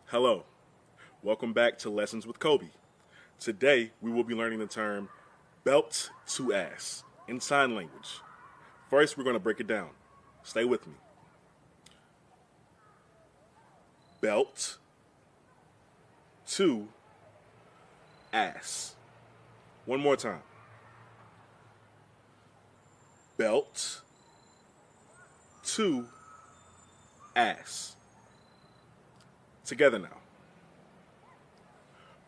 Hello, welcome back to Lessons with Kobe. Today we will be learning the term belt to ass in sign language. First, we're going to break it down. Stay with me. Belt to ass. One more time. Belt to ass. Together now.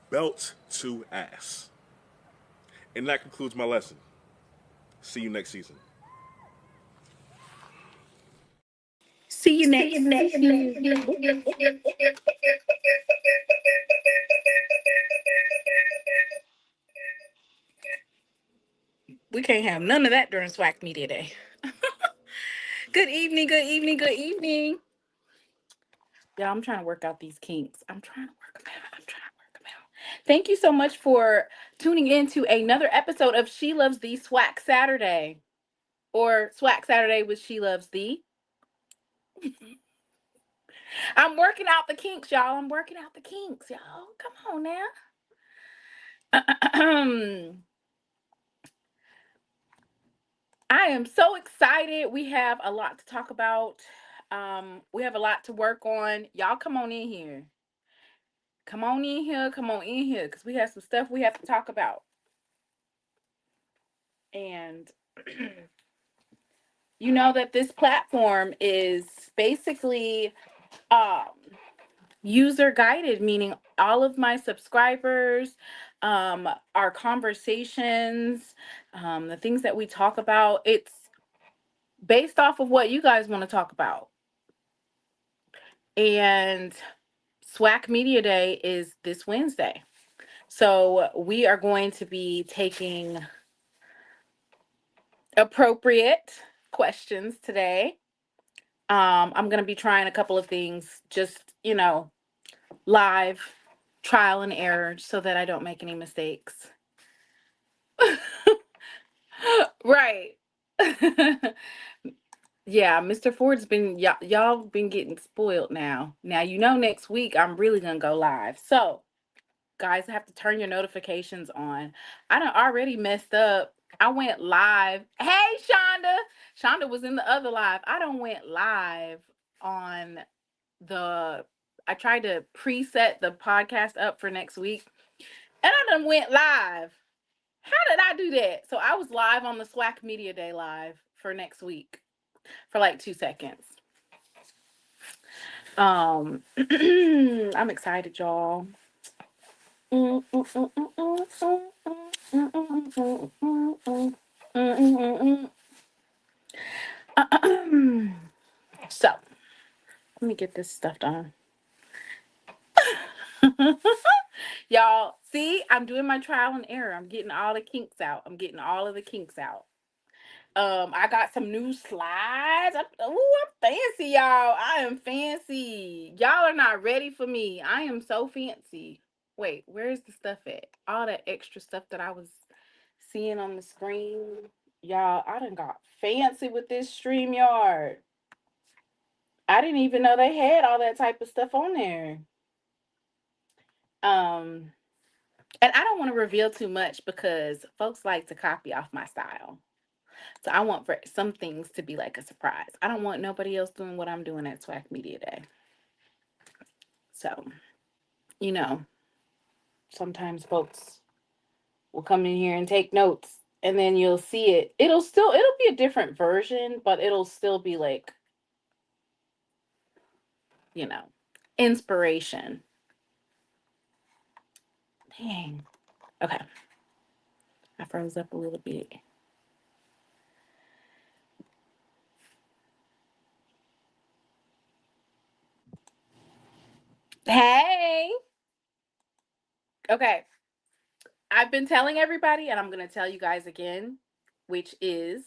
Belt to ass. And that concludes my lesson. See you next season. See you next season. We can't have none of that during SWAC Media Day. Good evening, good evening, good evening. Y'all, I'm trying to work out these kinks. I'm trying to work them out. Thank you so much for tuning in to another episode of She Loves Thee SWAC Saturday. Or SWAC Saturday with She Loves Thee. I'm working out the kinks, y'all. Come on now. I am so excited. We have a lot to talk about. We have a lot to work on. Y'all come on in here. Come on in here, because we have some stuff we have to talk about. And you know that this platform is basically user guided, meaning all of my subscribers, our conversations, the things that we talk about, it's based off of what you guys want to talk about. And SWAC Media Day is this Wednesday. So we are going to be taking appropriate questions today. I'm going to be trying a couple of things, just, live trial and error so that I don't make any mistakes. Right. Yeah, Mr. Ford's been y'all been getting spoiled now. Now next week I'm really gonna go live. So guys have to turn your notifications on. I done already messed up. I went live. Hey Shonda. Shonda was in the other live. I done went live on the I tried to preset the podcast up for next week. And I done went live. How did I do that? So I was live on the SWAC Media Day live for next week for like 2 seconds. I'm excited, y'all. So let me get this stuff done. Y'all, see, I'm doing my trial and error. I'm getting all the kinks out. I'm getting all of the kinks out. I got some new slides. I'm fancy, y'all. I am fancy. Y'all are not ready for me. I am so fancy. Wait, where's the stuff at? All that extra stuff that I was seeing on the screen. Y'all, I done got fancy with this StreamYard. I didn't even know they had all that type of stuff on there. And I don't want to reveal too much because folks like to copy off my style. So I want for some things to be like a surprise. I don't want nobody else doing what I'm doing at SWAC Media Day. So, sometimes folks will come in here and take notes and then you'll see it. It'll be a different version, but it'll still be like, inspiration. Dang. Okay. I froze up a little bit. Hey. Okay. I've been telling everybody, and I'm going to tell you guys again, which is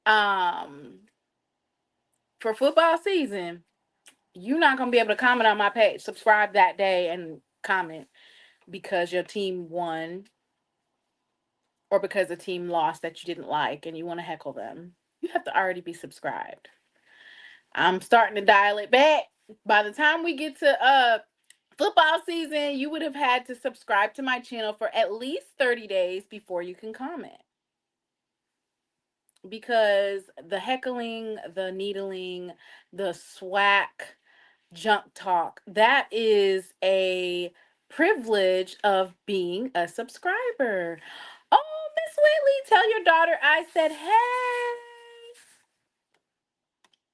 for football season, you're not going to be able to comment on my page, subscribe that day and comment because your team won or because the team lost that you didn't like and you want to heckle them. You have to already be subscribed. I'm starting to dial it back. By the time we get to football season, you would have had to subscribe to my channel for at least 30 days before you can comment. Because the heckling, the needling, the SWAC junk talk, that is a privilege of being a subscriber. Oh, Miss Whitley, tell your daughter I said, hey.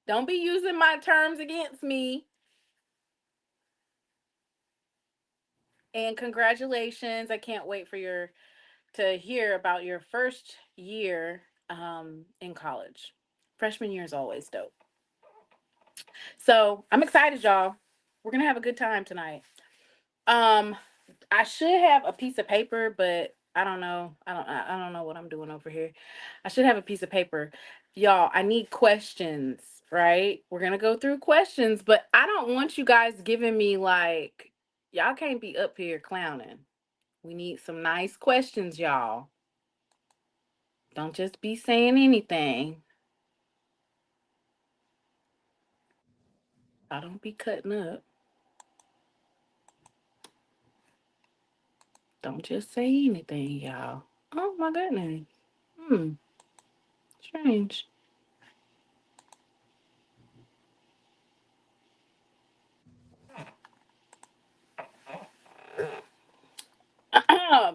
Don't be using my terms against me. And congratulations. I can't wait for to hear about your first year in college. Freshman year is always dope. So I'm excited, y'all. We're gonna have a good time tonight. I should have a piece of paper, but I don't know. I don't know what I'm doing over here. I should have a piece of paper. Y'all, I need questions, right? We're gonna go through questions, but I don't want you guys giving me like y'all can't be up here clowning. We need some nice questions, y'all. Don't just be saying anything. I don't be cutting up. Don't just say anything, y'all. Oh my goodness. Strange.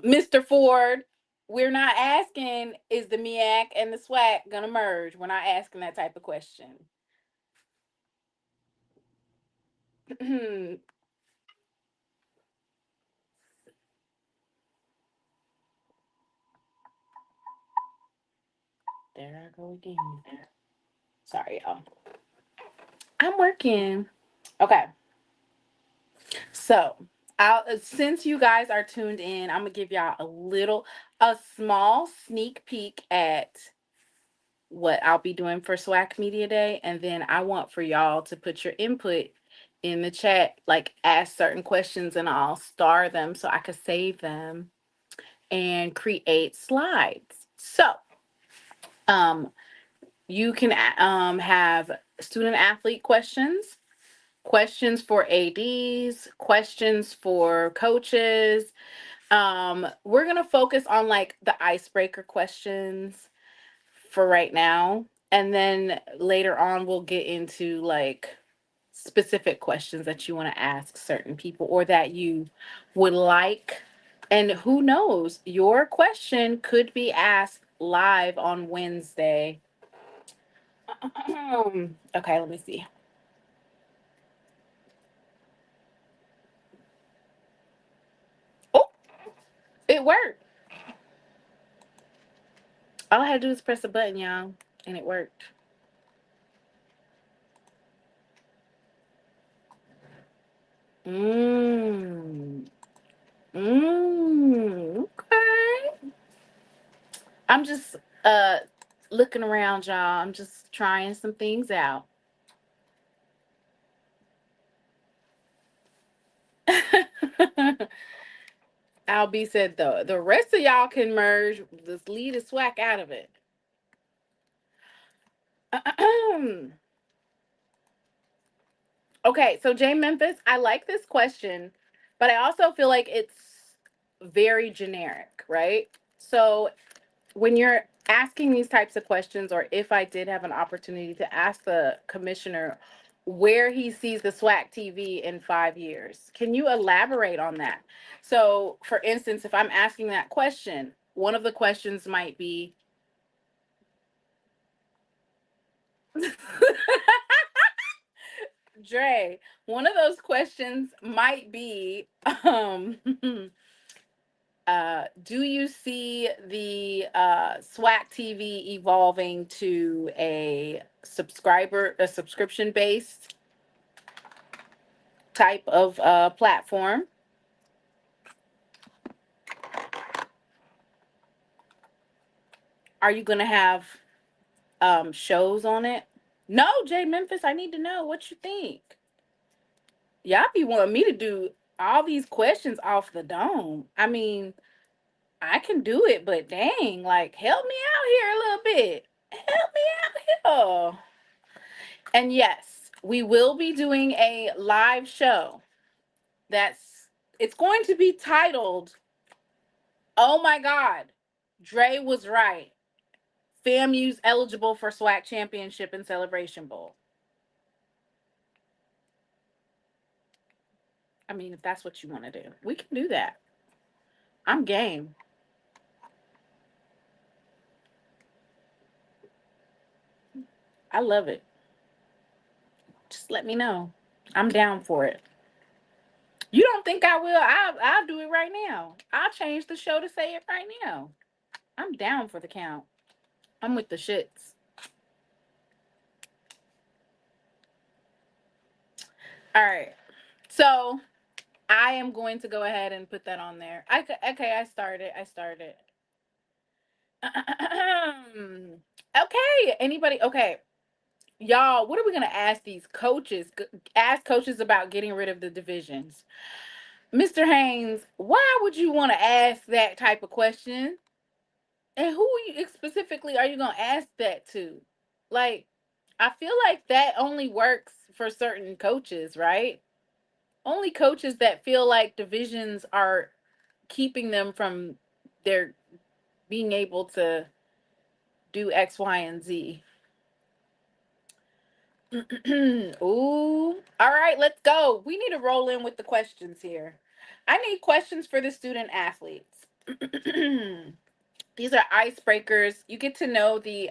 Mr. Ford, we're not asking is the MEAC and the SWAC gonna merge. We're not asking that type of question. There I go again. Sorry, y'all. I'm working. Okay. So, since you guys are tuned in, I'm gonna give y'all a small sneak peek at what I'll be doing for SWAC Media Day, and then I want for y'all to put your input in the chat, like ask certain questions, and I'll star them so I could save them and create slides. So, You can have student athlete questions, questions for ADs, questions for coaches. We're gonna focus on like the icebreaker questions for right now, and then later on we'll get into like specific questions that you want to ask certain people or that you would like. And who knows, your question could be asked live on Wednesday. Okay, let me see. Oh, it worked. All I had to do was press a button, y'all, and it worked. Mmm. Mmm. Okay. I'm just uh looking around, y'all. I'm just trying some things out. Albie said the rest of y'all can merge. Just leave the SWAC out of it. Okay, so Jay Memphis, I like this question, but I also feel like it's very generic, right? So when you're asking these types of questions, or if I did have an opportunity to ask the commissioner where he sees the SWAC TV in 5 years, can you elaborate on that? So, for instance, if I'm asking that question, one of the questions might be, Dre, one of those questions might be, do you see the SWAC TV evolving to a subscription based type of platform? Are you going to have shows on it? No, Jay Memphis, I need to know what you think. Y'all be wanting me to do all these questions off the dome. I mean, I can do it, but dang, like, help me out here a little bit. Help me out here. And yes, we will be doing a live show. It's going to be titled, "Oh my God, Dre was right. FAMU's eligible for SWAC Championship and Celebration Bowl." I mean, if that's what you want to do, we can do that. I'm game. I love it. Just let me know. I'm down for it. You don't think I will? I'll do it right now. I'll change the show to say it right now. I'm down for the count. I'm with the shits. All right. So I am going to go ahead and put that on there. Okay, I started. Okay, anybody? Okay, y'all. What are we gonna ask these coaches? Ask coaches about getting rid of the divisions. Mr. Haynes, why would you want to ask that type of question? And who specifically are you gonna ask that to? Like, I feel like that only works for certain coaches, right? Only coaches that feel like divisions are keeping them from their being able to do X, Y, and Z. Ooh. All right, let's go. We need to roll in with the questions here. I need questions for the student athletes. These are icebreakers. You get to know the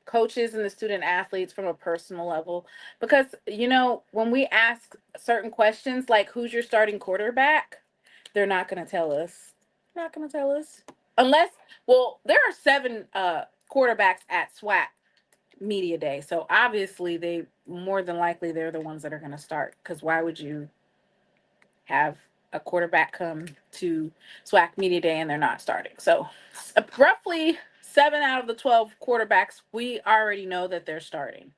coaches and the student athletes from a personal level, because when we ask certain questions like who's your starting quarterback, they're not going to tell us. Not going to tell us unless, well, there are 7 quarterbacks at SWAC Media Day, so obviously they more than likely they're the ones that are going to start, because why would you have a quarterback come to SWAC Media Day and they're not starting? So roughly 7 out of the 12 quarterbacks, we already know that they're starting.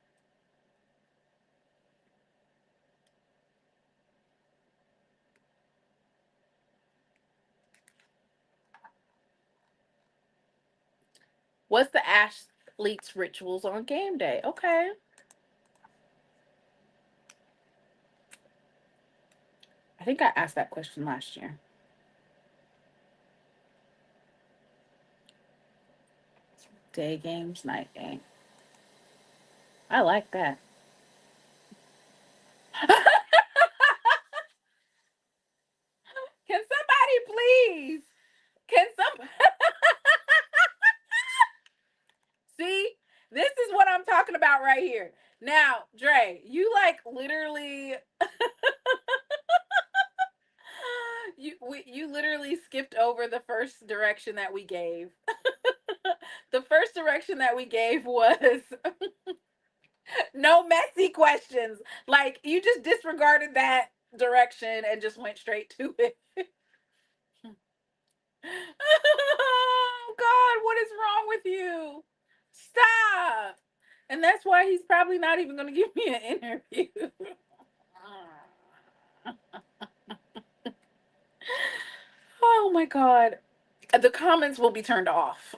What's the Athletes' rituals on game day. Okay. I think I asked that question last year. Day games, night game. I like that. Can somebody please? Can some see? This is what I'm talking about right here. Now, Dre, you like literally you literally skipped over the first direction that we gave. The first direction that we gave was no messy questions. Like you just disregarded that direction and just went straight to it. Oh God, what is wrong with you? Stop. And that's why he's probably not even going to give me an interview. Oh my God. The comments will be turned off.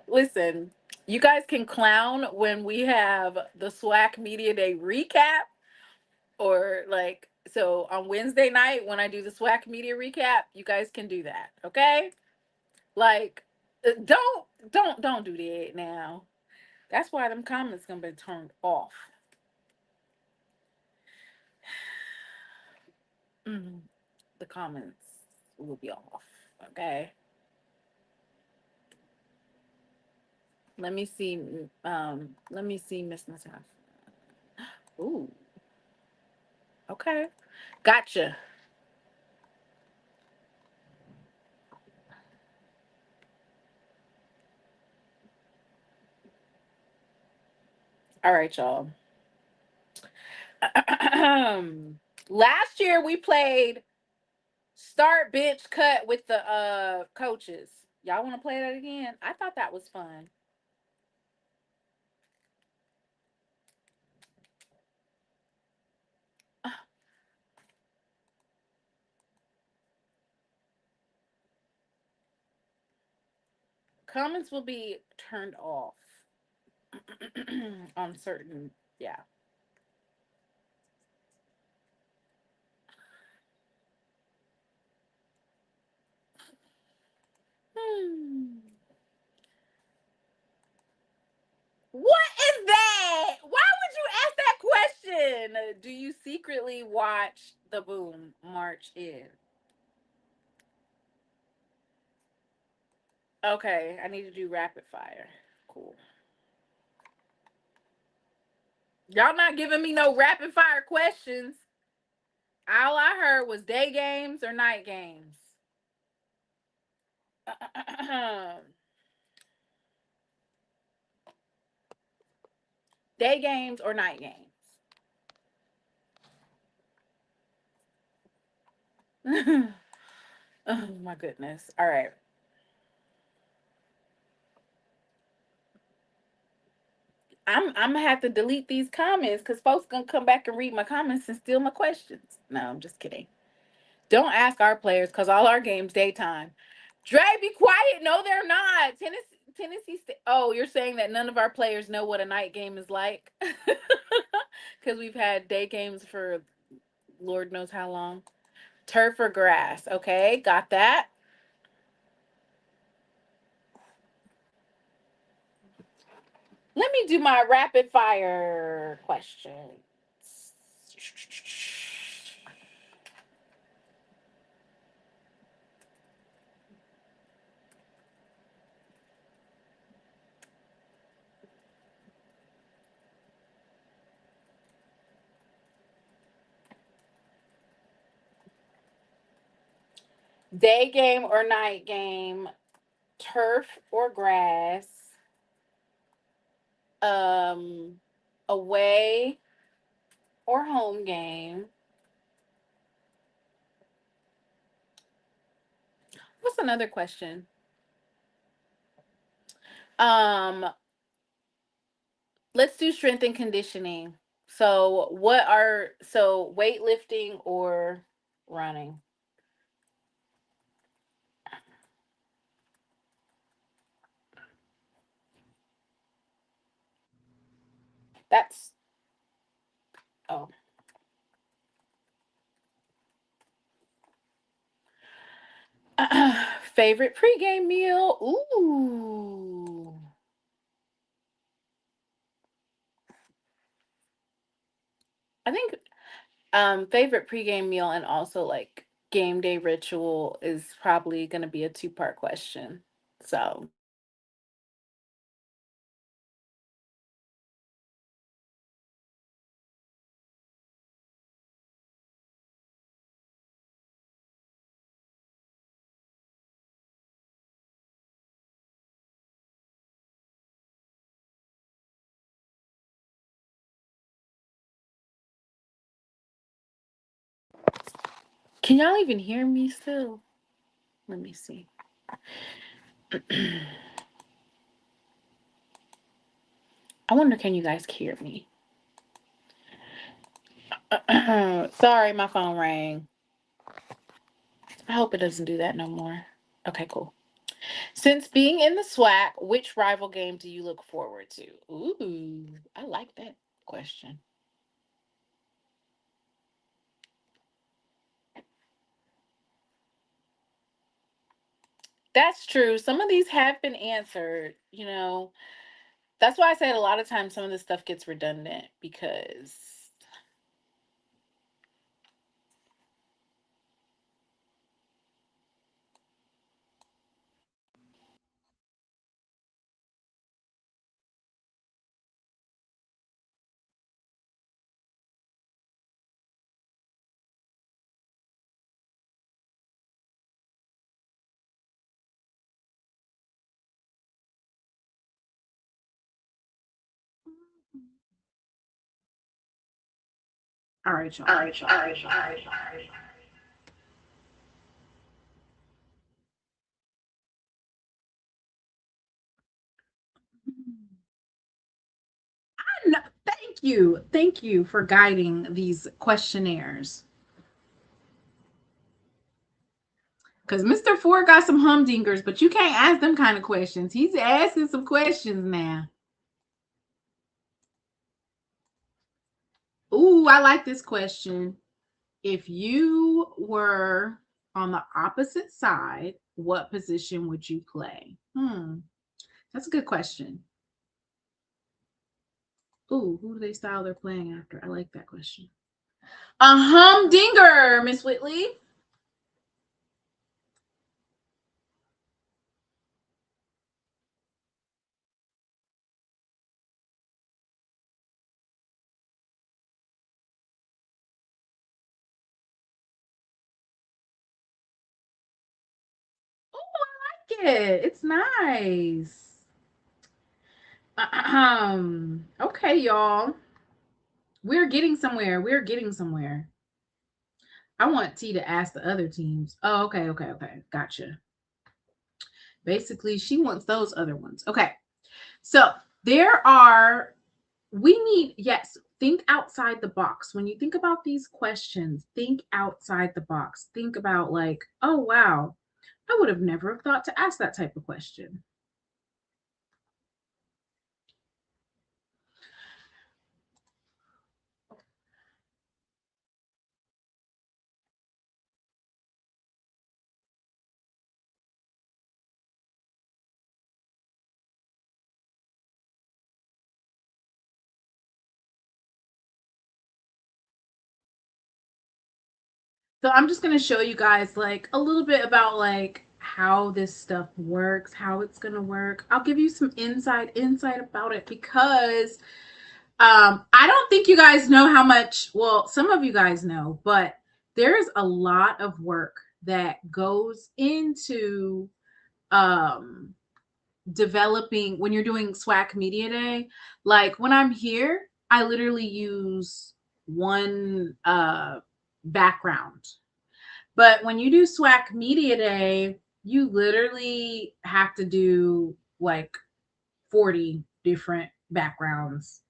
Listen, you guys can clown when we have the SWAC Media Day recap, or like, so on Wednesday night when I do the SWAC Media recap, you guys can do that, okay? Like, don't do that now. That's why them comments gonna be turned off. The comments will be off, okay? Let me see. Let me see, Miss Natasha. Ooh, okay, gotcha. All right, y'all. Last year we played start bench cut with the coaches. Y'all want to play that again? I thought that was fun. Comments will be turned off on certain, yeah. Hmm. What is that? Why would you ask that question? Do you secretly watch the boom march in? Okay, I need to do rapid fire. Cool. Y'all not giving me no rapid fire questions. All I heard was day games or night games. Day games or night games. Oh my goodness. All right. I'm gonna have to delete these comments because folks gonna come back and read my comments and steal my questions. No, I'm just kidding. Don't ask our players because all our games daytime. Dre, be quiet. No, they're not. Tennessee State. Oh, you're saying that none of our players know what a night game is like? Because we've had day games for Lord knows how long. Turf or grass. Okay, got that. Let me do my rapid fire questions. Day game or night game, turf or grass, um, away or home game. What's another question? Um, let's do strength and conditioning. So weightlifting or running? That's oh. Favorite pregame meal? Ooh. I think favorite pregame meal and also like game day ritual is probably going to be a two-part question. So, can y'all even hear me still? Let me see. I wonder, can you guys hear me? Sorry, my phone rang. I hope it doesn't do that no more. Okay, cool. Since being in the SWAC, which rival game do you look forward to? Ooh, I like that question. That's true. Some of these have been answered, you know. That's why I said a lot of times some of this stuff gets redundant because all right, y'all. All right, y'all. All right, y'all. All right, y'all. All right, y'all. No, thank you. Thank you for guiding these questionnaires. Because Mr. Ford got some humdingers, but you can't ask them kind of questions. He's asking some questions now. Ooh, I like this question. If you were on the opposite side, what position would you play? That's a good question. Ooh, who do they style they're playing after? I like that question. A humdinger, Miss Whitley. Oh, I like it. It's nice. Okay, y'all. We're getting somewhere. We're getting somewhere. I want T to ask the other teams. Oh, okay, okay, okay. Gotcha. Basically, she wants those other ones. Okay. So we need, yes, think outside the box. When you think about these questions, think outside the box. Think about like, oh, wow, I would have never thought to ask that type of question. So I'm just going to show you guys like a little bit about like how this stuff works, how it's going to work. I'll give you some insight about it because I don't think you guys know how much, well, some of you guys know, but there's a lot of work that goes into developing when you're doing SWAC Media Day. Like when I'm here, I literally use one background. But when you do SWAC Media Day, you literally have to do like 40 different backgrounds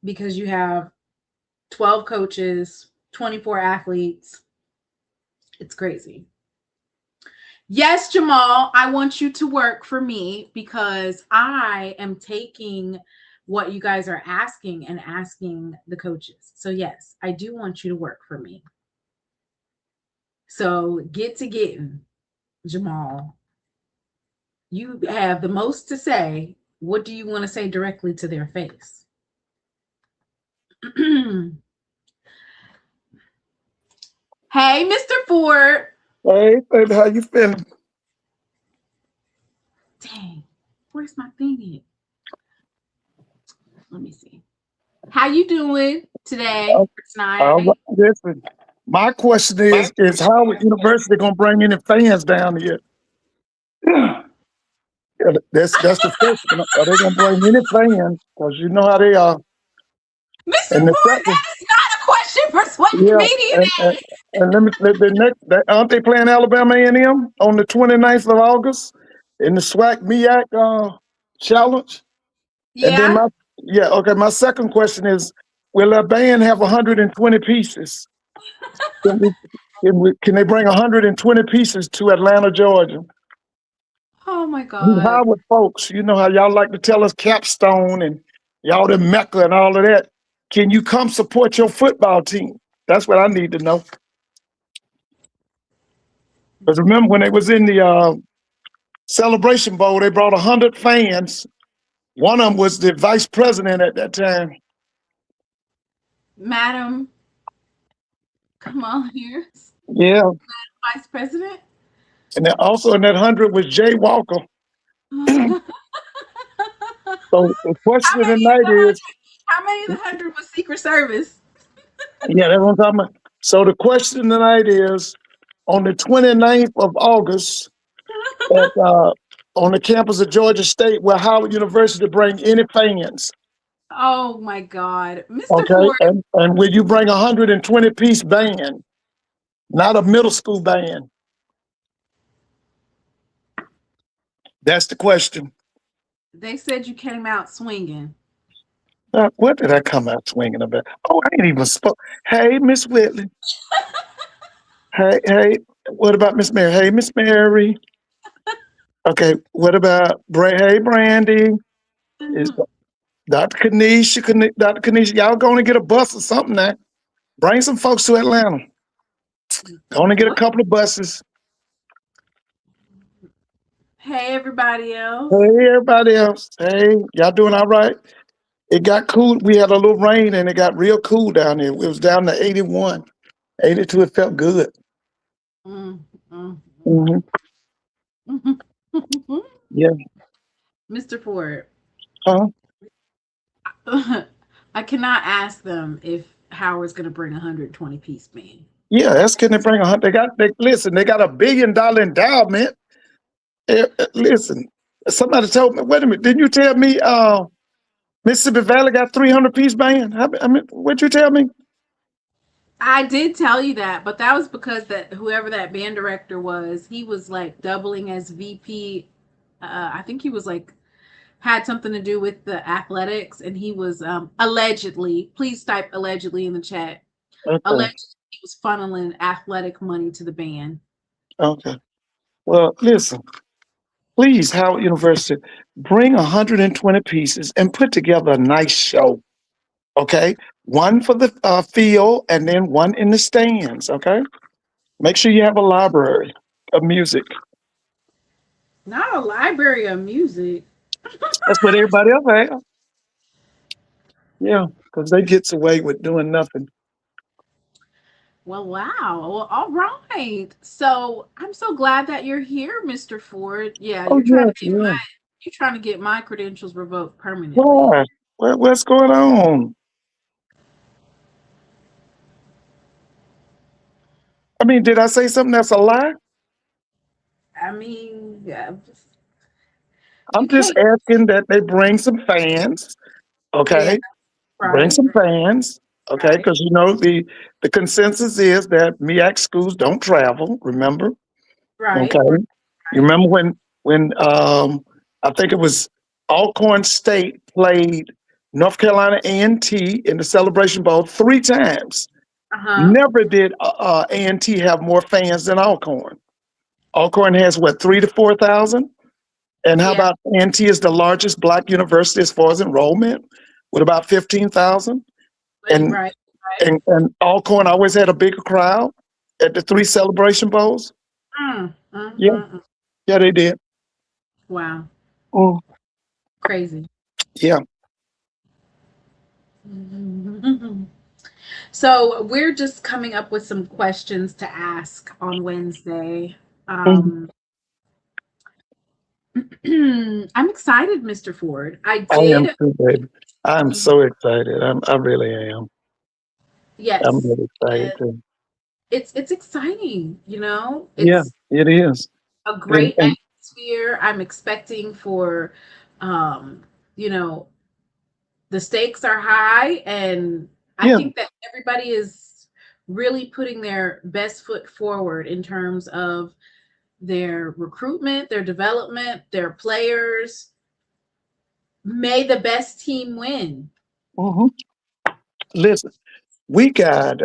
because you have 12 coaches, 24 athletes. It's crazy. Yes, Jamal, I want you to work for me because I am taking what you guys are asking and asking the coaches. So yes, I do want you to work for me. So get to getting, Jamal. You have the most to say. What do you want to say directly to their face? Hey, Mr. Ford. Hey, baby, how you feeling? Dang, where's my thing at? Let me see. How you doing today? Tonight? Listen, my question is Howard University gonna bring any fans down here? Yeah, that's the first one. Are they gonna bring any fans? Because you know how they are. Mr. And the Ford, second, that is not a question for SWAC yeah, Media Day. and let me the next. Aren't they playing Alabama A&M on the 29th of August in the SWAC Media challenge? And then Yeah. my second question is, will a band have 120 pieces? Can, can they bring 120 pieces to Atlanta, Georgia? Oh my You God. Howard folks, you know how y'all like to tell us capstone and y'all the Mecca and all of that. Can you come support your football team? That's what I need to know. Because remember when they was in the Celebration Bowl, they brought 100 fans. One of them was the vice president at that time. Madam, come on here. Yeah. Vice President. And then also in that 100 was Jay Walker. How So the question of many the of night the 100? is, How many of the 100 was Secret Service? yeah, that's what I'm talking about. So the question of the night is, on the 29th of August, at, on the campus of Georgia State, will Howard University bring any fans? Oh my God. Mr. Okay, Ford, and will you bring 120-piece band, not a middle school band? That's the question. they said you came out swinging. What did I come out swinging about? Oh, I ain't even spoke. Hey, Miss Whitley. Hey, what about Miss Mary? Hey, Miss Mary. Okay, what about Hey, Brandy? Is Dr. Kanisha, Dr. Kanisha, y'all going to get a bus or something now? Bring some folks to Atlanta. Going to get a What? couple of buses. Hey, everybody else. Hey, everybody else. Hey, y'all doing all right? It got cool. We had a little rain and it got real cool down there. It was down to 81, 82. It felt good. Mm, mm, Hmm. mm. Yeah. Mr. Ford, Huh? I cannot ask them if Howard's going to bring 120-piece band. Yeah, that's can they bring listen, they got $1 billion endowment. Listen, somebody told me, wait a minute, didn't you tell me Mississippi Valley got 300-piece band? I mean, what'd you tell me? I did tell you that, but that was because that whoever that band director was, he was like doubling as VP. I think he was like had something to do with the athletics, and he was allegedly. Please type allegedly in the chat. Okay, Allegedly, he was funneling athletic money to the band. okay. Well, listen, please, Howard University, bring 120 pieces and put together a nice show. Okay, one for the field and then one in the stands. Okay, make sure you have a library of music. Not a library of music. That's what everybody else has. Yeah, because they gets away with doing nothing. Well, wow. Well, all right. So I'm so glad that you're here, Mr. Ford. Yeah, Oh yeah, yeah. you're trying to get my credentials revoked permanently. Why? What's going on? I mean, did I say something that's a lie? I mean, yeah, you I'm just can't. asking that they bring some fans. Yeah, Okay, bring right, some fans. Okay, right, because you know the consensus is that MEAC schools don't travel. Remember? right, Okay, right, you right. remember when I think it was Alcorn State played North Carolina A&T in the Celebration Bowl 3 times. Uh-huh. Never did A&T have more fans than Alcorn. Alcorn has what, 3 to 4,000, And how Yeah. about A&T is the largest Black university as far as enrollment, with about 15,000. And Right. and Alcorn always had a bigger crowd at the 3 celebration bowls. Yeah, Mm. yeah, they did. Wow. Mm, Crazy. yeah. So we're just coming up with some questions to ask on Wednesday. Mhm. I'm excited, Mr. Ford. I I am did. too, baby. I'm so excited. I really am. I'm Yes. really excited And too. it's exciting, Yeah, It's it is. a And, great and atmosphere. I'm expecting for um, you know, the stakes are high, and I yeah, think that everybody is really putting their best foot forward in terms of their recruitment, their development, their players. May the best team win. mhm. Listen, we got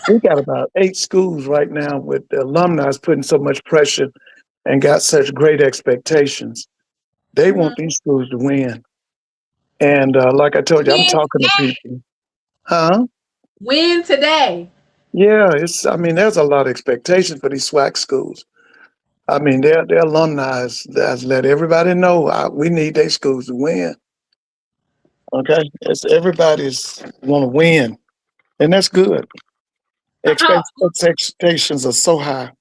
we got about 8 schools right now with the alumni putting so much pressure and got such great expectations. They Mhm. want these schools to win. And like I told you, I'm Win talking to today. people. Huh? Win today. Yeah, I mean, there's a lot of expectations for these SWAC schools. I mean, their alumni has let everybody know we need their schools to win. Okay, everybody's want to win, and that's good. Expectations are so high.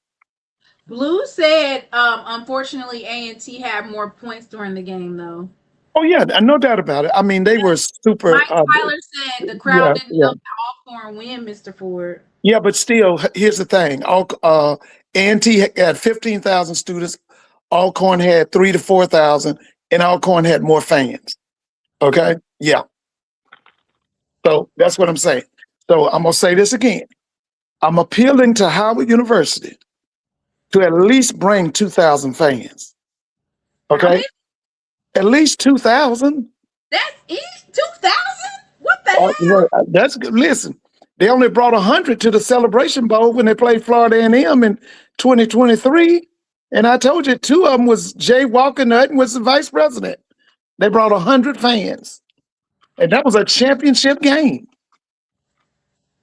Blue said, unfortunately, A&T had more points during the game, though. Oh yeah, no doubt about it. I mean, they were super. Mike Tyler said the crowd Yeah, didn't yeah, help the Alcorn win, Mr. Ford. yeah. But still, here's the thing. A&T had 15,000 students. Alcorn had 3 to 4,000, and Alcorn had more fans. Okay, yeah. So that's what I'm saying. So I'm gonna say this again. I'm appealing to Howard University to at least bring 2,000 fans. How Okay, many? at least 2,000. That's it? 2,000? What the hell? Well, that's good. Listen, they only brought 100 to the Celebration Bowl when they played Florida A&M in 2023, and I told you 2 of them was Jay Walker Nutton was the vice president. They brought 100 fans, and that was a championship game.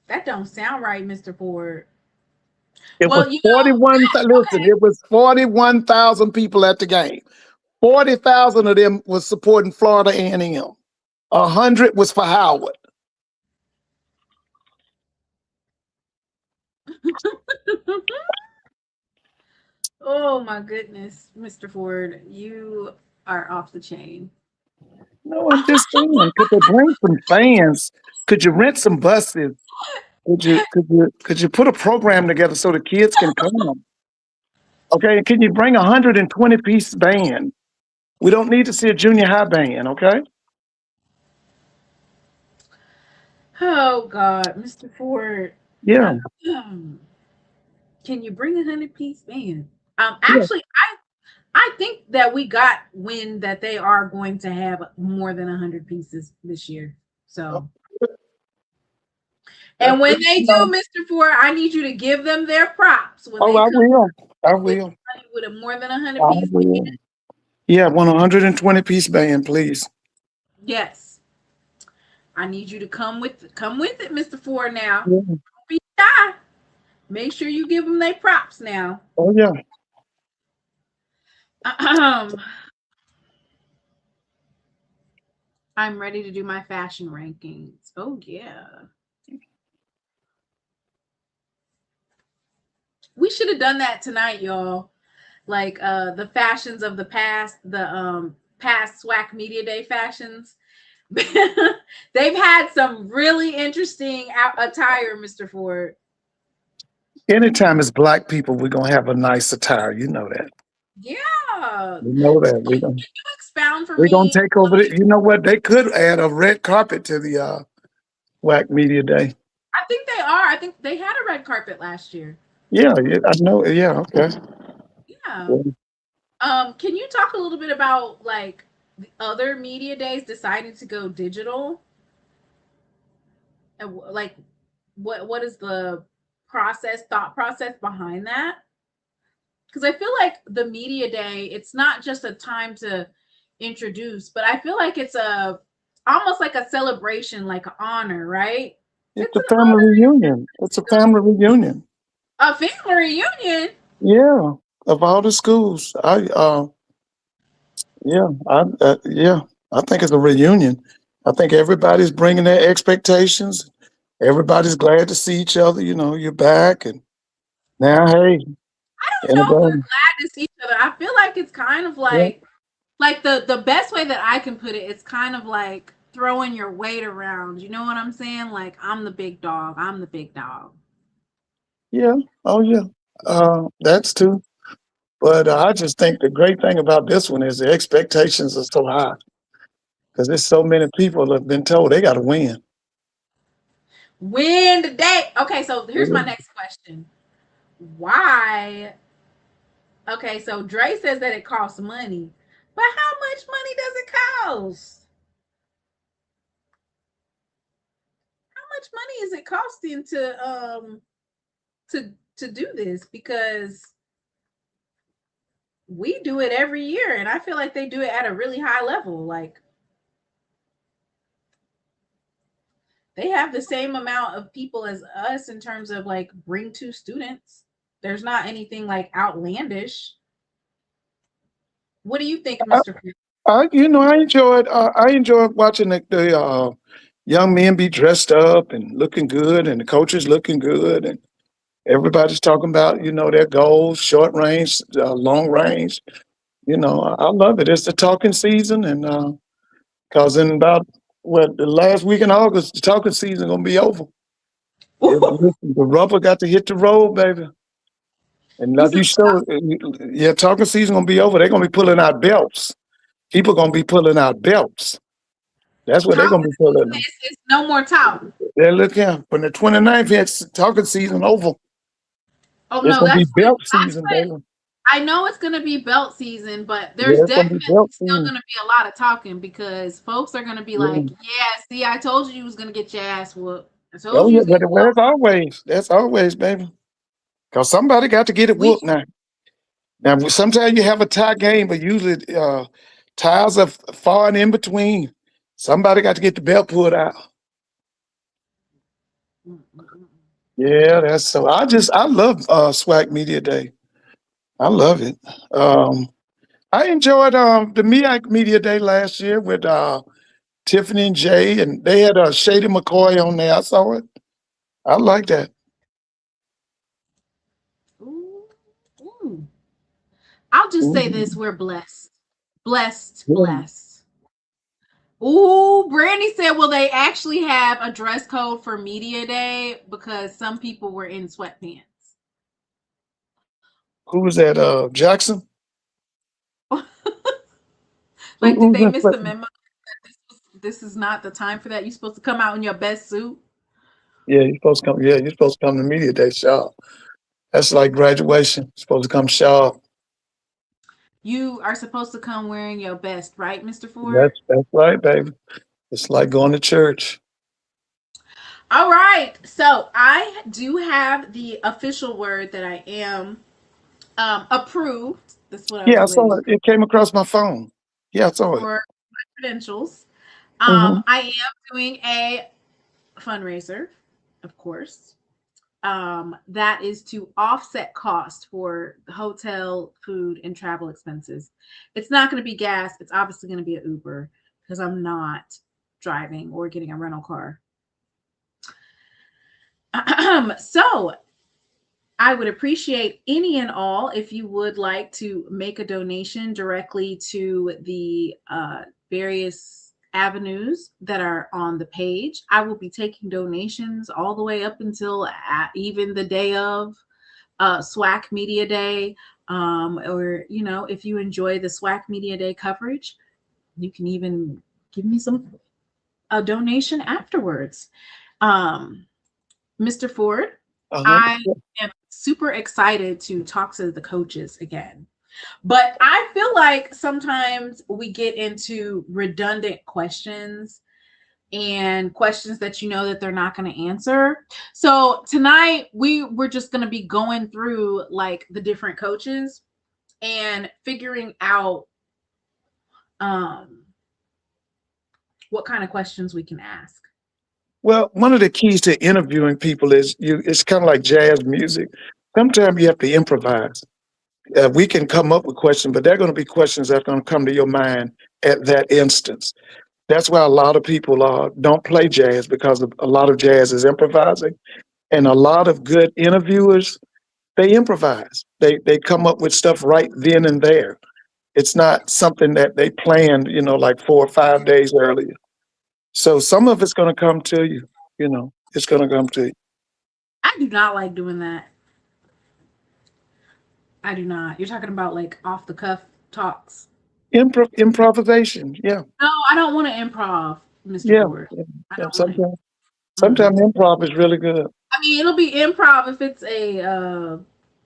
That don't sound right, Mr. Ford. It was Well, 41. Listen, it was 41,000 people at the game. 40,000 of them was supporting Florida A&M. 100 was for Howard. okay. Oh my goodness, Mr. Ford, you are off the chain. No, I'm just saying, could they bring some fans? Could you rent some buses? Could you put a program together so the kids can come? Okay, can you bring 120-piece band? We don't need to see a junior high band, okay? Oh God, Mr. Ford. Yeah, Can you bring 100-piece band? yeah. Actually, I think that we got wind that they are going to have more than 100 pieces this year. So, That's and when good. they do, Mr. Ford, I need you to give them their props when Oh, they I come will. I with will. with a more than 100 I piece will. band. Yeah, 120-piece band, please. Yes, I need you to come with it, Mr. Ford. Now, Yeah. don't be shy. Make sure you give them their props now. Oh, yeah. I'm ready to do my fashion rankings. Oh yeah. We should have done that tonight, y'all. Like the fashions of the past, the past SWAC Media Day fashions. They've had some really interesting attire, Mr. Ford. Anytime it's Black people, we're going to have a nice attire. You know that. Yeah. You know that. Can you expound for We're gonna me? take over the, you know what? They could add a red carpet to the WAC Media Day. I think they are. I think they had a red carpet last year. Yeah, yeah, I know. Yeah, okay. Yeah. Yeah. Can you talk a little bit about like the other media days deciding to go digital? And like what is the thought process behind that? because I feel like the media day, it's not just a time to introduce, but I feel like it's almost like a celebration, like an honor, right? It's It's a an family reunion. It's a family reunion. honor, a family reunion. Yeah, of all the schools. Yeah, I think it's a reunion. I think everybody's bringing their expectations. Everybody's glad to see each other. You know, you're back, and now, hey, I don't know if we're anybody? glad to see each other. I feel like it's kind of Yeah, like the best way that I can put it, it's kind of like throwing your weight around. You know what I'm saying? Like, I'm the big dog. I'm the big dog. yeah, oh yeah, that's too. But I just think the great thing about this one is the expectations are so high because there's so many people that have been told they got to win. Win the day. Okay, so here's my Yeah. next question. Why? Okay, so Dre says that it costs money, but how much money does it cost? How much money is it costing to do this? Because we do it every year, and I feel like they do it at a really high level. Like, they have the same amount of people as us in terms of like bring two students. There's not anything like outlandish. What do you think, Mr. Pierce? I enjoyed watching the young men be dressed up and looking good, and the coaches looking good, and everybody's talking about their goals, short range, long range. I love it. It's the talking season, and because in about the last week in August, the talking season gonna be over. The rubber got to hit the road, baby. And You like said you showed, yeah, talking season gonna be over. They're gonna be pulling out belts. People gonna be pulling out belts. That's what they're talk gonna be pulling them. is no more talk. Yeah, look here. When the 29th hits, talking season over. Oh It's no, gonna be that's belt season, when baby. I know it's gonna be belt season, but there's Yeah, it's gonna be definitely belt still season. gonna be a lot of talking because folks are gonna be Yeah. like, "Yeah, see, I told you was gonna get your ass whooped. I told Oh you yeah, was but gonna that's always. That's always, baby. Cause somebody got to get it we." whooped now. Now sometimes you have a tie game, but usually ties are far and in between. Somebody got to get the belt pulled out. Yeah, that's so. I love SWAC Media Day. I love it. Um, I enjoyed the MEAC Media Day last year with Tiffany and Jay, and they had Shady McCoy on there. I saw it. I like that. Ooh, ooh. I'll just say this: Mhm. we're blessed, blessed, Yeah. blessed. Ooh, Brandy said, "Will they actually have a dress code for Media Day?" Because some people were in sweatpants. Who was that? Jackson. Like, did Who's they that? miss the memo? This is not the time for that. You're supposed to come out in your best suit. Yeah, you're supposed to come. Yeah, you're supposed to come to Media Day sharp. That's like graduation. You're supposed to come sharp. You are supposed to come wearing your best, right, Mr. Ford? That's right, baby. It's like going to church. All right. So I do have the official word that I am approved. That's what I Yeah, was I saw waiting it. It came across my phone. Yeah, I saw it. for my credentials. Hmm. I am doing a fundraiser, of course. That is to offset cost for hotel, food, and travel expenses. It's not going to be gas. It's obviously going to be an Uber because I'm not driving or getting a rental car. So I would appreciate any and all if you would like to make a donation directly to the various avenues that are on the page. I will be taking donations all the way up until even the day of SWAC Media Day. Or, if you enjoy the SWAC Media Day coverage, you can even give me a donation afterwards. Mr. Ford, Uh-huh. I am super excited to talk to the coaches again. But I feel like sometimes we get into redundant questions and questions that you know that they're not going to answer. So tonight we're just going to be going through like the different coaches and figuring out what kind of questions we can ask. Well, one of the keys to interviewing people is it's kind of like jazz music. Sometimes you have to improvise. We can come up with questions, but they're going to be questions that are going to come to your mind at that instance. That's why a lot of people don't play jazz, because a lot of jazz is improvising. And a lot of good interviewers, they improvise. They come up with stuff right then and there. It's not something that they planned, like 4 or 5 days earlier. So some of it's going to come to you, it's going to come to you. I do not like doing that. I do not. You're talking about like off the cuff talks. Improvisation, yeah. No, I don't want to improv, Mr. Ford. Yeah. Sometimes improv is really good. I mean, it'll be improv if it's a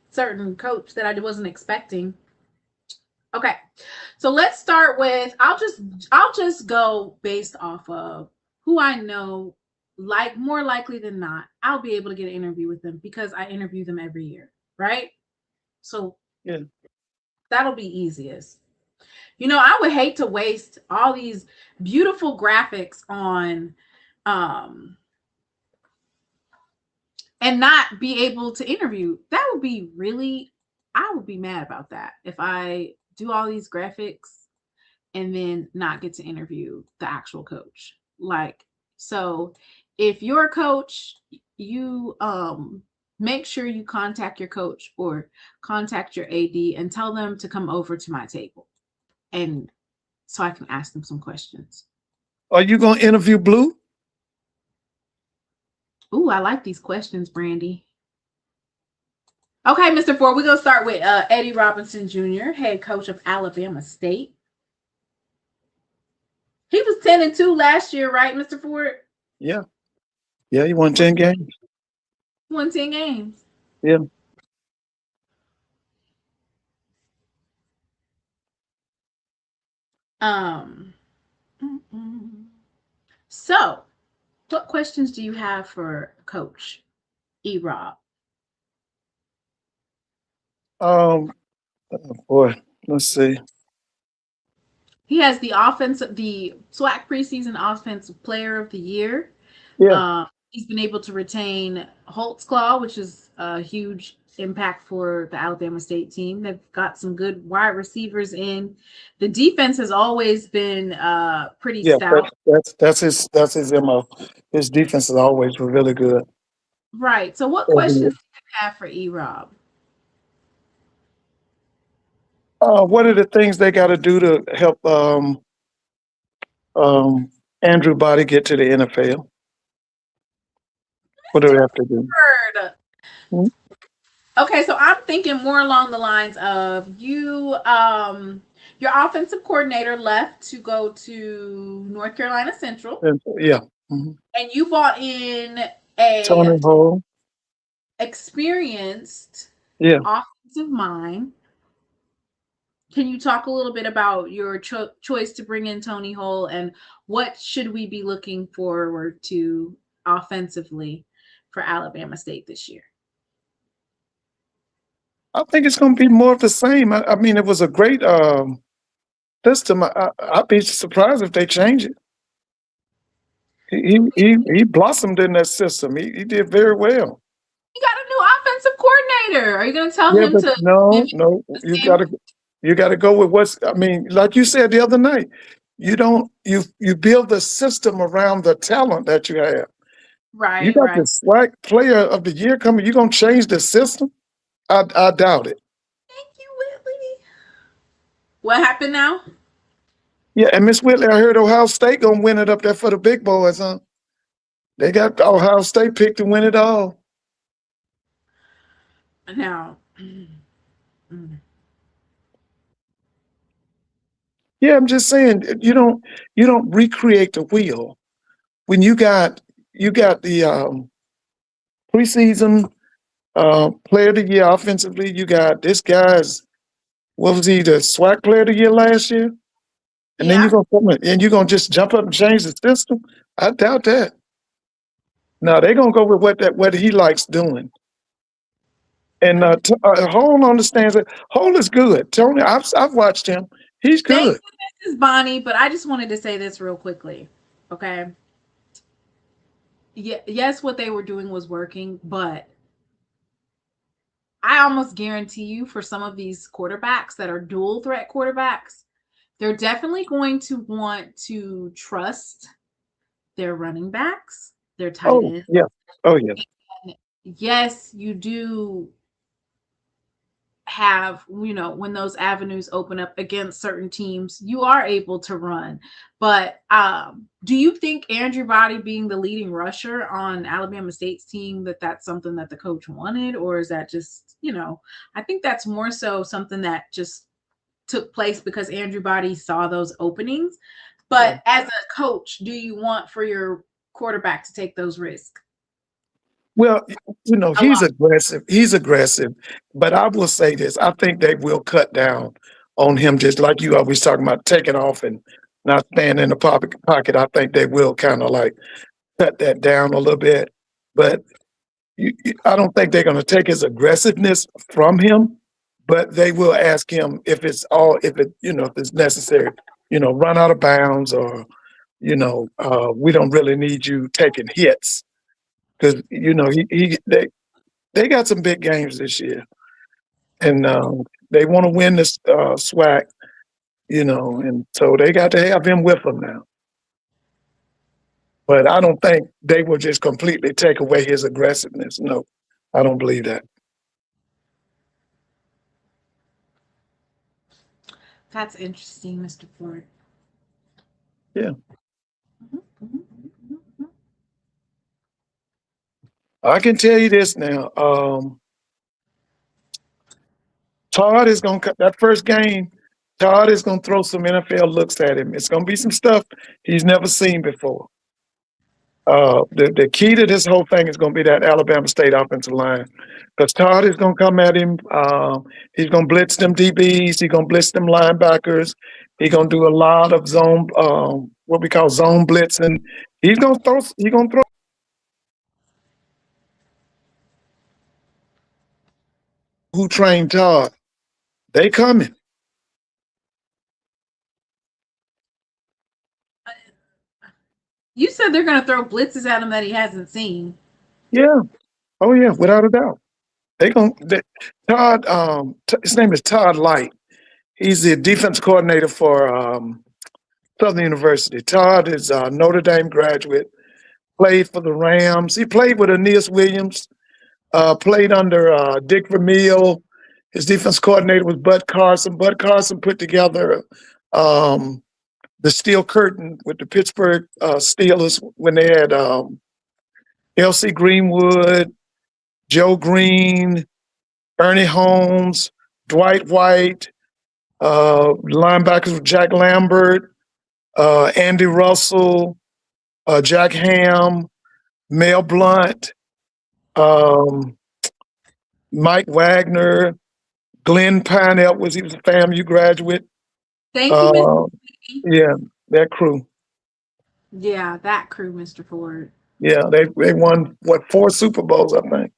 certain coach that I wasn't expecting. Okay, so let's start with. I'll just go based off of who I know. Like more likely than not, I'll be able to get an interview with them because I interview them every year, right? So yeah, that'll be easiest. I would hate to waste all these beautiful graphics on and not be able to interview. That would be I would be mad about that if I do all these graphics and then not get to interview the actual coach. So if you're a coach, you make sure you contact your coach or contact your AD and tell them to come over to my table, and so I can ask them some questions. Are you going to interview Blue? Ooh, I like these questions, Brandy. Okay, Mr. Ford, we're going to start with Eddie Robinson Jr., head coach of Alabama State. He was 10-2 last year, right, Mr. Ford? Yeah. Yeah, he won 10 games. Won 10 games. Yeah. So, what questions do you have for Coach E-Rob? Oh boy, let's see. He has the SWAC preseason offensive player of the year. Yeah. He's been able to retain Holtzclaw, which is a huge impact for the Alabama State team. They've got some good wide receivers in. The defense has always been pretty stout. That's his MO. His defense is always really good. Right. So what questions do you have for E-Rob? What are the things they got to do to help Andrew Body get to the NFL? What do they have to do? Hmm? Okay, so I'm thinking more along the lines of you. Your offensive coordinator left to go to North Carolina Central. Yeah. Mm-hmm. And you brought in a Tony Hall, experienced offensive mind. Can you talk a little bit about your choice to bring in Tony Hole, and what should we be looking forward to offensively for Alabama State this year? I think it's going to be more of the same. I mean, it was a great system. I'd be surprised if they change it. He blossomed in that system. He did very well. You got a new offensive coordinator. Are you going to tell him to? No. You got to go with what's. I mean, like you said the other night, you build the system around the talent that you have. Right. You got the SWAC Player of the Year coming. You gonna change the system? I doubt it. Thank you, Whitley. What happened now? Yeah, and Miss Whitley, I heard Ohio State gonna win it up there for the big boys, huh? They got Ohio State picked to win it all. Now. Yeah, I'm just saying you don't recreate the wheel when you got the preseason player of the year offensively. You got this guy's, what was he, the SWAC player of the year last year? And then you're gonna come in, and you're gonna just jump up and change the system. I doubt that. No, they're gonna go with what he likes doing. And Hole understands it. Hole is good. Tony, I've watched him. He's good. This is Bonnie, but I just wanted to say this real quickly. Okay. Yeah, yes, what they were doing was working, but I almost guarantee you for some of these quarterbacks that are dual threat quarterbacks, they're definitely going to want to trust their running backs, their tight ends. Yeah. Oh, yeah. And yes, you do have, when those avenues open up against certain teams, you are able to run. But do you think Andrew Body being the leading rusher on Alabama State's team, that's something that the coach wanted? Or is that just, I think that's more so something that just took place because Andrew Body saw those openings. But as a coach, do you want for your quarterback to take those risks? Well, he's aggressive. He's aggressive. But I will say this. I think they will cut down on him, just like you always talking about taking off and not staying in the pocket. I think they will kind of like cut that down a little bit. But I don't think they're going to take his aggressiveness from him, but they will ask him if it's necessary, run out of bounds or, we don't really need you taking hits. Because they got some big games this year, and they want to win this SWAC, and so they got to have him with them now. But I don't think they will just completely take away his aggressiveness. No, I don't believe that. That's interesting, Mr. Ford. Yeah. I can tell you this now. Todd is going to cut that first game. Todd is going to throw some NFL looks at him. It's going to be some stuff he's never seen before. The key to this whole thing is going to be that Alabama State offensive line, because Todd is going to come at him. He's going to blitz them DBs. He's going to blitz them linebackers. He's going to do a lot of zone, what we call zone blitzing. He's going to throw. Who trained Todd? They coming. You said they're going to throw blitzes at him that he hasn't seen. Yeah. Oh yeah, without a doubt. Todd. His name is Todd Light. He's the defense coordinator for Southern University. Todd is a Notre Dame graduate. Played for the Rams. He played with Aeneas Williams. Played under Dick Vermeil. His defense coordinator was Bud Carson. Bud Carson put together the Steel Curtain with the Pittsburgh Steelers when they had L.C. Greenwood, Joe Green, Ernie Holmes, Dwight White, linebackers with Jack Lambert, Andy Russell, Jack Ham, Mel Blunt, Mike Wagner, Glenn Pinell he was a FAMU graduate. Thank you, Mr. Yeah, that crew. Yeah, that crew, Mr. Ford. Yeah, they won 4 Super Bowls, I think.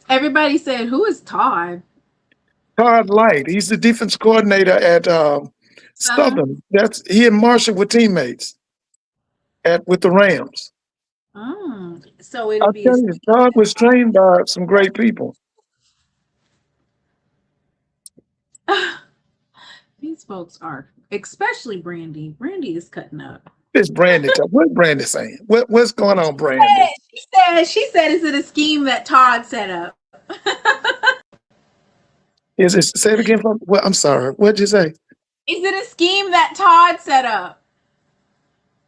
Everybody said, "Who is Todd?" Todd Light. He's the defense coordinator at Southern. He and Marshall were teammates with the Rams. So it'll be. Todd was trained by some great people. These folks are, especially Brandy. Brandy is cutting up. It's Brandy. What's Brandy saying? What's going on, Brandy? She said, is it a scheme that Todd set up? Is it? Say it again. I'm sorry. What'd you say? Is it a scheme that Todd set up?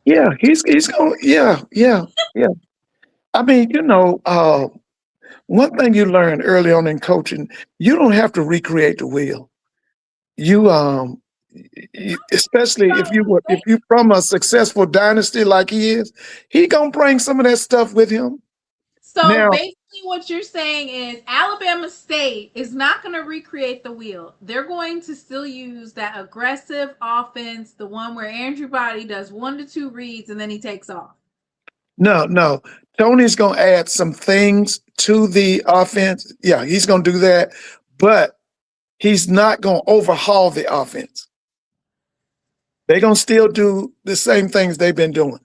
Yeah, he's going. Yeah. I mean, one thing you learn early on in coaching, you don't have to recreate the wheel. You especially if you from a successful dynasty like he is, he gonna bring some of that stuff with him. So now, basically what you're saying is Alabama State is not going to recreate the wheel. They're going to still use that aggressive offense, the one where Andrew Body does 1 to 2 reads and then he takes off. No. Tony's going to add some things to the offense. Yeah, he's going to do that, but he's not going to overhaul the offense. They're going to still do the same things they've been doing.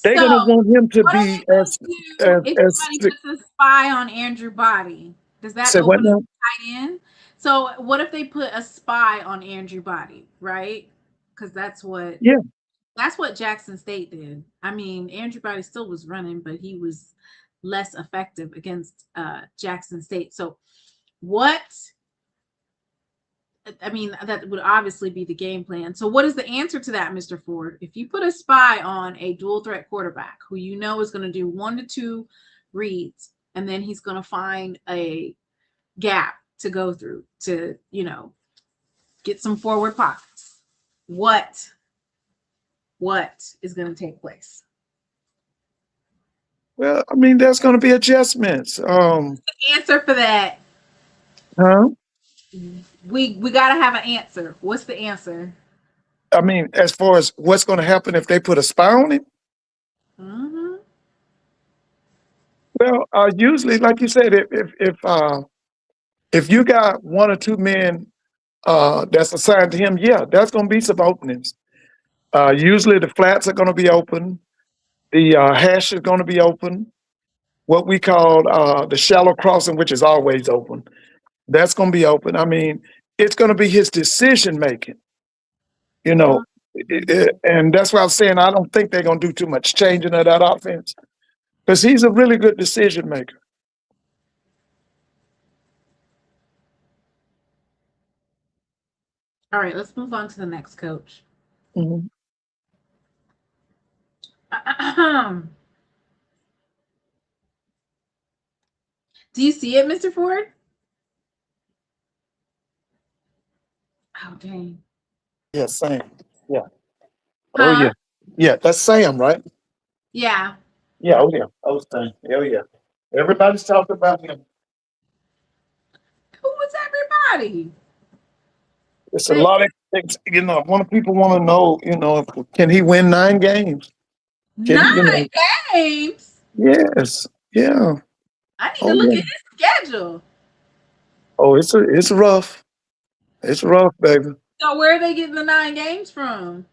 They're going to want him to be as if somebody puts a spy on Andrew Body, does that open up tight end? So what if they put a spy on Andrew Body, right? Because that's what Jackson State did. I mean, Andrew Body still was running, but he was less effective against Jackson State. So that would obviously be the game plan. So what is the answer to that, Mr. Ford? If you put a spy on a dual threat quarterback who you know is going to do 1 to 2 reads, and then he's going to find a gap to go through to, get some forward pockets, what is going to take place? Well, I mean, there's going to be adjustments. The answer for that? Huh? We got to have an answer. What's the answer? I mean, as far as what's going to happen if they put a spy on him? Mm-hmm. Well, usually, like you said, if you got 1 or 2 men that's assigned to him, yeah, that's going to be some openings. Usually the flats are going to be open. The hash is going to be open. What we call the shallow crossing, which is always open. That's going to be open. I mean, it's going to be his decision making, and that's why I was saying I don't think they're going to do too much changing of that offense because he's a really good decision maker. All right, let's move on to the next coach. Mm-hmm. Do you see it, Mr. Ford? Oh, dang. Yeah, Sam. Yeah. Oh, yeah. Yeah, that's Sam, right? Yeah. Yeah, oh, yeah. Oh, Sam. Oh, yeah. Everybody's talking about him. Who was everybody? It's a lot of things, people want to know, can he win 9 games? 9 games? Yes. Yeah. I need to look at his schedule. Oh, it's rough. It's rough, baby. So where are they getting the 9 games from?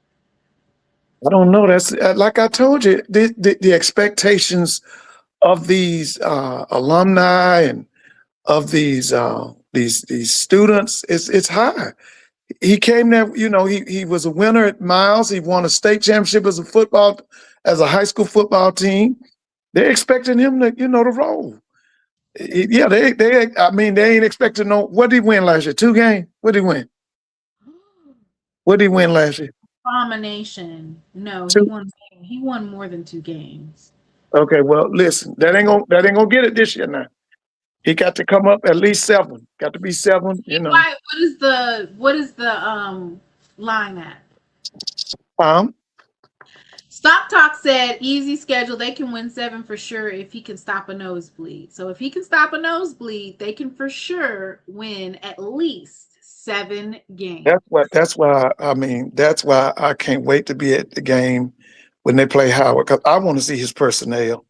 I don't know. That's like I told you, the expectations of these alumni and of these students it's high. He came there, he was a winner at Miles. He won a state championship as a high school football team. They're expecting him to, to roll. Yeah, they ain't expecting what did he win last year? 2 games? What did he win? What did he win last year? Abomination. No, he won more than 2 games. Okay, well, listen, that ain't gonna get it this year now. He got to come up at least 7. Got to be 7, What is the line at? Stop Talk said easy schedule. They can win 7 for sure if he can stop a nosebleed. So if he can stop a nosebleed, they can for sure win at least 7 games. That's why I can't wait to be at the game when they play Howard, because I want to see his personnel.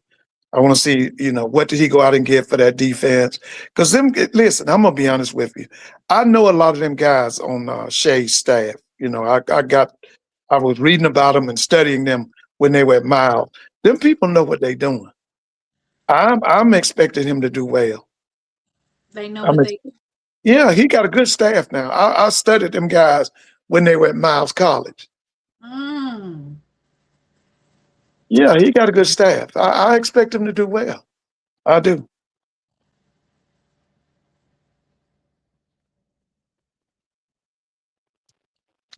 I want to see, what did he go out and get for that defense? Because listen, I'm gonna be honest with you. I know a lot of them guys on Shea's staff. I was reading about them and studying them when they were at Miles. Them people know what they're doing. I'm expecting him to do well. They know what they. Yeah, he got a good staff now. I studied them guys when they were at Miles College. Yeah, he got a good staff. I expect him to do well. I do.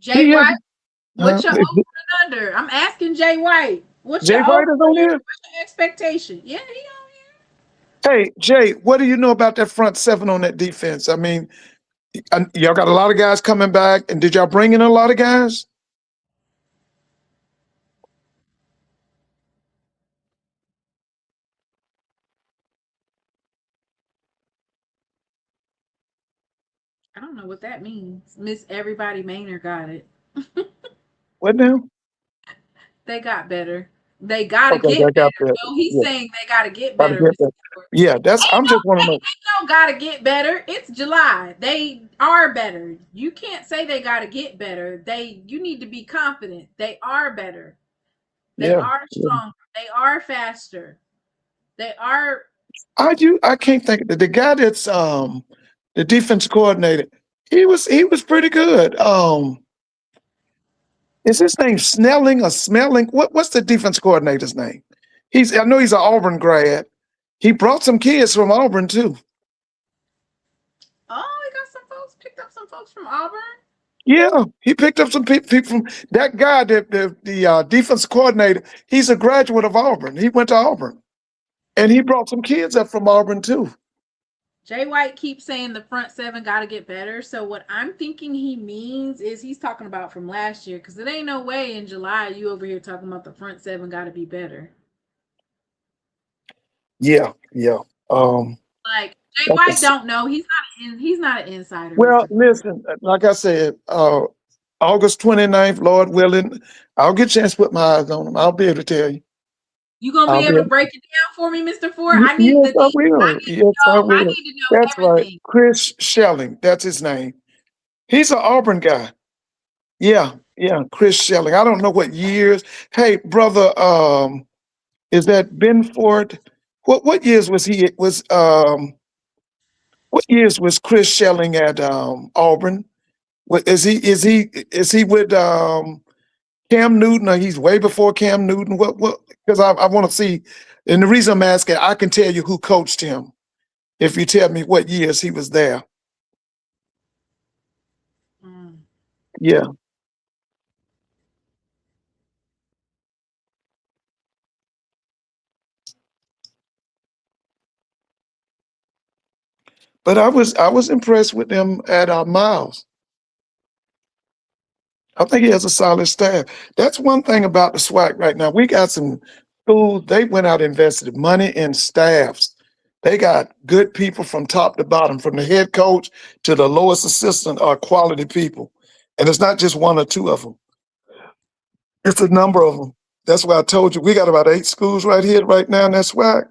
Jay White, what's your over and under? I'm asking Jay White. What's Jay your White is on here? What's your expectation? Yeah, he on here. Hey, Jay, what do you know about that front 7 on that defense? I mean, y'all got a lot of guys coming back, and did y'all bring in a lot of guys? I don't know what that means. Miss Everybody Maynard got it. What now? They got better. They gotta Okay, get I better. got that. No, he's Yeah, saying they gotta get gotta better, get Mr. that. Ford. Yeah, that's. Ain't I'm no, just want to know. ain't no gotta get better. It's July. They are better. You can't say they gotta get better. You need to be confident. They are better. They Yeah, are yeah. stronger. They are faster. They are. I can't think of the guy that's the defense coordinator. He was pretty good. Is his name Snelling or Smelling? What's the defense coordinator's name? I know he's an Auburn grad. He brought some kids from Auburn too. Oh, he got some folks, picked up some folks from Auburn. Yeah, he picked up some people from that guy. The defense coordinator. He's a graduate of Auburn. He went to Auburn, and he brought some kids up from Auburn too. Jay White keeps saying the front seven got to get better. So what I'm thinking he means is he's talking about from last year, because it ain't no way in July you over here talking about the front seven got to be better. Yeah, yeah. Like Jay Like I White s- don't know. He's not an insider, well, Mr. Ford. listen, like I said, August 29th, Lord willing, I'll get a chance to put my eyes on him. I'll be able to tell you. You gonna be I'll be able to able. break it down for me, Mr. Ford? I need Yes, the I deep. will. Yes, I I will. need to know That's right. everything. Chris Schelling, that's his name. He's an Auburn guy. Yeah, yeah, Chris Schelling. I don't know what years. Hey, brother, is that Benford? What years was he? What years was Chris Schelling at Auburn? What is he with Cam Newton, or he's way before Cam Newton? What? Because I want to see, and the reason I'm asking, I can tell you who coached him if you tell me what years he was there. Mm. Yeah, but I was impressed with them at Miles. I think he has a solid staff. That's one thing about the SWAC right now. We got some schools, they went out and invested money in staffs. They got good people from top to bottom, from the head coach to the lowest assistant are quality people. And it's not just one or two of them. It's a number of them. That's why I told you we got about 8 schools right here, right now in that SWAC.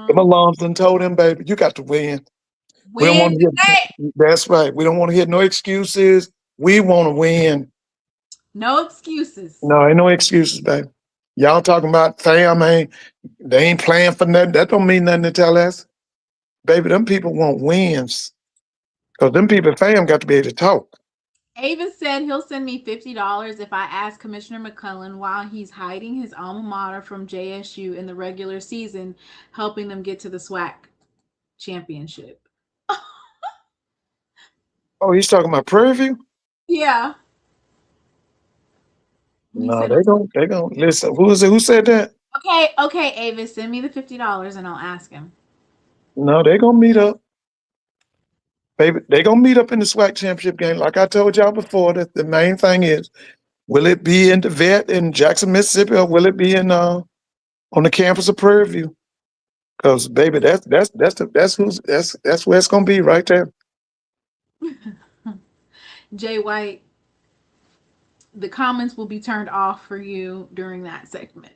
The Mm-hmm. alums done told them, baby, you got to win. We don't Win want to today. hear. That's right. We don't want to hear no excuses. We want to win. No excuses. No, ain't no excuses, baby. Y'all talking about fam they ain't playing for nothing. That don't mean nothing to tell us. Baby, them people want wins. Because them people fam got to be able to talk. Avis said he'll send me $50 if I ask Commissioner McCullen while he's hiding his alma mater from JSU in the regular season, helping them get to the SWAC championship. Oh, he's talking about Prairie View? Yeah. He No, said, they don't listen. Who is it? Who said that? okay, Avis, send me the $50 and I'll ask him. No, they gonna meet up. Baby, they gonna meet up in the SWAC championship game. Like I told y'all before, that the main thing is, will it be in the vet in Jackson, Mississippi, or will it be in on the campus of Prairie View? Because baby, that's where it's gonna be right there. Jay White, the comments will be turned off for you during that segment.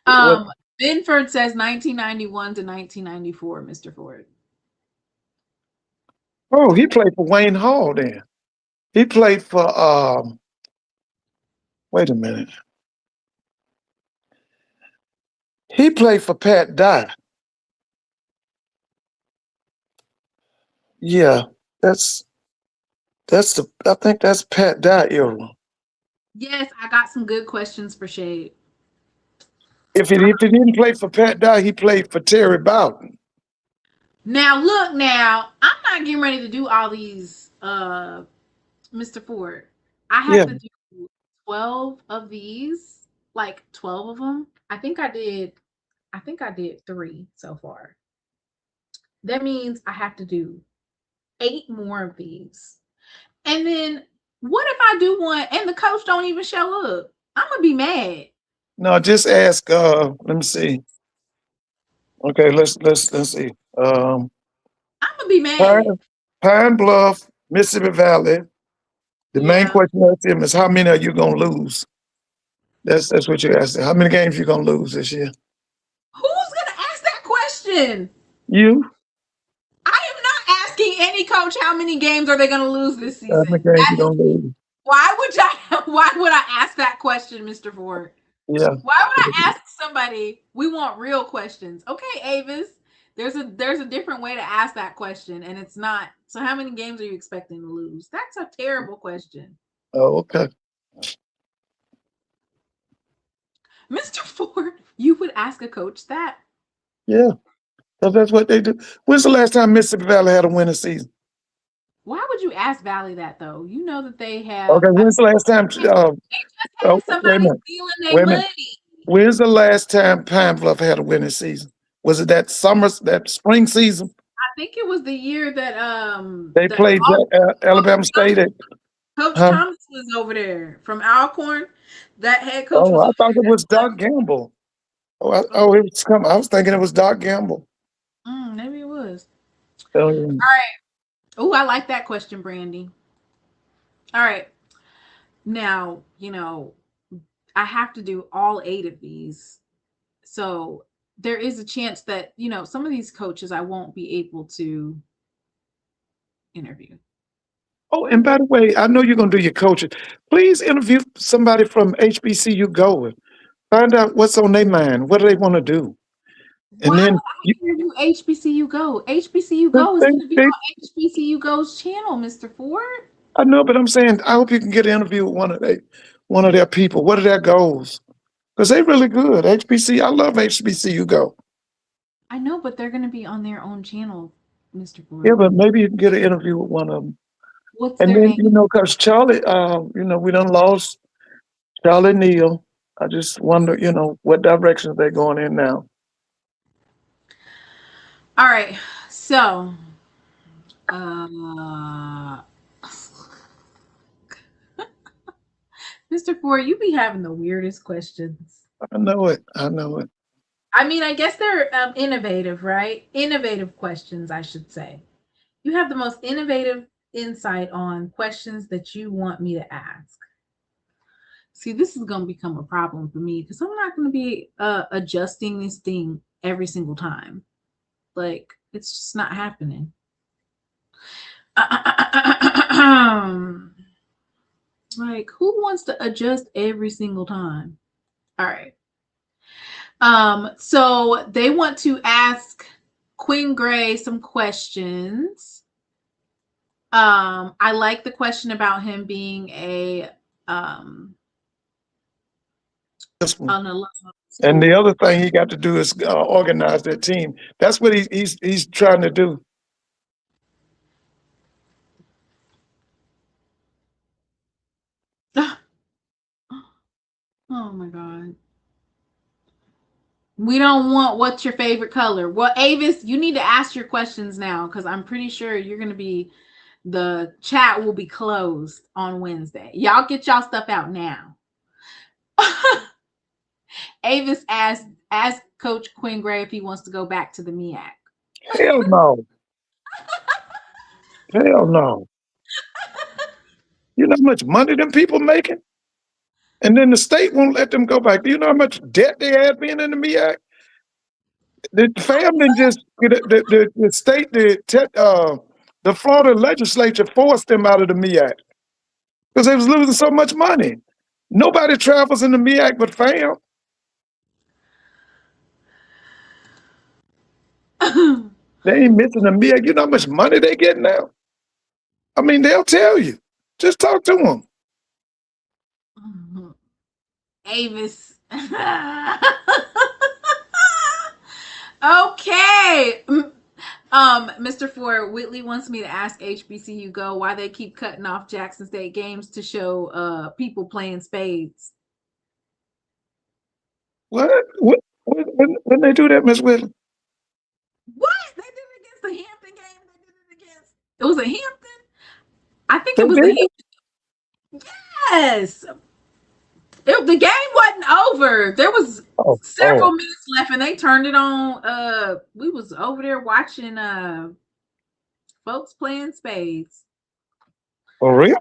What? Benford says 1991 to 1994, Mr. Ford. Oh, he played for Wayne Hall then. He played for wait a minute. He played for Pat Dye. Yeah, that's I think that's Pat Dye era. Yes, I got some good questions for Shade. If he didn't play for Pat Dye, he played for Terry Bowden. Now look, now I'm not getting ready to do all these, Mr. Ford. I Yeah. have to do 12 of these, like 12 of them. I think I did 3 so far. That means I have to do 8 more of these. And then what if I do one and the coach don't even show up? I'm gonna be mad. No, just ask. Let me see. Okay, let's see. I'm gonna be Pine, mad. Pine Bluff, Mississippi Valley. The main Yeah. question I asked him is how many are you gonna lose? That's what you asked him. How many games you gonna lose this year? Who's gonna ask that question? You? I am not asking any coach how many games are they gonna lose this How many season. games you gonna lose? Why would I ask that question, Mr. Ford? Yeah. Why would I ask somebody? We want real questions. Okay, Avis. There's a different way to ask that question, and it's not. So how many games are you expecting to lose? That's a terrible question. Oh, okay. Mr. Ford, you would ask a coach that? Yeah. Because that's what they do. When's the last time Mississippi Valley had a winning season? Why would you ask Valley that though? You know that they have. Okay, when's the last time They just had wait a somebody minute. stealing Wait their a minute. money. When's the last time Pine Bluff had a winning season? Was it that spring season? I think it was the year that They played Alabama State. Coach Thomas was over there from Alcorn. That head coach was I over thought there. it was Doc Gamble. It was coming. I was thinking it was Doc Gamble. Maybe it was. Oh, All right. Oh, I like that question, Brandy. All right. Now, I have to do all 8 of these. So there is a chance that, some of these coaches I won't be able to interview. Oh, and by the way, I know you're going to do your coaching. Please interview somebody from HBCU going. Find out what's on their mind. What do they want to do? And Why then would I interview HBCU Go? HBCU Go is going to be on HBCU Go's channel, Mr. Ford. I know, but I'm saying I hope you can get an interview with one of their people. What are their goals? Because they're really good. I love HBCU Go. I know, but they're going to be on their own channel, Mr. Ford. Yeah, but maybe you can get an interview with one of them. What's And their then, name? because Charlie, we done lost Charlie Neal. I just wonder, what directions they're going in now. All right. So, Mr. Ford, you be having the weirdest questions. I know it. I mean, I guess they're innovative, right? Innovative questions, I should say. You have the most innovative insight on questions that you want me to ask. See, this is going to become a problem for me because I'm not going to be adjusting this thing every single time. Like, it's just not happening. Like, who wants to adjust every single time? All right. So they want to ask Quinn Gray some questions. I like the question about him being an alum. And the other thing he got to do is organize their team. That's what he's trying to do. Oh my God. We don't want what's your favorite color. Well, Avis, you need to ask your questions now because I'm pretty sure the chat will be closed on Wednesday. Y'all get y'all stuff out now. Avis asked Coach Quinn Gray if he wants to go back to the MEAC. Hell no. Hell no. You know how much money them people making? And then the state won't let them go back. Do you know how much debt they had being in the MEAC? The family just the state the Florida legislature forced them out of the MEAC because they was losing so much money. Nobody travels in the MEAC but fam. They ain't missing the MEAC. You know how much money they get now? I mean, they'll tell you. Just talk to them. Avis. Okay. Mr. Ford, Whitley wants me to ask HBCU Go why they keep cutting off Jackson State games to show people playing spades. What? When they do that, Miss Whitley? What? They did it against the Hampton game. They did it against. It was a Hampton. I think it was a Hampton. Yes. The game wasn't over. There was several minutes left, and they turned it on. We was over there watching Folks playing spades. For real?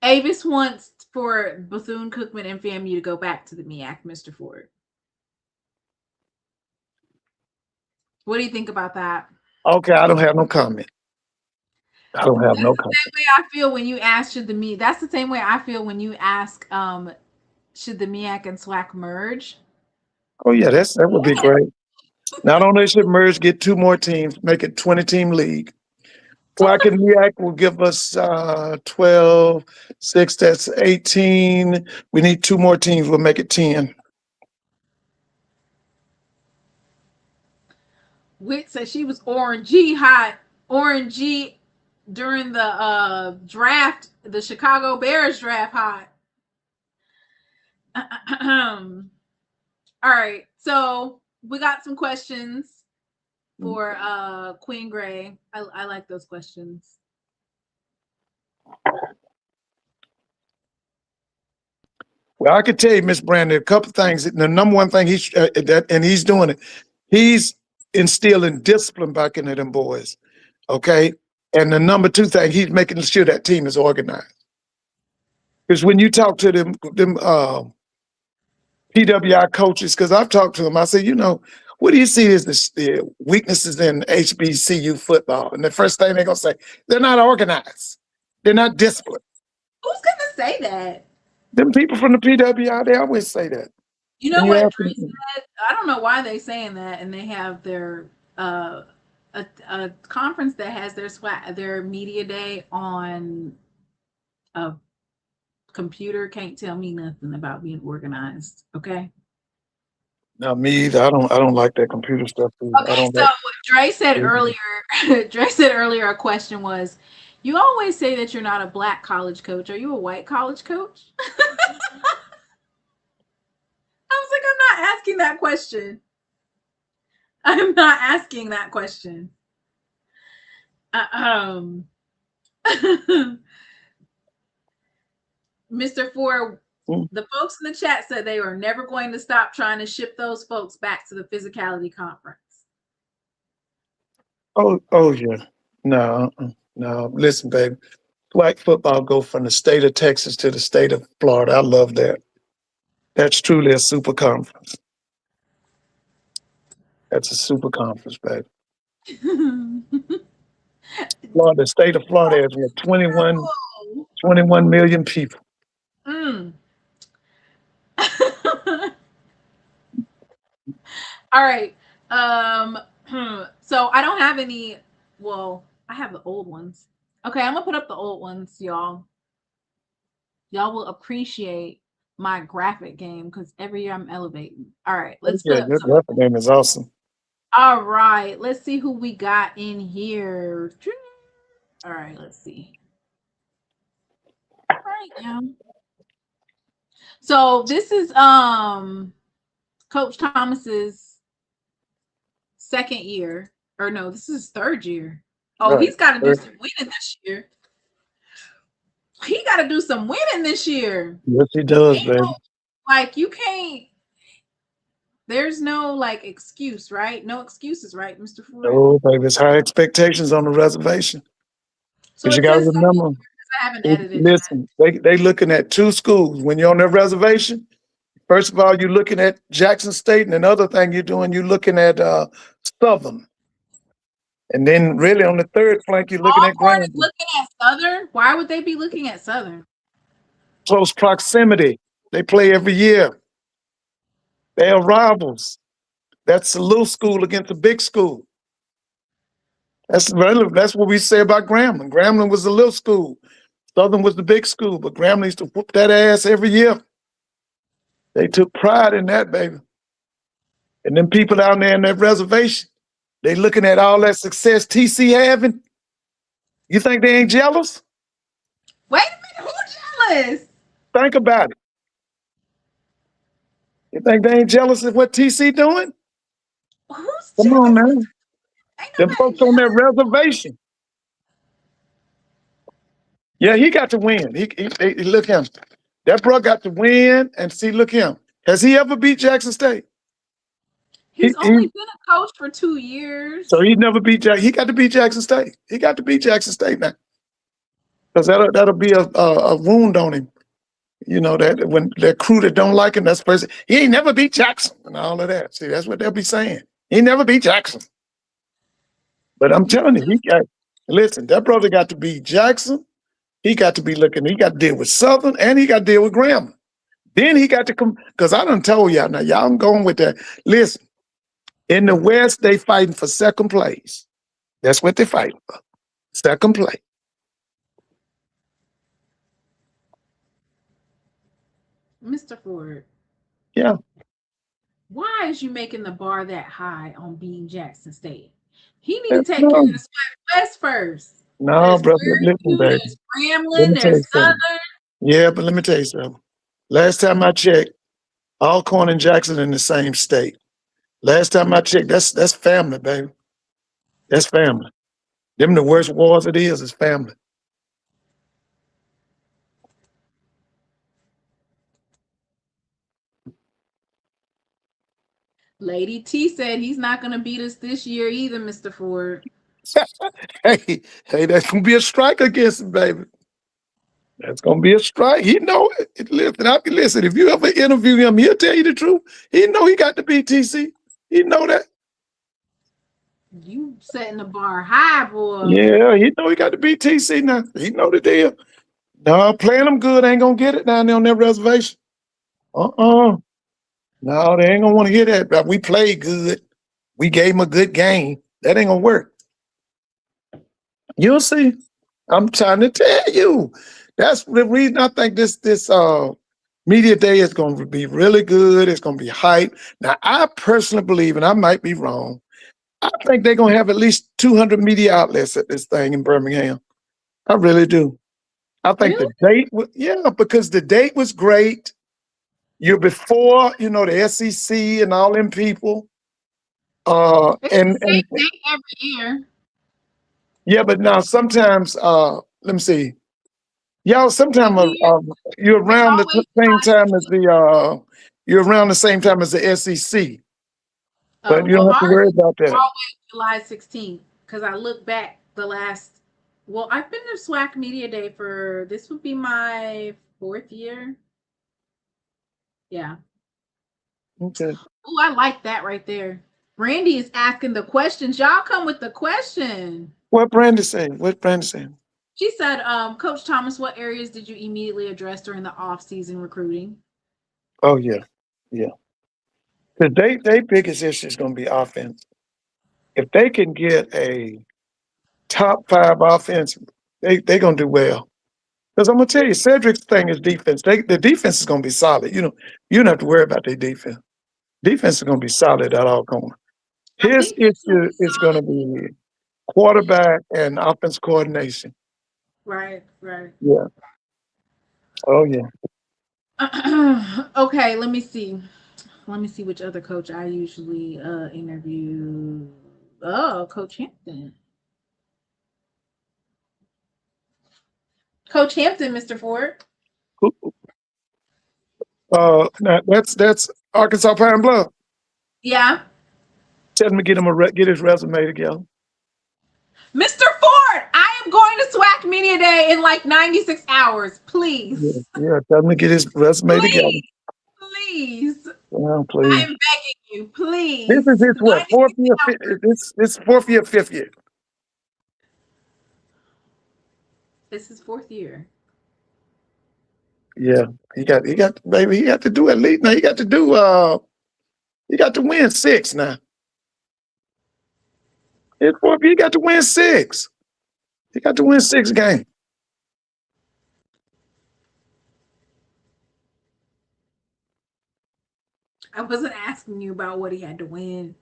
Avis wants for Bethune-Cookman and FAMU to go back to the MEAC, Mr. Ford. What do you think about that? Okay, I don't have no comment. I don't have no comment. That's the same way I feel when you ask that's the same way I feel when you ask should the MEAC and SWAC merge? Oh yeah, that would be great. Not only should merge, get 2 more teams, make it 20-team league. SWAC and MEAC will give us 12, 6, that's 18. We need 2 more teams, we'll make it 10. Wit said she was orangey hot. Orangey during the draft, the Chicago Bears draft hot. All right, so we got some questions for Queen Gray. I like those questions. Well, I could tell you, Miss Brandon, a couple things. The number one thing and he's doing it. He's instilling discipline back into them boys. Okay, and the number 2 thing, he's making sure that team is organized. Because when you talk to them PWI coaches, because I've talked to them, I say, what do you see as the weaknesses in HBCU football? And the first thing they're gonna say, they're not organized, they're not disciplined. Who's gonna say that? Them people from the PWI, they always say that. You know what Dre said? I don't know why they're saying that, and they have their a conference that has their media day on a computer. Can't tell me nothing about being organized. Okay. No, me either. I don't like that computer stuff. Okay, so Dre said earlier. Dre said earlier a question was, you always say that you're not a black college coach. Are you a white college coach? I was like, I'm not asking that question. I'm not asking that question. Mr. Ford, the folks in the chat said they are never going to stop trying to ship those folks back to the physicality conference. Oh yeah. No. Listen, baby. Black football go from the state of Texas to the state of Florida. I love that. That's truly a super conference. That's a super conference, baby. Florida, the state of Florida has 21 million people. All right. So I don't have any. Well, I have the old ones. Okay, I'm gonna put up the old ones, y'all. Y'all will appreciate my graphic game because every year I'm elevating. All right, let's your graphic game is awesome. All right, let's see who we got in here. All right, let's see. All right, now. So this is Coach Thomas's second year, or no, this is his 3rd year. Oh, right. He's got to do some winning this year. He got to do some winning this year. Yes, he does, baby. Like, you can't. There's no like excuse, right? No excuses, right, Mr. Ford? No, baby, it's high expectations on the reservation. So you got to remember. I haven't edited. Listen, they looking at 2 schools when you're on their reservation. First of all, you're looking at Jackson State, and another thing you're doing, you're looking at Southern. And then really on the 3rd flank, you're looking at Grambling. Looking at Southern? Why would they be looking at Southern? Close proximity. They play every year. They are rivals. That's a little school against a big school. That's what we say about Grambling. Grambling was a little school. Southern was the big school, but Grambling used to whoop that ass every year. They took pride in that, baby. And then people down there in that reservation, they looking at all that success TC having. You think they ain't jealous? Wait a minute, who's jealous? Think about it. You think they ain't jealous of what TC doing? Who's Come jealous? on, man. Them folks on that reservation. Yeah, he got to win. He look him. That bro got to win, and see, look him. Has he ever beat Jackson State? He's only been a coach for 2 years. So he never beat Jackson. He got to beat Jackson State. He got to beat Jackson State now. Because that'll be a wound on him. You know, that when that crew that don't like him, that's person. He ain't never beat Jackson and all of that. See, that's what they'll be saying. He never beat Jackson. But I'm telling you, listen, that brother got to beat Jackson. He got to deal with Southern, and he got to deal with Grambling. Then he got to come, because I done told y'all, now y'all I'm going with that. Listen, in the West, they fighting for second place. That's what they fighting for. Second place. Mr. Ford. Yeah. Why is you making the bar that high on beating Jackson State? He need to take care of the SWAC West first. No, brother, listen, baby. There's Grambling, there's Southern. Yeah, but let me tell you something. Last time I checked, Alcorn and Jackson in the same state. Last time I checked, that's family, baby. That's family. Them the worst wars it is family. Lady T said he's not going to beat us this year either, Mr. Ford. hey, that's going to be a strike against him, baby. That's going to be a strike. He know it. Listen, if you ever interview him, he'll tell you the truth. He know he got to beat TC. He know that. You setting the bar high, boy. Yeah, he know he got to beat TC now. He know the deal. No, playing them good ain't going to get it down there on their reservation. No, they ain't going to want to hear that. But we played good. We gave them a good game. That ain't going to work. You'll see. I'm trying to tell you. That's the reason I think this media day is going to be really good. It's going to be hype. Now, I personally believe, and I might be wrong, I think they're going to have at least 200 media outlets at this thing in Birmingham. I really do. I think the date, because the date was great. You're before, the SEC and all them people. It's the same date every year. Yeah, but now sometimes, let me see. Y'all, sometimes you're around the same time as the SEC. But you don't have to worry about that. Always July 16th, because I look back I've been to SWAC Media Day this would be my 4th year. Yeah. Okay. Oh, I like that right there. Brandy is asking the questions. Y'all come with the question. What Brandy saying? She said, Coach Thomas, what areas did you immediately address during the off-season recruiting? Oh, yeah. Yeah. Because their biggest issue is going to be offense. If they can get a top 5 offense, they're going to do well. Because I'm going to tell you, Cedric's thing is defense. The defense is going to be solid. You don't have to worry about their defense. Defense is going to be solid at Alcorn. His issue is going to be quarterback and offense coordination. Right. Yeah. Oh, yeah. Okay, let me see. Let me see which other coach I usually interview. Oh, Coach Hampton. Coach Hampton, Mr. Ford. That's Arkansas Pine Bluff. Yeah. Tell him to get his resume together. Mr. Ford, I am going to SWAC Media Day in like 96 hours. Please. Yeah, tell him to get his resume together. Please. Yeah, please. I am begging you, please. This is his what? 4th year? This 4th year, 5th year? This is 4th year. Yeah, he got to do at least now. He got to win 6 now. His 4th year, he got to win 6. He got to win 6 games. I wasn't asking you about what he had to win.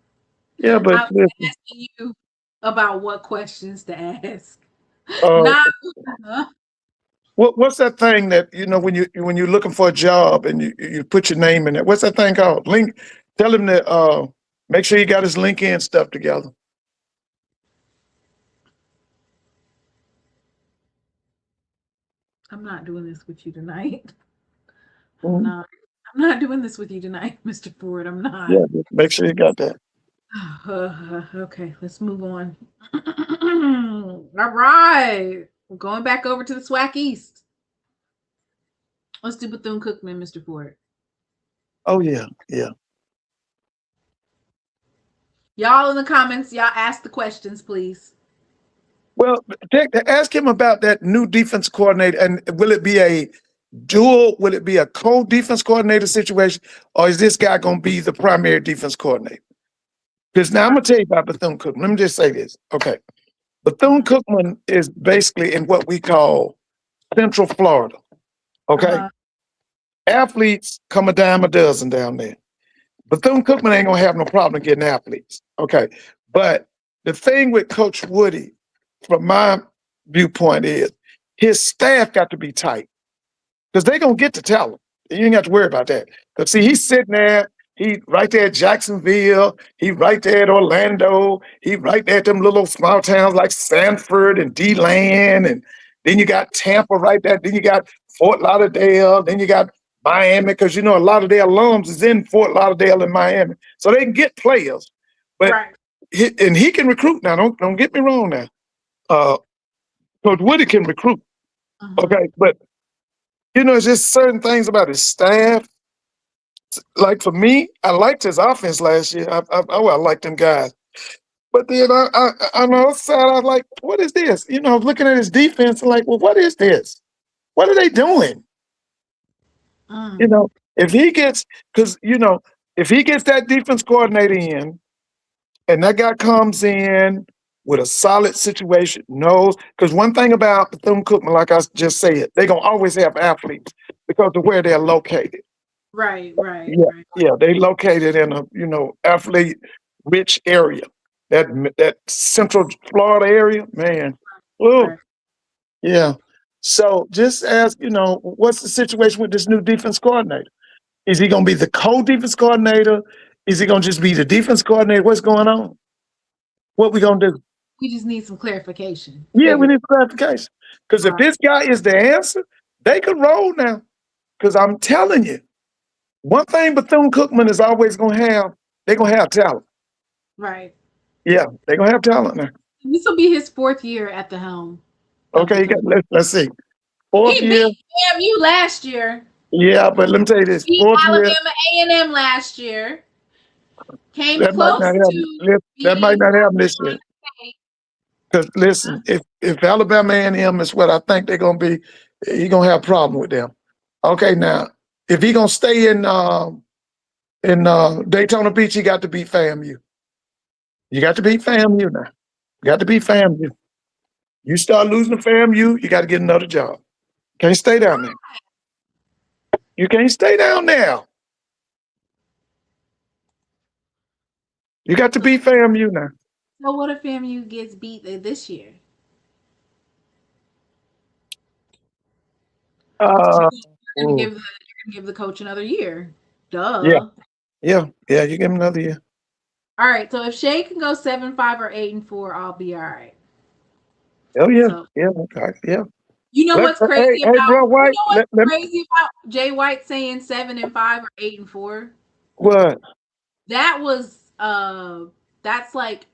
Yeah, but I was asking you about what questions to ask. What's that thing that when you're looking for a job and you put your name in it? What's that thing called? Tell him to make sure he got his LinkedIn stuff together. I'm not doing this with you tonight. I'm not doing this with you tonight, Mr. Ford. I'm not. Yeah, make sure you got that. Okay, let's move on. All right. We're going back over to the SWAC East. Let's do Bethune-Cookman, Mr. Ford. Oh yeah, yeah. Y'all in the comments, y'all ask the questions, please. Well, ask him about that new defense coordinator, and will it be a dual? Will it be a co-defense coordinator situation, or is this guy going to be the primary defense coordinator? Because now I'm going to tell you about Bethune-Cookman. Let me just say this. Okay. Bethune-Cookman is basically in what we call Central Florida. Okay. Athletes come a dime a dozen down there. Bethune-Cookman ain't going to have no problem getting athletes. Okay. But the thing with Coach Woody, from my viewpoint, is his staff got to be tight because they're going to get the talent. You ain't got to worry about that. Because, see, he's sitting there. He right there at Jacksonville. He right there at Orlando. He right there at them little small towns like Sanford and DeLand. And then you got Tampa right there. Then you got Fort Lauderdale. Then you got Miami, because, you know, a lot of their alums is in Fort Lauderdale and Miami. So they can get players. But he can recruit now. Don't get me wrong now. Coach Woody can recruit. Okay. But, you know, it's just certain things about his staff. Like for me, I liked his offense last year. I liked them guys. But then on the other side, I was like, what is this? You know, looking at his defense, I'm like, well, what is this? What are they doing? You know, if he gets that defense coordinator in, and that guy comes in with a solid situation, knows, because one thing about Bethune-Cookman, like I just said, they're going to always have athletes because of where they're located. Right. Yeah, they located in a, you know, athlete-rich area. That Central Florida area, man. Whoa. Right. Yeah. So just ask, you know, what's the situation with this new defense coordinator? Is he going to be the co-defense coordinator? Is he going to just be the defense coordinator? What's going on? What we going to do? We just need some clarification. Yeah, we need clarification. Because if this guy is the answer, they could roll now. Because I'm telling you, one thing Bethune-Cookman is always going to have, they're going to have talent. Right. Yeah, they're going to have talent now. This will be his 4th year at the helm. Okay, let's see. 4th year. He beat AMU last year. Yeah, but let me tell you this. Beat 4th year. Alabama A&M last year. Came That close that might not happen this year. Because listen, if Alabama A&M is what I think they're going to be, he's going to have a problem with them. Okay, now, if he's going to stay in Daytona Beach, he got to beat FAMU. You got to beat FAMU now. You got to beat FAMU. You start losing to FAMU, you got to get another job. Can't stay down there. You can't stay down there. You got to beat FAMU now. So what if FAMU gets beat this year? You're gonna give the coach another year. Duh. Yeah. You give him another year. All right. So if Shay can go 7-5 or 8-4, I'll be all right. Oh yeah, So, yeah. You know what's crazy about? Bro, White, you know what's crazy about Jay White saying 7-5 or 8-4? What? That was that's like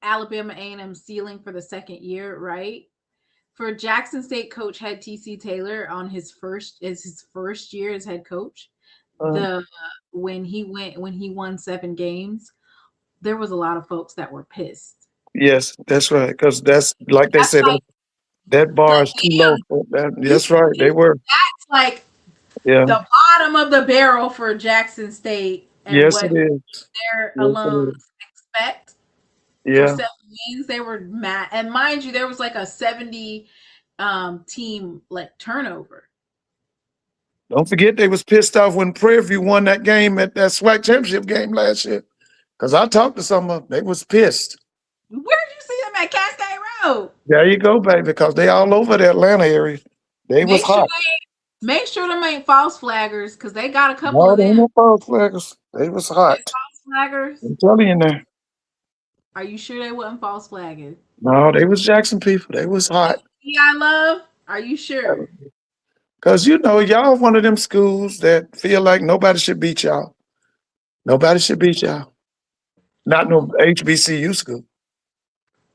Alabama A&M ceiling for the 2nd year, right? For Jackson State coach head TC Taylor on his first year as head coach, when he won 7 games, there was a lot of folks that were pissed. Yes, that's right. Because that's like they said, like, that bar is too low for that. That's right. They were. That's like the bottom of the barrel for Jackson State. And yes, it is. Their alums expect. Yeah. For 7 wins, they were mad. And mind you, there was like a 70 team like turnover. Don't forget they was pissed off when Prairie View won that game at that SWAC championship game last year. Because I talked to some of them. They was pissed. Where did you see them at Cascade Road? There you go, baby. Because they all over the Atlanta area. They was hot. Make sure them ain't false flaggers, because they got a couple of them. No, they ain't no false flaggers. They was hot. False flaggers? I'm telling you now. Are you sure they wasn't false flagging? No, they was Jackson people. They was hot. Yeah, love. Are you sure? Because, you know, y'all one of them schools that feel like nobody should beat y'all. Nobody should beat y'all. Not no HBCU school.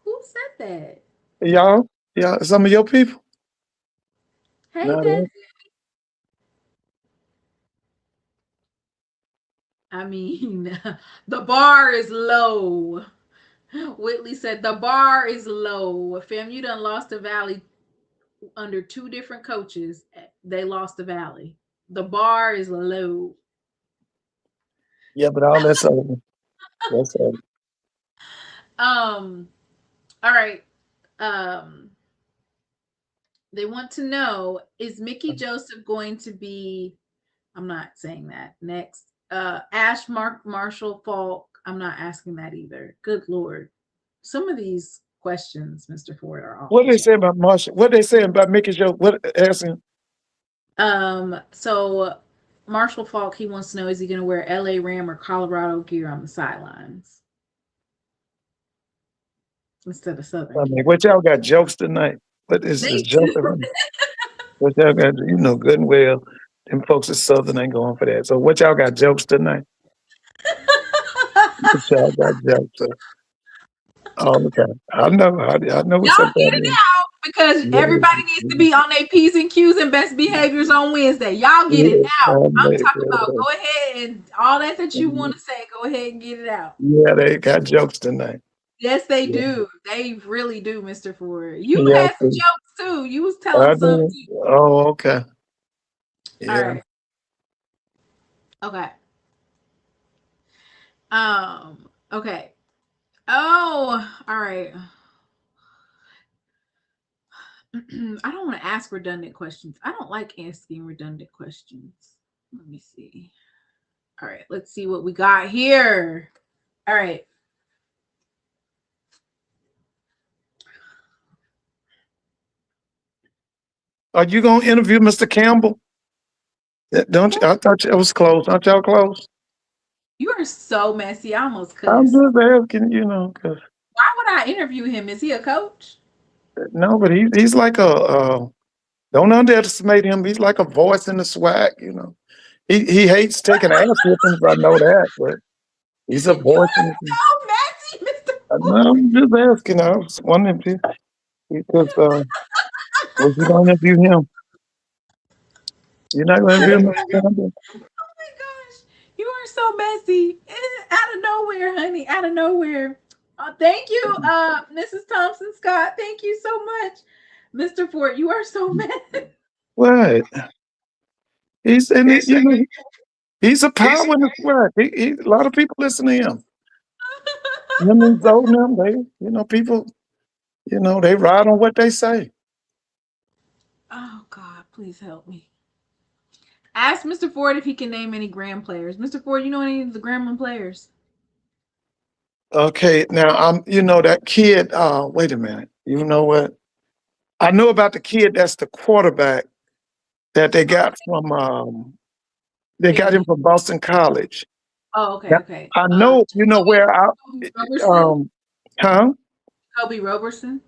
Who said that? Y'all, some of your people. Hey, No, Desi. I mean, the bar is low. Whitley said the bar is low. Fam, you done lost the Valley under 2 different coaches. They lost the Valley. The bar is low. yeah, but all that's over. That's over. All right. They want to know, is Mickey Joseph going to be, I'm not saying that. Next. Ash Marshall Falk. I'm not asking that either. Good Lord. Some of these questions, Mr. Ford, are off. What they say about Marshall? What they saying about Mickey Joe? What asking? So Marshall Falk, he wants to know, is he going to wear LA Ram or Colorado gear on the sidelines instead of Southern? I mean, what y'all got jokes tonight? What is this joke? What y'all got? You know good and well, them folks at Southern ain't going for that. So what y'all got jokes tonight? What y'all got jokes all the time. I know what's Y'all up get there. it out because everybody needs to be on their P's and Q's and best behaviors on Wednesday. Y'all get it out. I'm talking about go ahead and all that you want to say, go ahead and get it out. Yeah, they got jokes tonight. Yes, they do. They really do, Mr. Ford. You had some jokes too. You was telling some too. Oh, okay. Yeah. All right. Okay. Okay. Oh, all right. I don't want to ask redundant questions. I don't like asking redundant questions. Let me see. All right, let's see what we got here. All right. Are you gonna interview Mr. Campbell? Don't you? I thought it was close. Aren't y'all close? You are so messy. I almost cussed. I'm just asking, because why would I interview him? Is he a coach? No, but he's like a don't underestimate him. He's like a voice in the SWAC, He hates taking ass whippings, I know that, but he's a voice in the so messy, Mr. No, I'm just asking. I was wondering because was you gonna interview him? You're not gonna interview Mr. Campbell? Oh my gosh, you are so messy. Out of nowhere, honey. Out of nowhere. Thank you, Mrs. Thompson Scott. Thank you so much, Mr. Ford. You are so messy. What? He's a power in the SWAC. A lot of people listen to him. Him and Zoe, they, people, they ride on what they say. Oh God, please help me. Ask Mr. Ford if he can name any Graham players. Mr. Ford, you know any of the Grambling players? Okay, now that kid. Wait a minute. You know what? I know about the kid that's the quarterback that they got from. They got him from Boston College. Oh, okay, okay. I know. Where I. Kobe Roberson.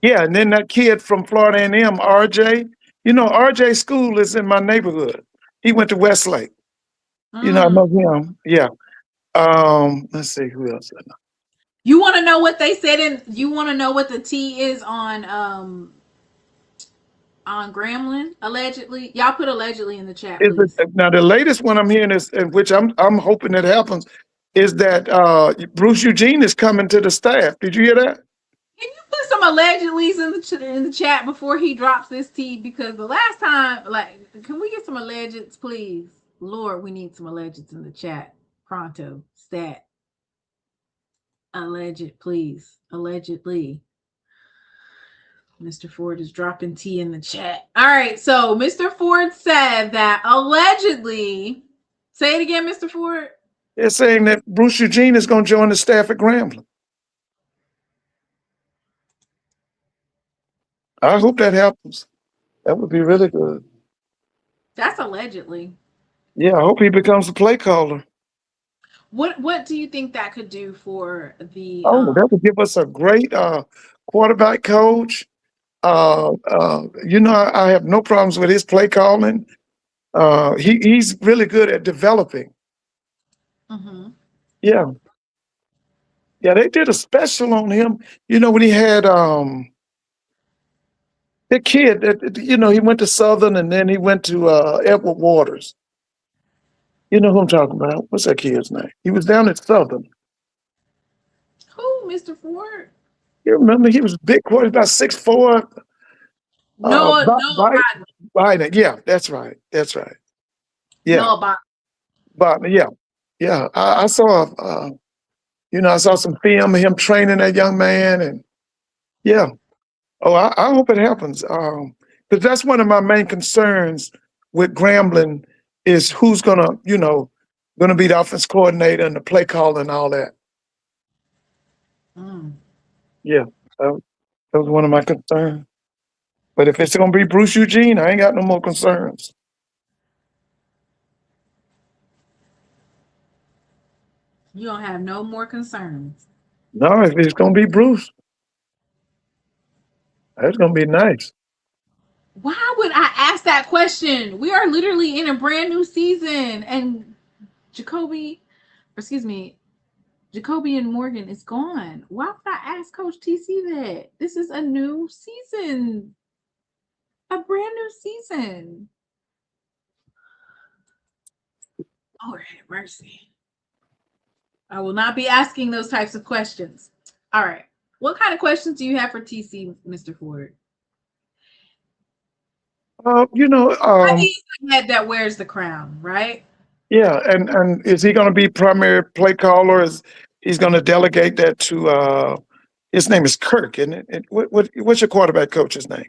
Yeah, and then that kid from Florida A&M, RJ. RJ school is in my neighborhood. He went to Westlake. I know him. Yeah. Let's see who else I know. You want to know what they said you want to know what the T is on Grambling, allegedly? Y'all put allegedly in the chat, please. Now the latest one I'm hearing is, which I'm hoping that happens, is that Bruce Eugene is coming to the staff. Did you hear that? Can you put some allegedlys in the chat before he drops this tea? Because the last time, can we get some allegeds, please? Lord, we need some allegeds in the chat. Pronto. Stat. Alleged, please. Allegedly. Mr. Ford is dropping tea in the chat. All right. So Mr. Ford said that allegedly, say it again, Mr. Ford. They're saying that Bruce Eugene is going to join the staff at Grambling. I hope that happens. That would be really good. That's allegedly. Yeah, I hope he becomes a play caller. What do you think that could do for the? That would give us a great quarterback coach. I have no problems with his play calling. He's really good at developing. Mm-hmm. Yeah. Yeah, they did a special on him. When he had the kid that he went to Southern and then he went to Edward Waters. You know who I'm talking about? What's that kid's name? He was down at Southern. Who, Mr. Ford? You remember he was a big quarter, about 6'4". No, Biden. Yeah, that's right. That's right. Yeah, no, but yeah, yeah. I saw I saw some film of him training that young man, and yeah. Oh, I hope it happens. Because that's one of my main concerns with Grambling is who's gonna be the offense coordinator and the play caller and all that. Yeah, that was one of my concerns. But if it's gonna be Bruce Eugene, I ain't got no more concerns. You don't have no more concerns. No, if it's gonna be Bruce, that's gonna be nice. Why would I ask that question? We are literally in a brand new season, and Jacoby and Morgan is gone. Why would I ask Coach TC that? This is a new season, a brand new season. Lord have mercy. I will not be asking those types of questions. All right. What kind of questions do you have for TC, Mr. Ford? He's the head that wears the crown, right? Yeah, and is he going to be primary play caller? Is he's going to delegate that to? His name is Kirk, isn't it? What's your quarterback coach's name?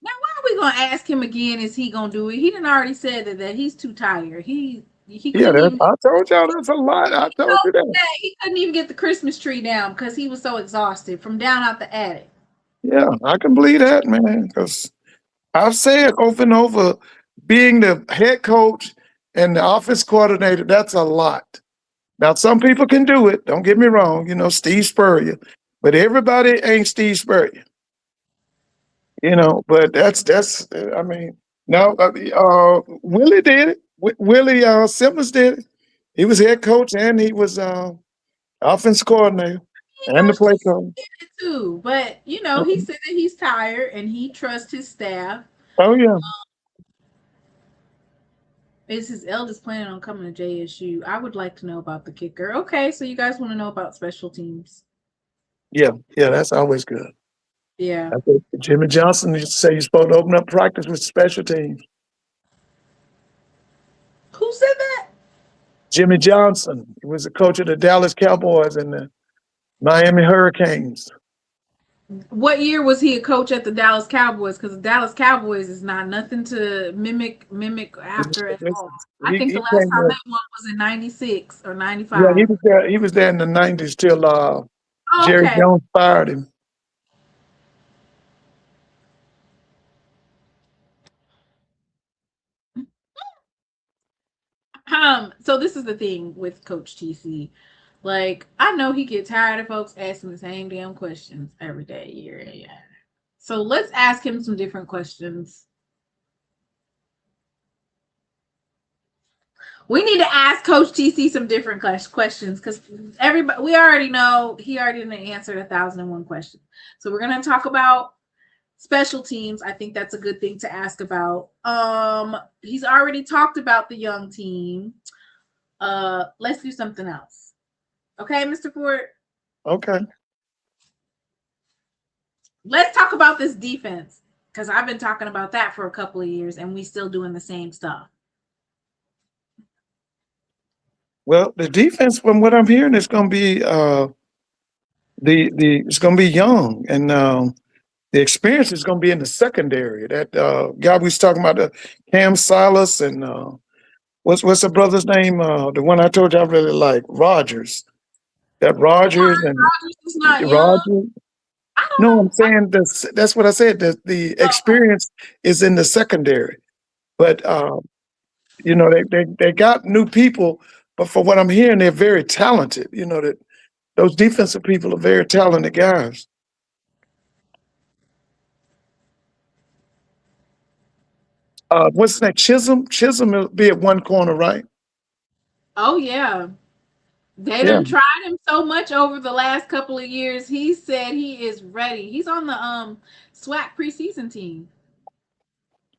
Now, why are we going to ask him again? Is he going to do it? He done already said that he's too tired. I told y'all that's a lot. I told you that. He couldn't even get the Christmas tree down because he was so exhausted from down out the attic. Yeah, I can believe that, man. Because I've said over and over, being the head coach and the offense coordinator, that's a lot. Now, some people can do it. Don't get me wrong. Steve Spurrier, but everybody ain't Steve Spurrier. But that's. I mean, no. Willie did it. Willie Simmons did it. He was head coach and he was offense coordinator and the play coach too. But he said that he's tired and he trusts his staff. Oh yeah. Is his eldest planning on coming to JSU? I would like to know about the kicker. Okay, so you guys want to know about special teams? Yeah, that's always good. Yeah. Jimmy Johnson used to say you're supposed to open up practice with special teams. Who said that? Jimmy Johnson. He was the coach of the Dallas Cowboys and the Miami Hurricanes. What year was he a coach at the Dallas Cowboys? Because the Dallas Cowboys is not nothing to mimic after at all. I think the last time that one was in 96 or 95. Yeah, he was there in the 90s till Jerry Jones fired him. So this is the thing with Coach TC. Like, I know he gets tired of folks asking the same damn questions every day, year in, year out. So let's ask him some different questions. We need to ask Coach TC some different questions because we already know he already answered 1,001 questions. So we're gonna talk about special teams. I think that's a good thing to ask about. He's already talked about the young team. Let's do something else. Okay, Mr. Ford? Okay. Let's talk about this defense because I've been talking about that for a couple of years and we still doing the same stuff. Well, the defense, from what I'm hearing, is going to be it's going to be young, and the experience is going to be in the secondary. That guy we was talking about, Cam Silas, and what's the brother's name? The one I told you I really like, Rogers. That Rogers and Rogers is not Rogers. young. No, I'm saying that's what I said. The experience is in the secondary, but they got new people. But for what I'm hearing, they're very talented. That those defensive people are very talented guys. What's that? Chisholm will be at one corner, right? Oh yeah. They done tried him so much over the last couple of years. He said he is ready. He's on the SWAC preseason team.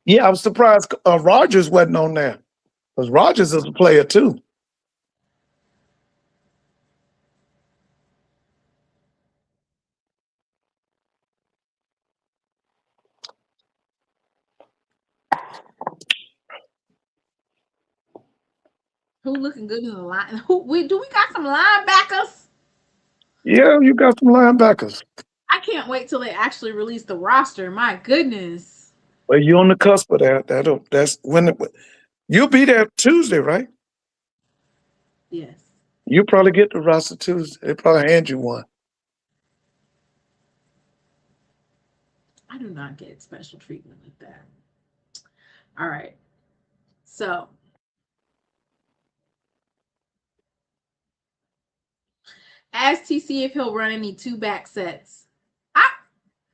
Yeah, I was surprised Rogers wasn't on there, because Rogers is a player too. Who looking good in the line? We got some linebackers? Yeah, you got some linebackers. I can't wait till they actually release the roster. My goodness. Well, you're on the cusp of that. That's when you'll be there Tuesday, right? Yes. You probably get the roster Tuesday. They probably hand you one. I do not get special treatment like that. All right. So ask TC if he'll run any 2-back sets. I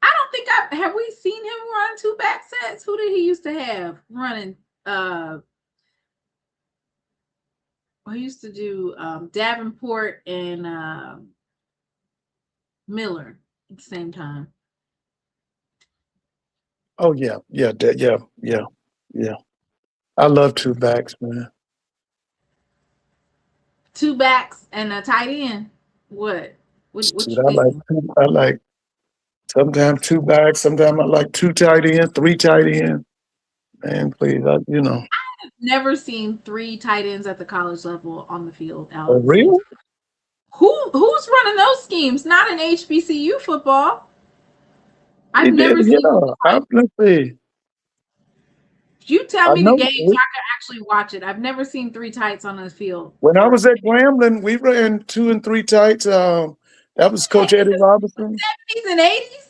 don't think have we seen him run 2-back sets? Who did he used to have running? He used to do Davenport and Miller at the same time. Oh yeah. I love 2-backs, man. 2-backs and a tight end. What you I like sometimes 2-backs, sometimes I like 2 tight ends, 3 tight ends. Man, please, I've never seen 3 tight ends at the college level on the field, Alex. Oh, really? Who's running those schemes? Not in HBCU football. I've never seen. Let's see. You tell me the game so I can actually watch it. I've never seen 3 tights on the field. When I was at Grambling, we ran 2 and 3 tights. That was Coach Eddie Robinson. 70s and 80s?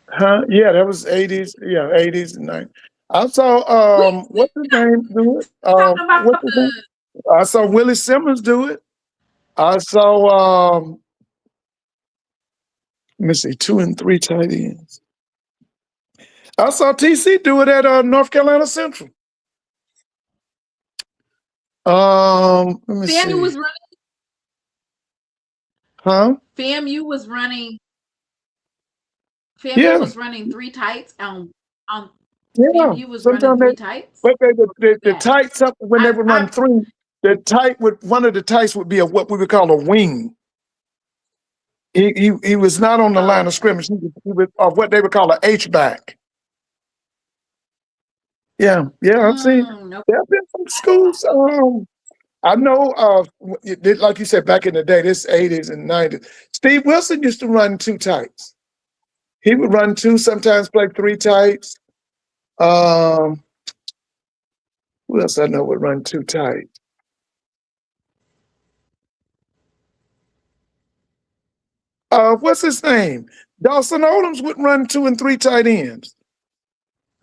Huh? Yeah, that was 80s. Yeah, 80s and 90s. I saw what's his name do it? I saw Willie Simmons do it. I saw let me see, 2 and 3 tight ends. I saw TC do it at North Carolina Central. Let me see. FAMU was running. Huh? FAMU was running. FAMU was running 3 tights on. FAMU was running 3 tights. But the tights up when they would run 3. The tight one of the tights would be what we would call a wing. He was not on the line of scrimmage. He was what they would call an H-back. Yeah, I've seen. There have been some schools. I know, like you said, back in the day, this 80s and 90s. Steve Wilson used to run 2 tights. He would run 2, sometimes play 3 tights. Who else I know would run 2 tights? What's his name? Dawson Odoms would run 2 and 3 tight ends.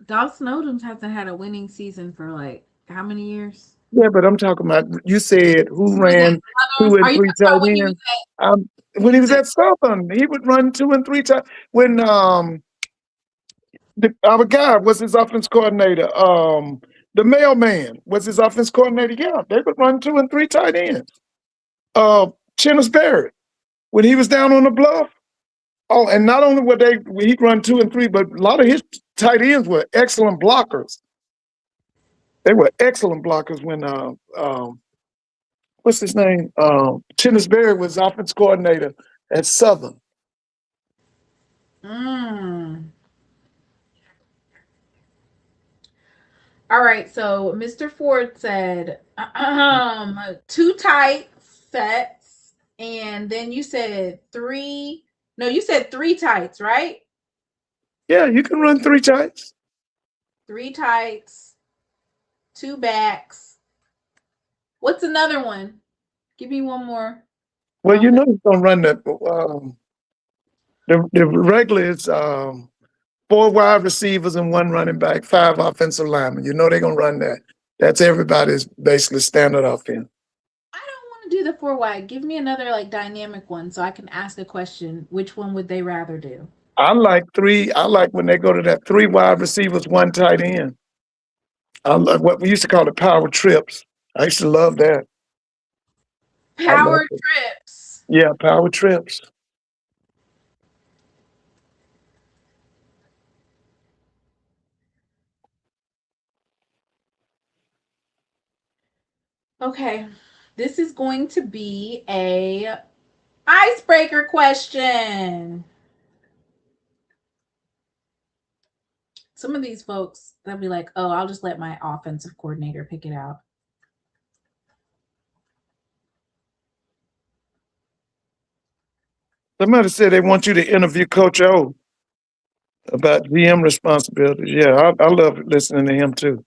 Dawson Odoms hasn't had a winning season for like how many years? Yeah, but I'm talking about, you said who ran 2 and 3 tight ends. When he was at Southern, he would run 2 and 3 tight. When our guy was his offense coordinator, the mailman was his offense coordinator. Yeah, they would run 2 and 3 tight ends. Chennis Barrett, when he was down on the Bluff. Oh, and not only would he'd run 2 and 3, but a lot of his tight ends were excellent blockers. They were excellent blockers when what's his name? Chennis Barrett was offense coordinator at Southern. All right, so Mr. Ford said 2 tight sets, and then you said 3. No, you said 3 tights, right? Yeah, you can run 3 tights. 3 tights, 2 backs. What's another one? Give me one more. Well, you know he's gonna run the regular is 4 wide receivers and 1 running back, 5 offensive linemen. You know they're gonna run that. That's everybody's basically standard offense. I don't want to do the 4 wide. Give me another like dynamic one so I can ask a question. Which one would they rather do? I like 3. I like when they go to that 3 wide receivers, 1 tight end. I love what we used to call the power trips. I used to love that. I love Power it. trips. Yeah, power trips. Okay, this is going to be a icebreaker question. Some of these folks, they'll be like, oh, I'll just let my offensive coordinator pick it out. Somebody said they want you to interview Coach O about GM responsibilities. Yeah, I love listening to him too.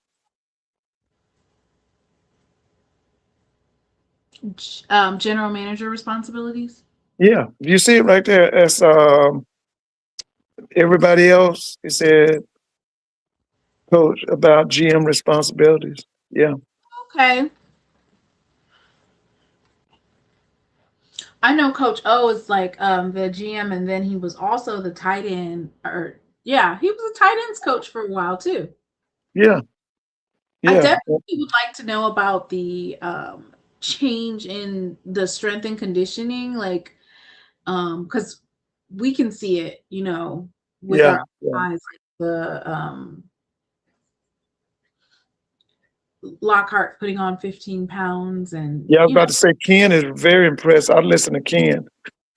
General manager responsibilities. Yeah, you see it right there. As everybody else, he said, Coach about GM responsibilities. Yeah, Okay. I know Coach O is like the GM, and then he was also the tight end, or yeah, he was a tight ends coach for a while too. yeah, I yeah, definitely would like to know about the change in the strength and conditioning, like because we can see it, you know, with yeah, our yeah. eyes, like the Lockhart putting on 15 pounds, and Yeah, I was you know, about to say Ken is very impressed. I listen to Ken.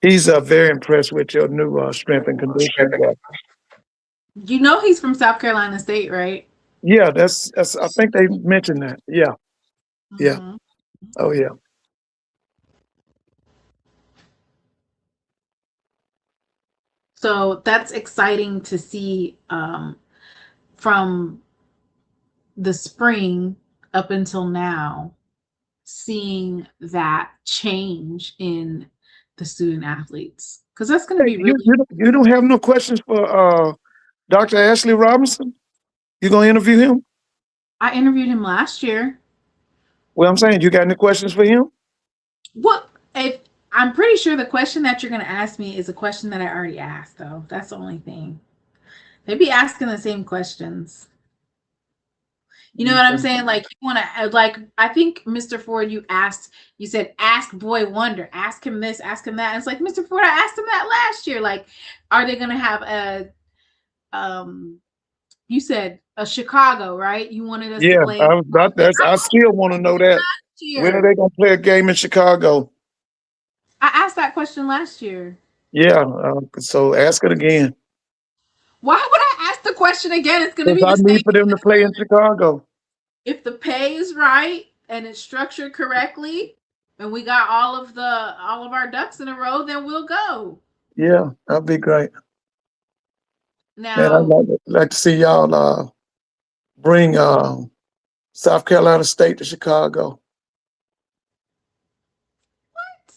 He's very impressed with your new strength and conditioning guy. he's from South Carolina State, right? Yeah, that's. I think they mentioned that. Yeah, yeah. Mhm. Oh yeah. So that's exciting to see from the spring up until now, seeing that change in the student athletes. Because that's going to Hey, be really. you don't have no questions for Dr. Ashley Robinson? You gonna interview him? I interviewed him last year. Well, I'm saying, you got any questions for him? What if I'm pretty sure the question that you're going to ask me is a question that I already asked, though. That's the only thing. They'd be asking the same questions. You know what I'm Okay. saying? Like you want to, like I think Mr. Ford, you said, ask Boy Wonder, ask him this, ask him that. And it's like, Mr. Ford, I asked him that last year. Like, are they going to have you said a Chicago, right? You wanted us to Yeah, play I was about that. I still want to know that. last When are year. they gonna play a game in Chicago? I asked that question last year. Yeah, so ask it again. Why would I ask the question again? It's going to Because be I the need same. for them to play in Chicago. If the pay is right and it's structured correctly, and we got all of our ducks in a row, then we'll go. Yeah, that'd be great. Man, I'd Now, like to see y'all bring South Carolina State to Chicago. what?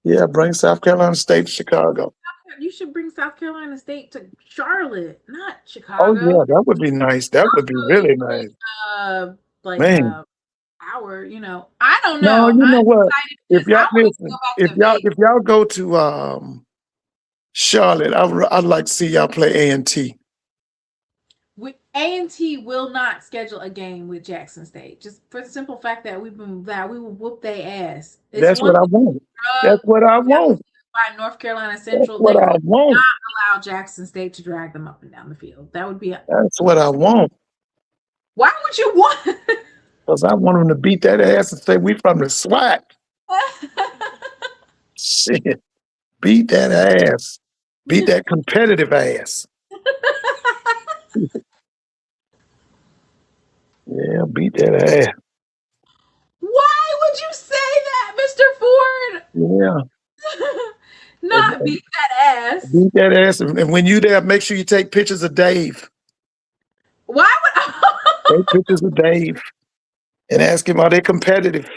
Yeah, bring South Carolina State to Chicago. You should bring South Carolina State to Charlotte, not Oh Chicago. yeah, that would be nice. That would be really nice. Uh, like Man. hour, I don't No, know. you know I'm what? excited If because I y'all want to listen, go back to Vegas. if y'all go to Charlotte, I'd like to see y'all play A&T. A&T will not schedule a game with Jackson State, just for the simple fact that we will whoop their ass. It's That's what one I thing want. That's what I want. by North Carolina That's Central. They what I will want. not allow Jackson State to drag them up and down the field. That would be. That's what I want. Why would you want? Because I want them to beat that ass and say we from the SWAC. Shit. Beat that ass. Beat that competitive ass. Yeah, beat that ass. Why would you say that, Mr. Ford? Yeah. Not beat that ass. Beat that ass. And when you there, make sure you take pictures of Dave. Why would Take pictures of Dave and ask him, are they competitive?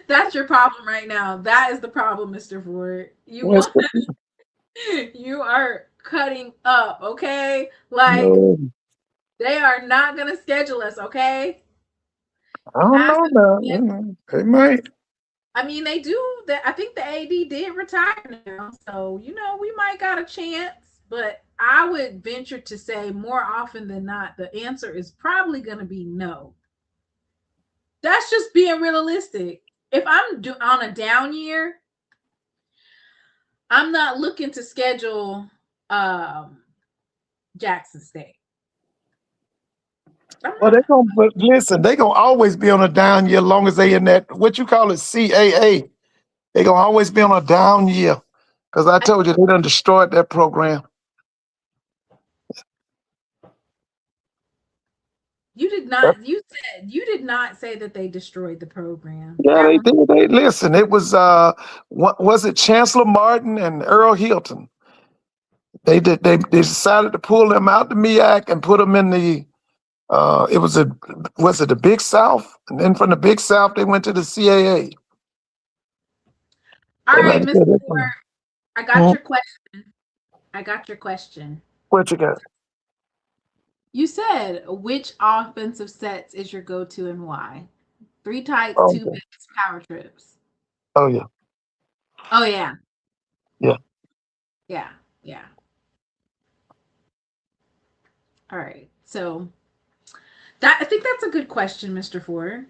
That's your problem right now. That is the problem, Mr. Ford. What's the, You are cutting up, okay? Like no, they are not gonna schedule us, okay? I don't Ask know them. now. They might. I mean, they do. I think the AD did retire now, so we might got a chance. But I would venture to say more often than not, the answer is probably going to be no. That's just being realistic. If I'm on a down year, I'm not looking to schedule Jackson State. Well, but listen, they gonna always be on a down year, long as they in that what you call it CAA. They gonna always be on a down year, because I told you they done destroyed that program. You did not. You did not say that they destroyed the program. Yeah, they did. They listen. It was what was it? Chancellor Martin and Earl Hilton. They did. They decided to pull them out the MEAC and put them in the. It was it the Big South, and then from the Big South they went to the CAA. All right, Mr. Ford, I got your question. I got your question. What you got? You said which offensive sets is your go-to and why? 3 tights, 2 bigs, power trips. Oh yeah. Oh yeah. Yeah. Yeah. Yeah. All right. So I think that's a good question, Mr. Ford.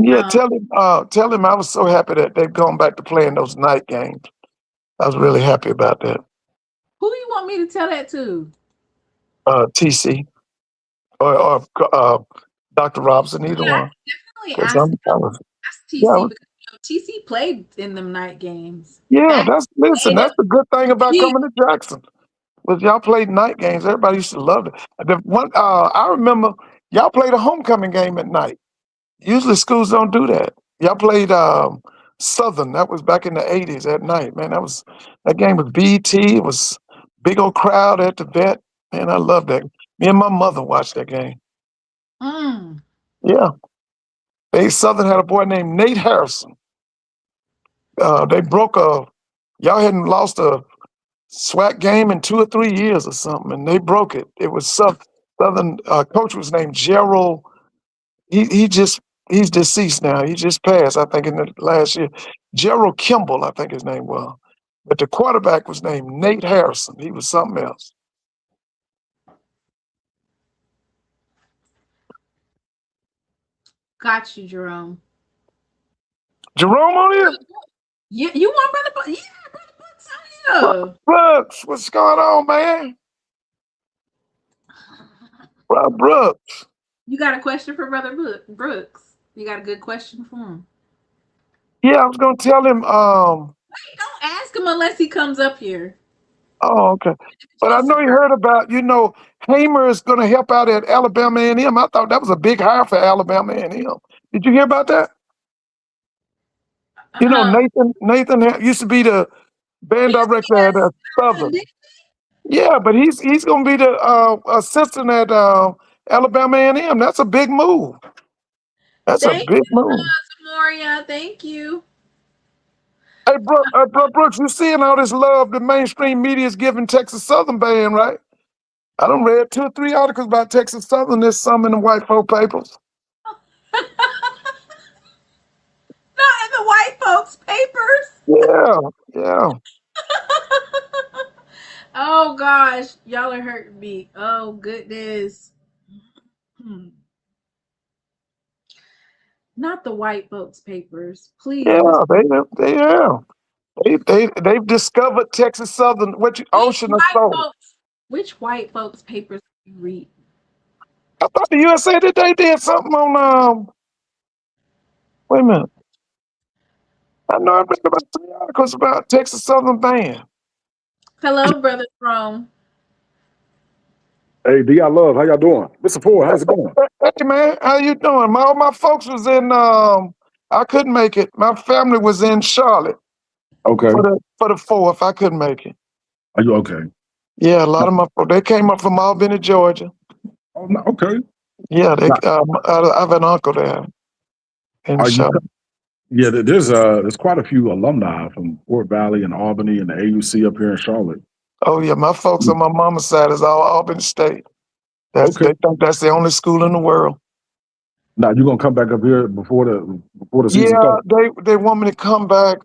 Yeah, tell him I was so happy that they've gone back to playing those night games. I was really happy about that. Who do you want me to tell that to? TC or Dr. Robinson, either one. Definitely ask TC because TC played in them night games. Yeah, that's the good thing about coming to Jackson. Was y'all played night games. Everybody used to love it. I remember y'all played a homecoming game at night. Usually schools don't do that. Y'all played Southern. That was back in the 80s at night, man. That game was BET. It was big old crowd at the vet. Man, I love that. Me and my mother watched that game. Yeah. Southern had a boy named Nate Harrison. They broke y'all hadn't lost a SWAC game in 2 or 3 years or something, and they broke it. It was Southern coach was named Gerald. He's deceased now. He just passed, I think, in the last year. Gerald Kimball, I think his name was. But the quarterback was named Nate Harrison. He was something else. Got you, Jerome. Jerome on here? Yeah, you want Brother Brooks? Yeah, Brother Brooks on here. Brooks, what's going on, man? Brother Brooks. You got a question for Brother Brooks? You got a good question for him? Yeah, I was going to tell him. Wait, don't ask him unless he comes up here. Oh, okay. But I know you heard about, Hamer is going to help out at Alabama A&M. I thought that was a big hire for Alabama A&M. Did you hear about that? Nathan used to be the band director at Southern. Yeah, but he's going to be the assistant at Alabama A&M. That's a big move. Thank you, Moria. Thank you. Hey, Brooks, you seeing all this love the mainstream media is giving Texas Southern band, right? I done read 2 or 3 articles about Texas Southern this summer in the white folk papers. Not in the white folks' papers. Yeah. Oh gosh, y'all are hurting me. Oh goodness. Not the white folks' papers, please. Yeah, they have. They've discovered Texas Southern. Ocean of Soul. Which white folks' papers do you read? I thought the USA Today did something on. Wait a minute. I know I read about 3 articles about Texas Southern band. Hello, Brother Throne. Hey, D, I love. How y'all doing? Mr. Ford, how's it going? Hey, man, how you doing? All my folks was in. I couldn't make it. My family was in Charlotte. Okay. For the 4th, I couldn't make it. Are you okay? Yeah, a lot of they came up from Albany, Georgia. Oh, no, okay. Yeah, I have an uncle there in Charlotte. Yeah, there's quite a few alumni from Fort Valley and Albany and the AUC up here in Charlotte. Oh yeah, my folks on my mama's side is all Albany State. They think that's the only school in the world. Now you gonna come back up here before the season starts? Yeah, they want me to come back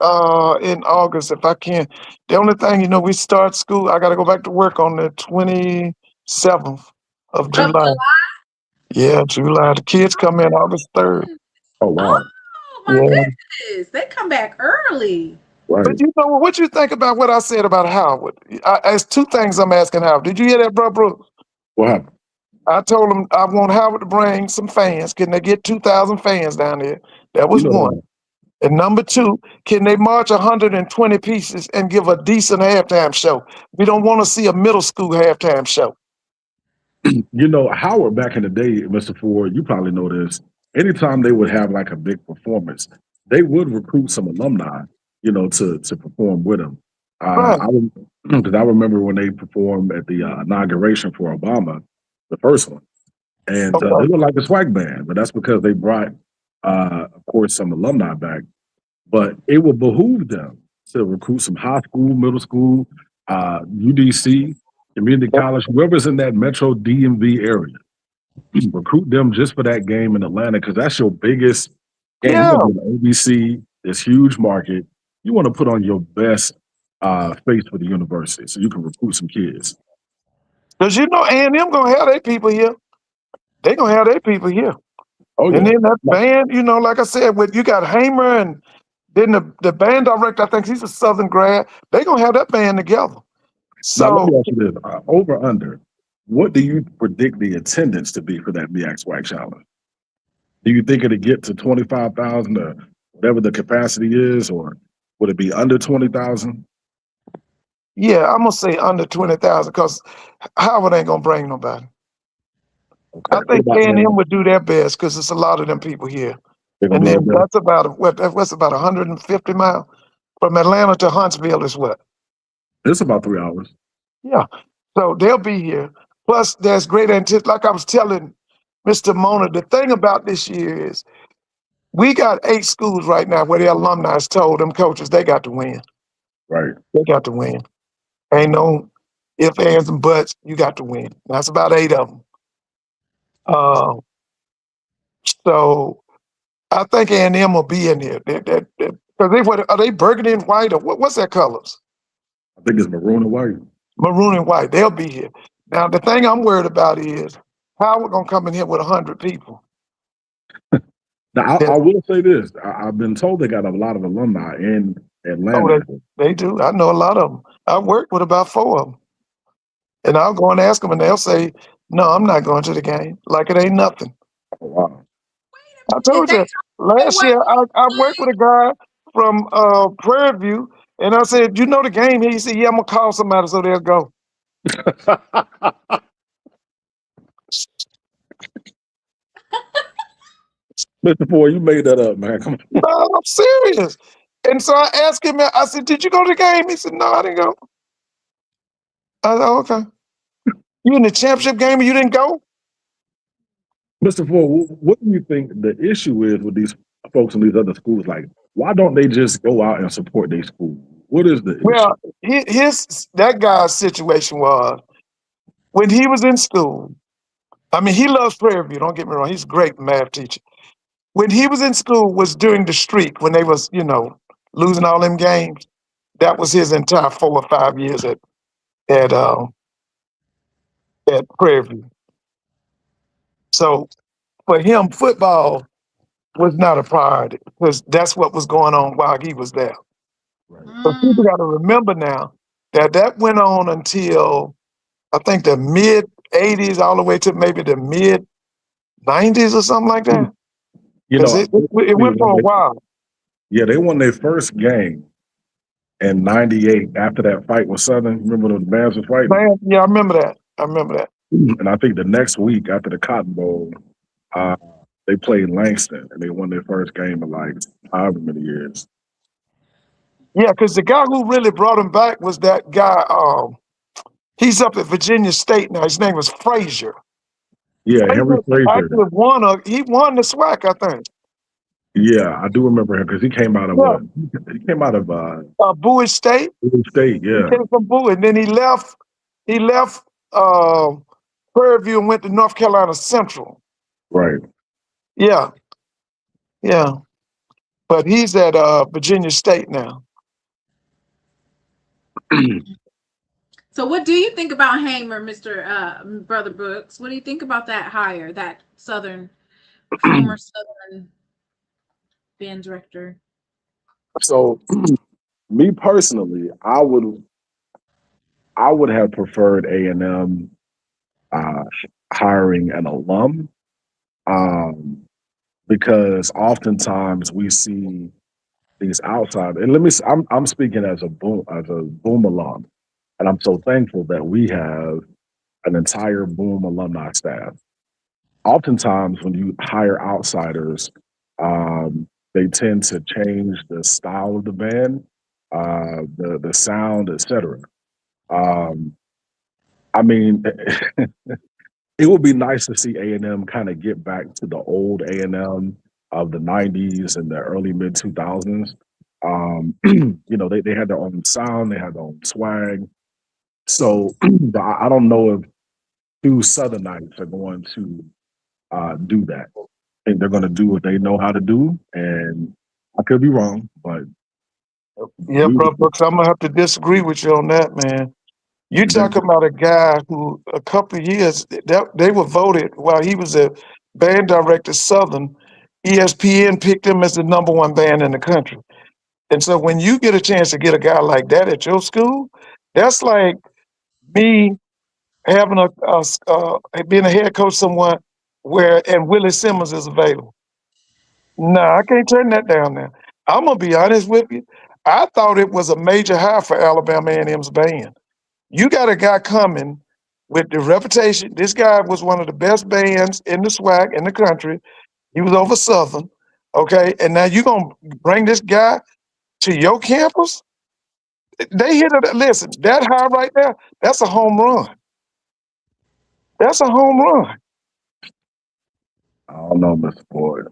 in August if I can. The only thing, we start school. I got to go back to work on the 27th of July. Yeah, July. The kids come in August 3rd. Oh wow, Oh my Yeah. goodness. They come back early. right. But you know what you think about what I said about Howard? It's two things I'm asking Howard. Did you hear that, bro, Brooks? What happened? I told him I want Howard to bring some fans. Can they get 2,000 fans down there? That was You know one. And number two, can they march 120 pieces and give a decent halftime show? We don't want to see a middle school halftime show. You know, Howard back in the day, Mr. Ford, you probably know this. Anytime they would have like a big performance, they would recruit some alumni, you know, to perform with them. Right. Because I remember when they performed at the inauguration for Obama, the first one, and Okay. they looked like a SWAC band, but that's because they brought, of course, some alumni back. But it would behoove them to recruit some high school, middle school, UDC, community college, whoever's in that Metro DMV area. Recruit them just for that game in Atlanta because that's your biggest game. Yeah. You're gonna be on ABC, this huge market. You want to put on your best face for the university so you can recruit some kids. Because you know A&M going to have their people here. They're going to have their people here. Oh, yeah. And then that band, you know, like I said, with you got Hamer and then the band director, I think he's a Southern grad. They're going to have that band together. Now, let So, me ask you this. Over under, what do you predict the attendance to be for that MEAC SWAC Challenge? Do you think it'll get to 25,000 or whatever the capacity is, or would it be under 20,000? yeah, I'm going to say under 20,000 because Howard ain't going to bring nobody. Okay. I think What about A&M would do their best because it's a lot of them people here. They're gonna And do then their best? that's about, what's about 150 miles? From Atlanta to Huntsville is what? It's about 3 hours. Yeah. So they'll be here. Plus, there's great anticipation. Like I was telling Mr. Mona, the thing about this year is we got 8 schools right now where the alumni has told them coaches they got to win. Right. They got to win. Ain't no ifs, ands, and buts. You got to win. That's about 8 of them. So I think A&M will be in here. Are they burgundy and white or what's their colors? I think it's maroon and white. Maroon and white. They'll be here. Now the thing I'm worried about is how we're gonna come in here with 100 people. Now, I will say this. I've been told they got a lot of alumni in Atlanta. Oh, they do. I know a lot of them. I've worked with about 4 of them. And I'll go and ask them and they'll say, no, I'm not going to the game. Like it ain't nothing. Oh, wow. I told you last year I worked with a guy from Prairie View and I said, you know the game? He said, yeah, I'm gonna call somebody so they'll go. Mr. Ford, you made that up, man. Come on. No, I'm serious. And so I asked him, I said, did you go to the game? He said, no, I didn't go. I said, oh, okay. You in the championship game and you didn't go? Mr. Ford, what do you think the issue is with these folks in these other schools? Like, why don't they just go out and support their school? What is the Well, issue? that guy's situation was when he was in school. I mean, he loves Prairie View. Don't get me wrong. He's a great math teacher. When he was in school, was during the streak when they was, losing all them games. That was his entire 4 or 5 years at Prairie View. So for him, football was not a priority because that's what was going on while he was there. Right. So people got to remember now that went on until I think the mid 80s, all the way to maybe the mid 90s or something like that. You know, It went for a while. Yeah, they won their first game in '98 after that fight with Southern. Remember when the bands was fighting? Man, yeah, I remember that. And I think the next week after the Cotton Bowl, they played Langston and they won their first game in like however many years. Yeah, because the guy who really brought him back was that guy. He's up at Virginia State now. His name was Frazier. Yeah, Henry Frazier. Actually he won the SWAC, I think. Yeah, I do remember him because he came out of what? He came out of Bowie State. Bowie State, yeah. He came from Bowie, and then he left Prairie View and went to North Carolina Central. Right. Yeah. But he's at Virginia State now. So what do you think about Hamer, Mr. Brother Brooks? What do you think about that hire, that former Southern band director? So, me personally, I would have preferred A&M uh, hiring an alum, um, because oftentimes we see these outside. And I'm speaking as a boom alum, and I'm so thankful that we have an entire boom alumni staff. Oftentimes, when you hire outsiders, they tend to change the style of the band, the sound, etc. Um, I mean, it would be nice to see A&M kind of get back to the old A&M of the 90s and the early mid 2000s. They had their own sound, they had their own swag. So I don't know if two Southernites are going to do that. I think they're going to do what they know how to do, and I could be wrong, but Yeah, bro, Brooks, I'm gonna have to disagree with you on that, man. You talking about a guy who a couple of years they were voted while he was a band director at Southern. ESPN picked him as the #1 band in the country. And so when you get a chance to get a guy like that at your school, that's like me having being a head coach somewhere and Willie Simmons is available. No, I can't turn that down now. I'm gonna be honest with you. I thought it was a major hire for Alabama A&M's band. You got a guy coming with the reputation. This guy was one of the best bands in the SWAC in the country. He was over Southern, okay? And now you're gonna bring this guy to your campus? They hit it. Listen, that high right there, that's a home run. That's a home run. I don't know, Mr. Boyd.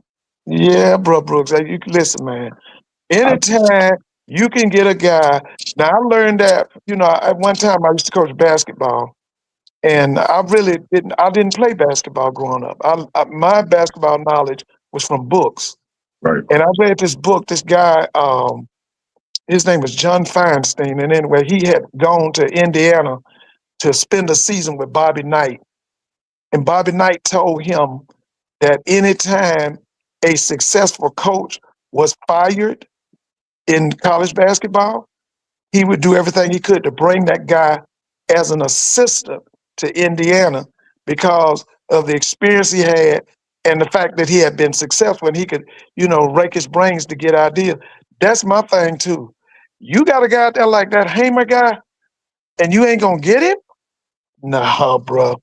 Yeah, bro, Brooks. You listen, man. Anytime you can get a guy. Now I learned that, at one time I used to coach basketball, and I really didn't. I didn't play basketball growing up. My basketball knowledge was from books, Right. and I read this book. This guy, his name was John Feinstein, and anyway, he had gone to Indiana to spend a season with Bobby Knight, and Bobby Knight told him that anytime a successful coach was fired in college basketball, he would do everything he could to bring that guy as an assistant to Indiana because of the experience he had and the fact that he had been successful and he could, rake his brains to get ideas. That's my thing too. You got a guy out there like that Hamer guy, and you ain't gonna get him? No, bro.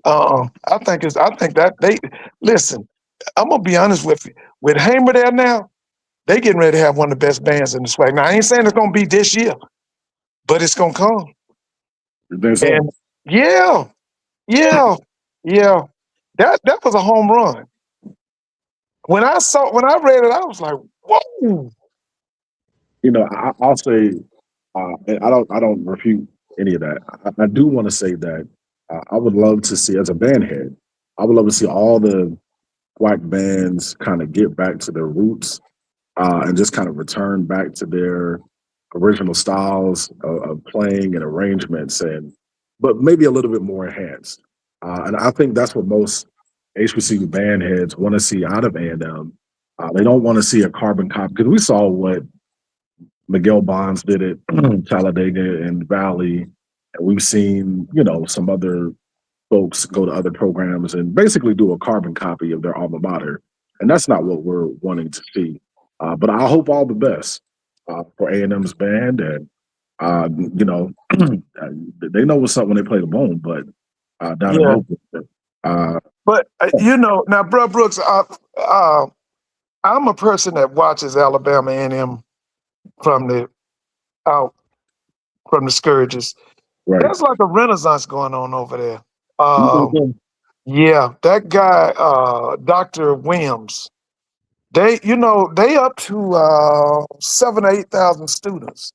I think that they listen. I'm gonna be honest with you. With Hamer there now, they getting ready to have one of the best bands in the SWAC. Now I ain't saying it's gonna be this year, but it's gonna come. You think so? And yeah. That was a home run. When I read it, I was like, whoa. I'll say, and I don't refute any of that. I do want to say that I would love to see, as a band head, I would love to see all the black bands kind of get back to their roots and just kind of return back to their original styles of playing and arrangements, but maybe a little bit more enhanced. And I think that's what most HBCU band heads want to see out of A&M. They don't want to see a carbon copy, because we saw what Miguel Bonds did at Talladega and Valley, and we've seen, some other folks go to other programs and basically do a carbon copy of their alma mater, and that's not what we're wanting to see. But I hope all the best for A&M's band, and they know what's up when they play the bone, but down in Oakland. But now, bro, Brooks, I'm a person that watches Alabama A&M from the Scourges. Right. There's like a renaissance going on over there. Yeah, that guy, Dr. Williams. They up to 7,000 or 8,000 students.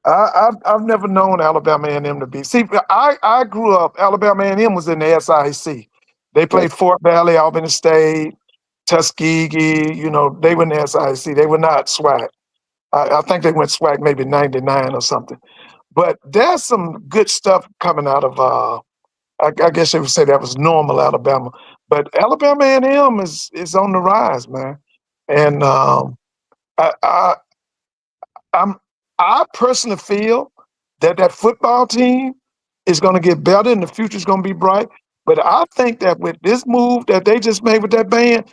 I've never known Alabama A&M to be. See, I grew up. Alabama A&M was in the SIC. They played Fort Valley, Albany State, Tuskegee. They were in the SIC. They were not SWAC. I think they went SWAC maybe '99 or something. But there's some good stuff coming out of I guess they would say that was normal Alabama. But Alabama A&M is on the rise, man. And I, I I'm I personally feel that football team is going to get better and the future's going to be bright. But I think that with this move that they just made with that band,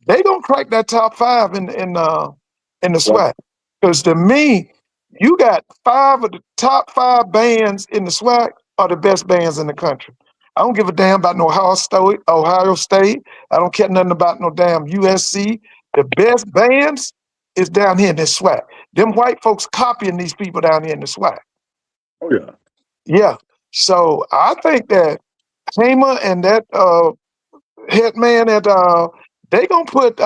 they gonna crack that top five in the Right. SWAC. Because to me, you got five of the top five bands in the SWAC are the best bands in the country. I don't give a damn about no Ohio State. I don't care nothing about no damn USC. The best bands is down here in this SWAC. Them white folks copying these people down here in the SWAC. Oh yeah. Yeah. So I think that Hamer and that head man at they gonna put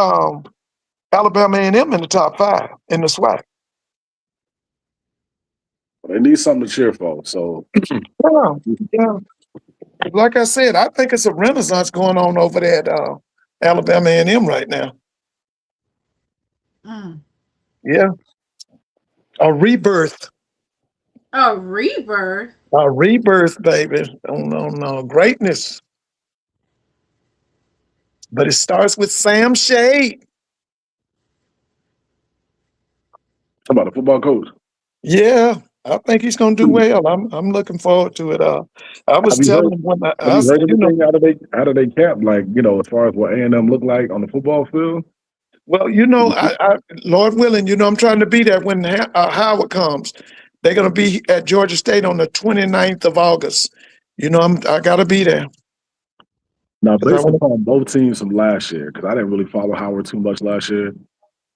Alabama A&M in the top five in the SWAC. They need something to cheer for. So Yeah, yeah. Like I said, I think it's a renaissance going on over there at Alabama A&M right now. Mm. Yeah, a rebirth, A rebirth. baby. No, greatness. But it starts with Sam Shade. talking about the football coach. Yeah, I think he's gonna do well. I'm looking forward to it. I was Have you telling heard, him when have you heard anything out of their camp? Like, as far as what A&M look like on the football field? well, Lord willing, I'm trying to be there when Howard comes. They're gonna be at Georgia State on the 29th of August. I gotta be there. Now, 'Cause I based wanna- upon both teams from last year, because I didn't really follow Howard too much last year,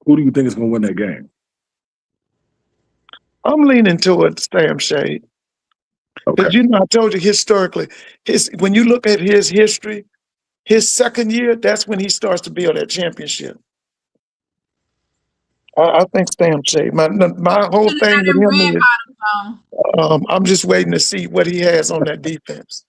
who do you think is going to win that game? I'm leaning towards Sam Shade. Okay. Because I told you historically, when you look at his history, his second year, that's when he starts to build that championship. I think Sam Shade. My whole thing with him is I'm just waiting to see what he has on that defense.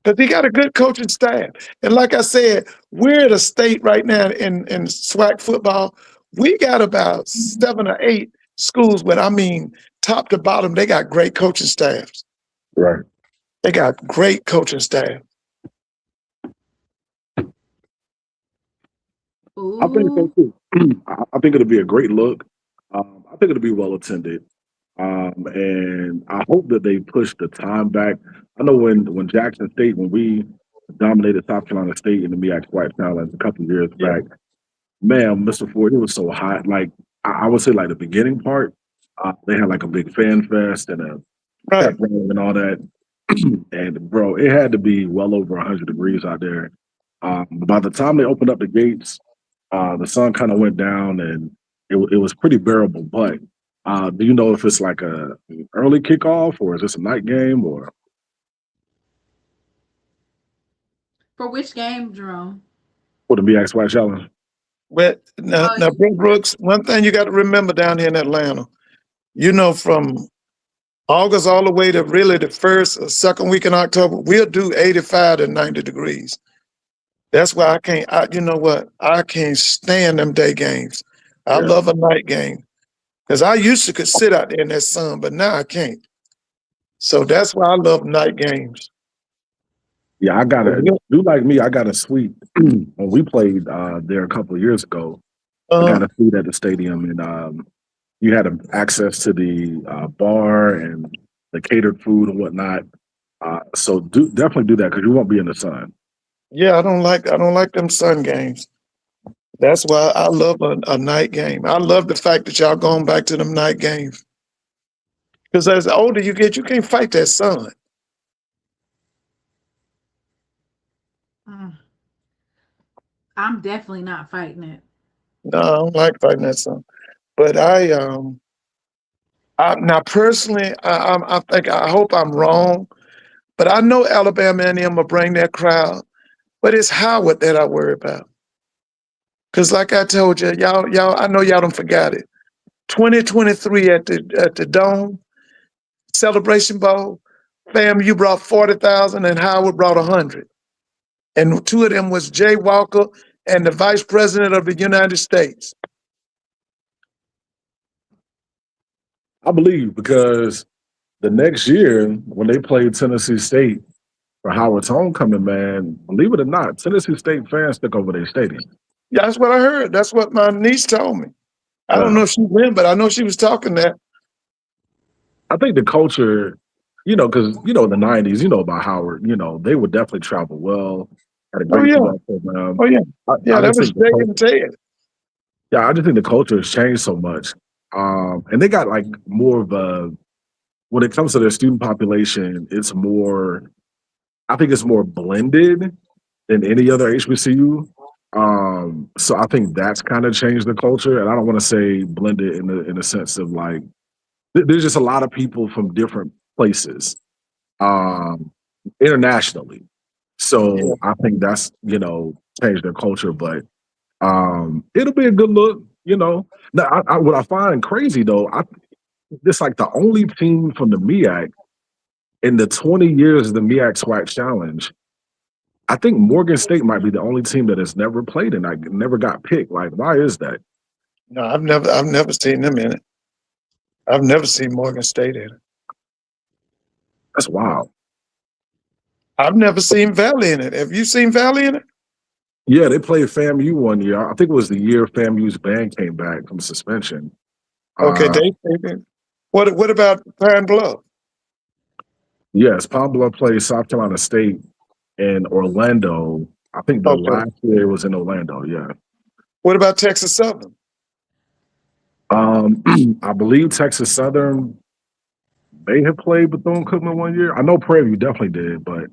Because he got a good coaching staff. And like I said, we're at a state right now in SWAC football. We got about 7 or 8 schools, but I mean, top to bottom, they got great coaching staffs. Right. They got great coaching staff. I think so too. I think it'll be a great look. I think it'll be well attended. And I hope that they push the time back. I know when Jackson State, when we dominated South Carolina State in the MEAC White Challenge a couple of years back, man, Mr. Ford, it was so hot. Like I would say, like the beginning part, they had like a big fan fest and a Right. pep rally and all that. And bro, it had to be well over 100 degrees out there. By the time they opened up the gates, the sun kind of went down and it was pretty bearable. But do you know if it's like an early kickoff or is this a night game or? For which game, Jerome? For the BX White Challenge? But now, Brent Brooks, one thing you got to remember down here in Atlanta, from August all the way to really the first or second week in October, we'll do 85 to 90 degrees. That's why I can't stand them day games. I love a night game. Because I used to could sit out there in that sun, but now I can't. So that's why I love night games. Yeah, do like me, I got a suite. When we played there a couple of years ago, I got a suite at the stadium and you had access to the bar and the catered food and whatnot. So definitely do that because you won't be in the sun. Yeah, I don't like them sun games. That's why I love a night game. I love the fact that y'all going back to them night games. Because as the older you get, you can't fight that sun. I'm definitely not fighting it. No, I don't like fighting that sun. But now personally, I hope I'm wrong, but I know Alabama A&M will bring that crowd. But it's Howard that I worry about. Because like I told you, y'all, I know y'all don't forgot it. 2023 at the Dome Celebration Bowl, fam, you brought 40,000 and Howard brought 100. And 2 of them was Jay Walker and the Vice President of the United States. I believe because the next year when they played Tennessee State for Howard's homecoming, man, believe it or not, Tennessee State fans took over their stadium. Yeah, that's what I heard. That's what my niece told me. I don't know if she went, but I know she was talking that. I think the culture, because in the '90s, about Howard, they would definitely travel well. Had a great football program. Oh yeah, I that just was think Jay and Ted. I just think the culture has changed so much, and they got like more of a. When it comes to their student population, it's more. I think it's more blended than any other HBCU. So I think that's kind of changed the culture, and I don't want to say blended in the sense of like there's just a lot of people from different places, internationally. So I think that's changed their culture, but it'll be a good look. Now, what I find crazy though, it's like the only team from the MEAC in the 20 years of the MEAC SWAC Challenge. I think Morgan State might be the only team that has never played and never got picked. Like, why is that? No, I've never seen them in it. I've never seen Morgan State in it. That's wild. I've never seen Valley in it. Have you seen Valley in it? Yeah, they played FAMU one year. I think it was the year FAMU's band came back from suspension. Okay, they what about Pine Bluff? Yes, Pine Bluff played South Carolina State and Orlando. I think the last year it was in Orlando, yeah. What about Texas Southern? I believe Texas Southern may have played Bethune-Cookman one year. I know Prairie View definitely did, but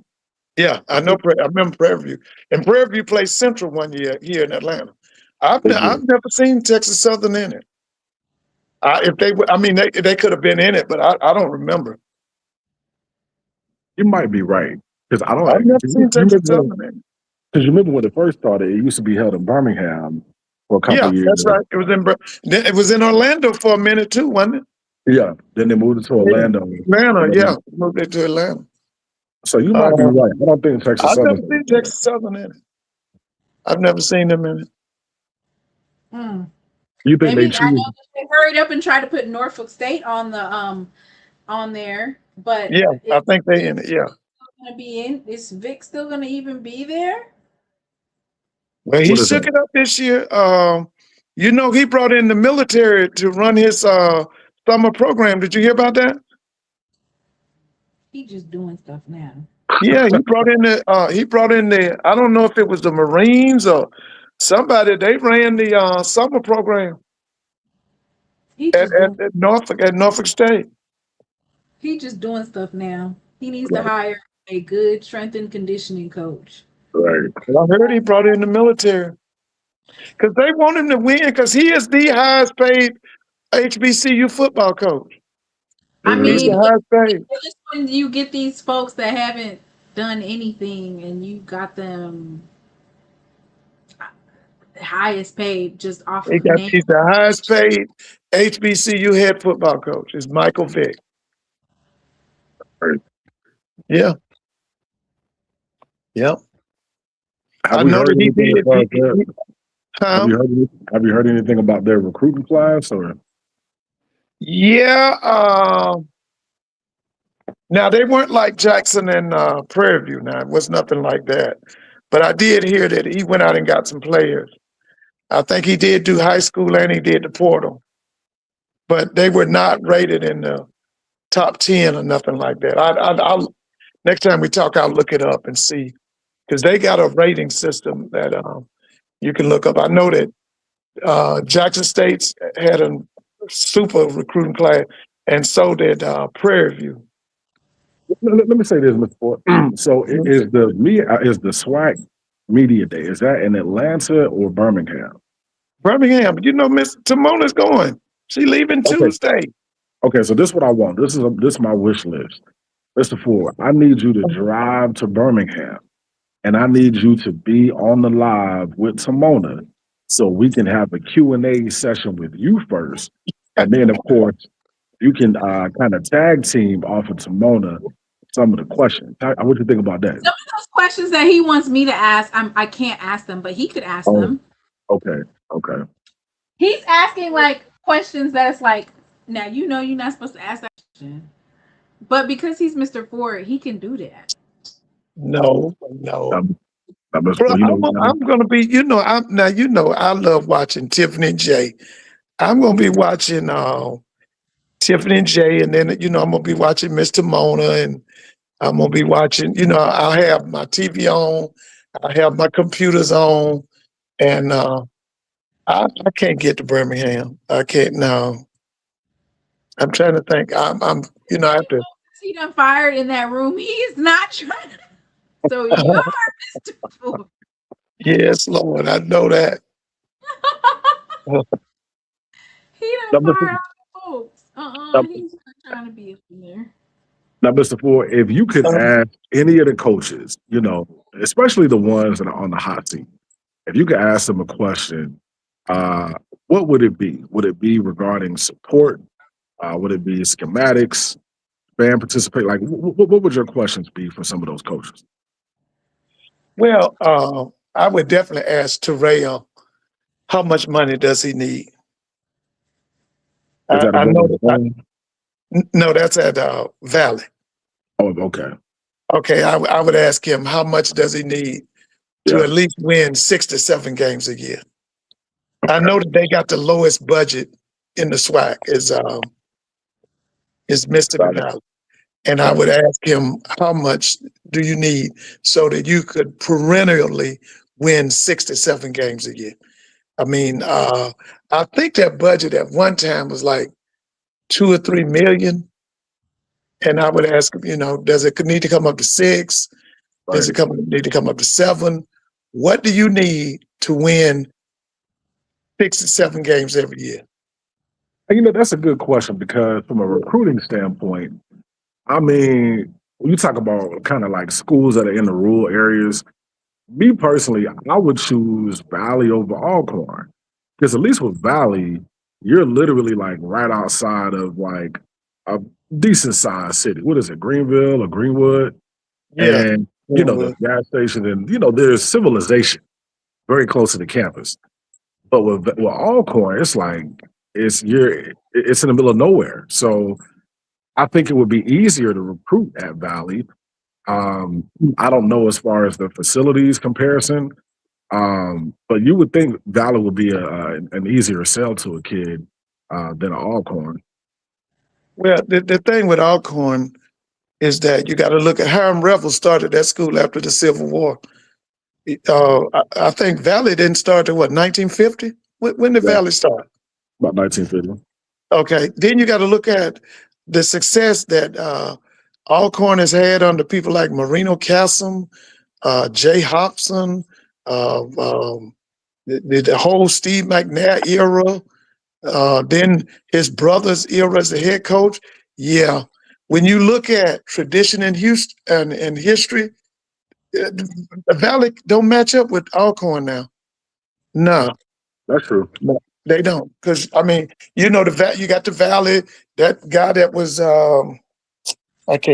yeah, I know. I remember Prairie View, and Prairie View played Central one year here in Atlanta. I've never seen Texas Southern in it. If they could have been in it, but I don't remember. You might be right because I've never seen Texas Southern in it. Because you remember when it first started, it used to be held in Birmingham for a couple of years. That's right. It was in Orlando for a minute too, wasn't it? Yeah. Then they moved it to Orlando. Moved it to Atlanta. So you might be right. I don't think Texas Southern. I've never seen Texas Southern in it. I've never seen them in it. You think Maybe I know they hurried up and tried to put Norfolk State on the on there, but yeah, I think they in it. Yeah, gonna be in. Is Vic still gonna even be there? Well, he shook it up this year. He brought in the military to run his summer program. Did you hear about that? He just doing stuff now. Yeah, he brought in the. I don't know if it was the Marines or somebody. They ran the summer program at Norfolk State. He just doing stuff now. He needs to hire a good strength and conditioning coach. Right. I heard he brought in the military because they want him to win because he is the highest paid HBCU football coach. I mean, it's when you get these folks that haven't done anything and you got them highest paid just off of name. He's the highest paid HBCU head football coach. Is Michael Vick. Yeah. Yep. Have you heard anything about their recruiting class or? Yeah. Now they weren't like Jackson and Prairie View. Now it was nothing like that. But I did hear that he went out and got some players. I think he did do high school and he did the portal. But they were not rated in the top 10 or nothing like that. I'll next time we talk, I'll look it up and see. Because they got a rating system that you can look up. I know that Jackson State's had a super recruiting class, and so did Prairie View. Let me say this, Mr. Ford. So is the SWAC Media Day, is that in Atlanta or Birmingham? Birmingham. Miss Timona's going. She leaving Tuesday. Okay, so this is what I want. This is my wish list. Mr. Ford, I need you to drive to Birmingham. And I need you to be on the live with Timona so we can have a Q&A session with you first. And then, of course, you can kind of tag team off of Timona some of the questions. What do you think about that? Some of those questions that he wants me to ask, I can't ask them, but he could ask them. Okay. He's asking like questions that it's like, now you're not supposed to ask that question. But because he's Mr. Ford, he can do that. No. Bro, You know, I'm gonna be. I love watching Tiffany and Jay. I'm gonna be watching Tiffany and Jay, and then I'm gonna be watching Mr. Mona, and I'm gonna be watching. I'll have my TV on, I have my computers on, and I can't get to Birmingham. I can't. No, I'm trying to think. I have to. He done fired in that room. He's not trying. So you're Mr. Ford. Yes, Lord, I know that. He done number, fired all the folks. number, He's not trying to be up in there. now, Mr. Ford, if you could ask any of the coaches, especially the ones that are on the hot seat, if you could ask them a question, what would it be? Would it be regarding support? Would it be schematics, fan participate? Like, what would your questions be for some of those coaches? Well, I would definitely ask Terrell, how much money does he need? Is that I know that. no, that's at Valley. Oh, okay. Okay, I would ask him, how much does he need to Yeah. at least win 6 to 7 games a year? I know that they got the lowest budget in the SWAC is Mississippi Valley. And I would ask him, how much do you need so that you could perennially win 6 to 7 games a year? I mean, I think that budget at one time was like 2 or 3 million. And I would ask him, does it need to come up to 6? Does it need to come up to 7? What do you need to win 6 to 7 games every year? That's a good question because from a recruiting standpoint, I mean, when you talk about kind of like schools that are in the rural areas, me personally, I would choose Valley over Alcorn. Because at least with Valley, you're literally like right outside of like a decent sized city. What is it, Greenville or Greenwood? Yeah. And, the gas station and, there's civilization very close to the campus. But with Alcorn, it's like, it's in the middle of nowhere. So I think it would be easier to recruit at Valley. I don't know as far as the facilities comparison, but you would think Valley would be an easier sell to a kid than an Alcorn. Well, the thing with Alcorn is that you got to look at Hiram Revel started that school after the Civil War. I think Valley didn't start till 1950? When did Valley start? About 1950. Okay, then you got to look at the success that Alcorn has had under people like Marino Cassim, Jay Hobson, the whole Steve McNair era, then his brother's era as the head coach. Yeah, when you look at tradition in Houston and history, the Valley don't match up with Alcorn now. No. That's true. No, they don't. Because, you got the Valley, that guy that was,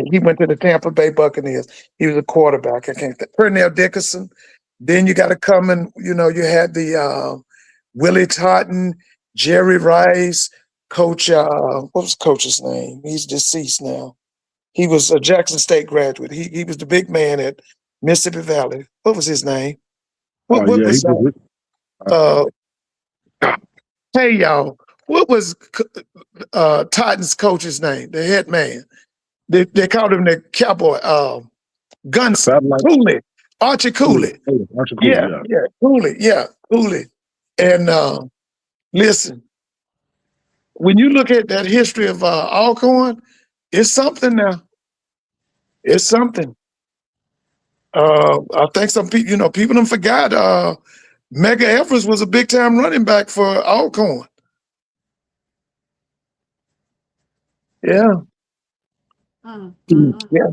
he went to the Tampa Bay Buccaneers. He was a quarterback. I can't think. Pernell Dickerson. Then you got to come and, you had the Willie Totten, Jerry Rice, Coach, what was Coach's name? He's deceased now. He was a Jackson State graduate. He was the big man at Mississippi Valley. What was his name? Hey, y'all, what was Totten's coach's name, the head man? They called him the cowboy, Cooley, Archie Cooley. Yeah, Cooley. And listen, when you look at that history of Alcorn, it's something now. It's something. I think some people, people don't forgot Mega Evers was a big time running back for Alcorn. Yeah. Yeah.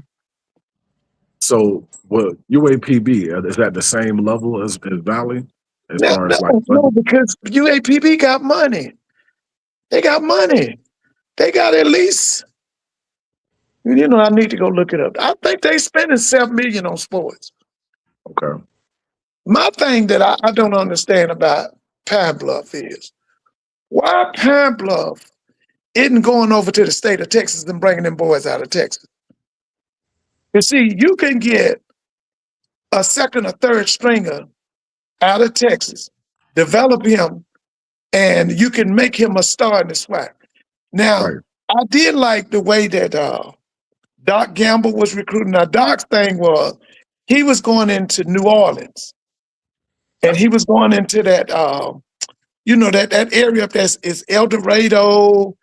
So, UAPB, is that the same level as Valley? No, because UAPB got money. They got money. They got at least, I need to go look it up. I think they spending $7 million on sports. Okay. My thing that I don't understand about Pine Bluff is why Pine Bluff isn't going over to the state of Texas and bringing them boys out of Texas. You see, you can get a second or third stringer out of Texas, develop him, and you can make him a star in the SWAC. Now, Right. I did like the way that Doc Gamble was recruiting. Now, Doc's thing was he was going into New Orleans, and he was going into that, that area up there is El Dorado,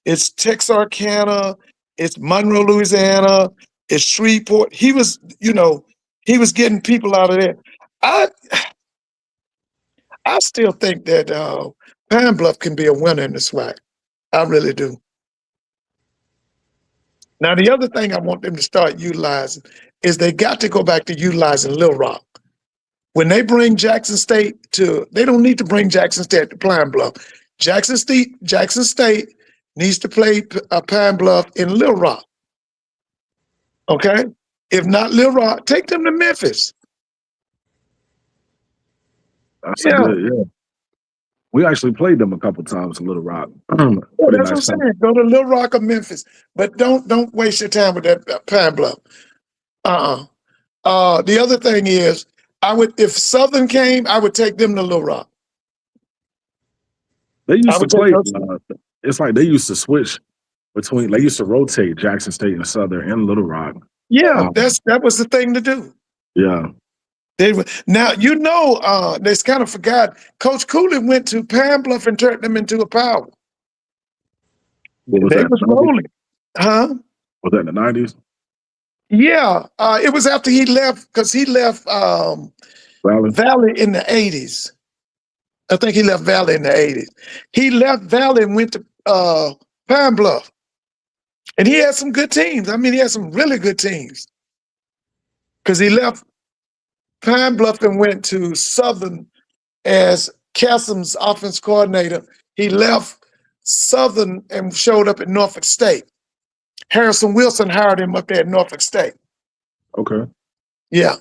it's Texarkana, it's Monroe, Louisiana, it's Shreveport. He was getting people out of there. I still think that Pine Bluff can be a winner in the SWAC. I really do. Now, the other thing I want them to start utilizing is they got to go back to utilizing Little Rock. When they bring Jackson State they don't need to bring Jackson State to Pine Bluff. Jackson State needs to play Pine Bluff in Little Rock. Okay? If not Little Rock, take them to Memphis. That's good. Yeah. We actually played them a couple times in Little Rock. That's what I'm saying. Go to Little Rock or Memphis, but don't waste your time with that Pine Bluff. The other thing is, if Southern came, I would take them to Little Rock. They used to play. It's like they used to switch between. They used to rotate Jackson State and Southern and Little Rock. Yeah, that was the thing to do. Yeah. Now, they kind of forgot. Coach Cooley went to Pine Bluff and turned them into a power. They was rolling. Huh? Was that in the 90s? Yeah. It was after he left, because he left Valley in the 80s. I think he left Valley in the 80s. He left Valley and went to Pine Bluff. And he had some good teams. I mean, he had some really good teams. Because he left Pine Bluff and went to Southern as Kassem's offense coordinator. He left Southern and showed up at Norfolk State. Harrison Wilson hired him up there at Norfolk State. Okay. Yeah.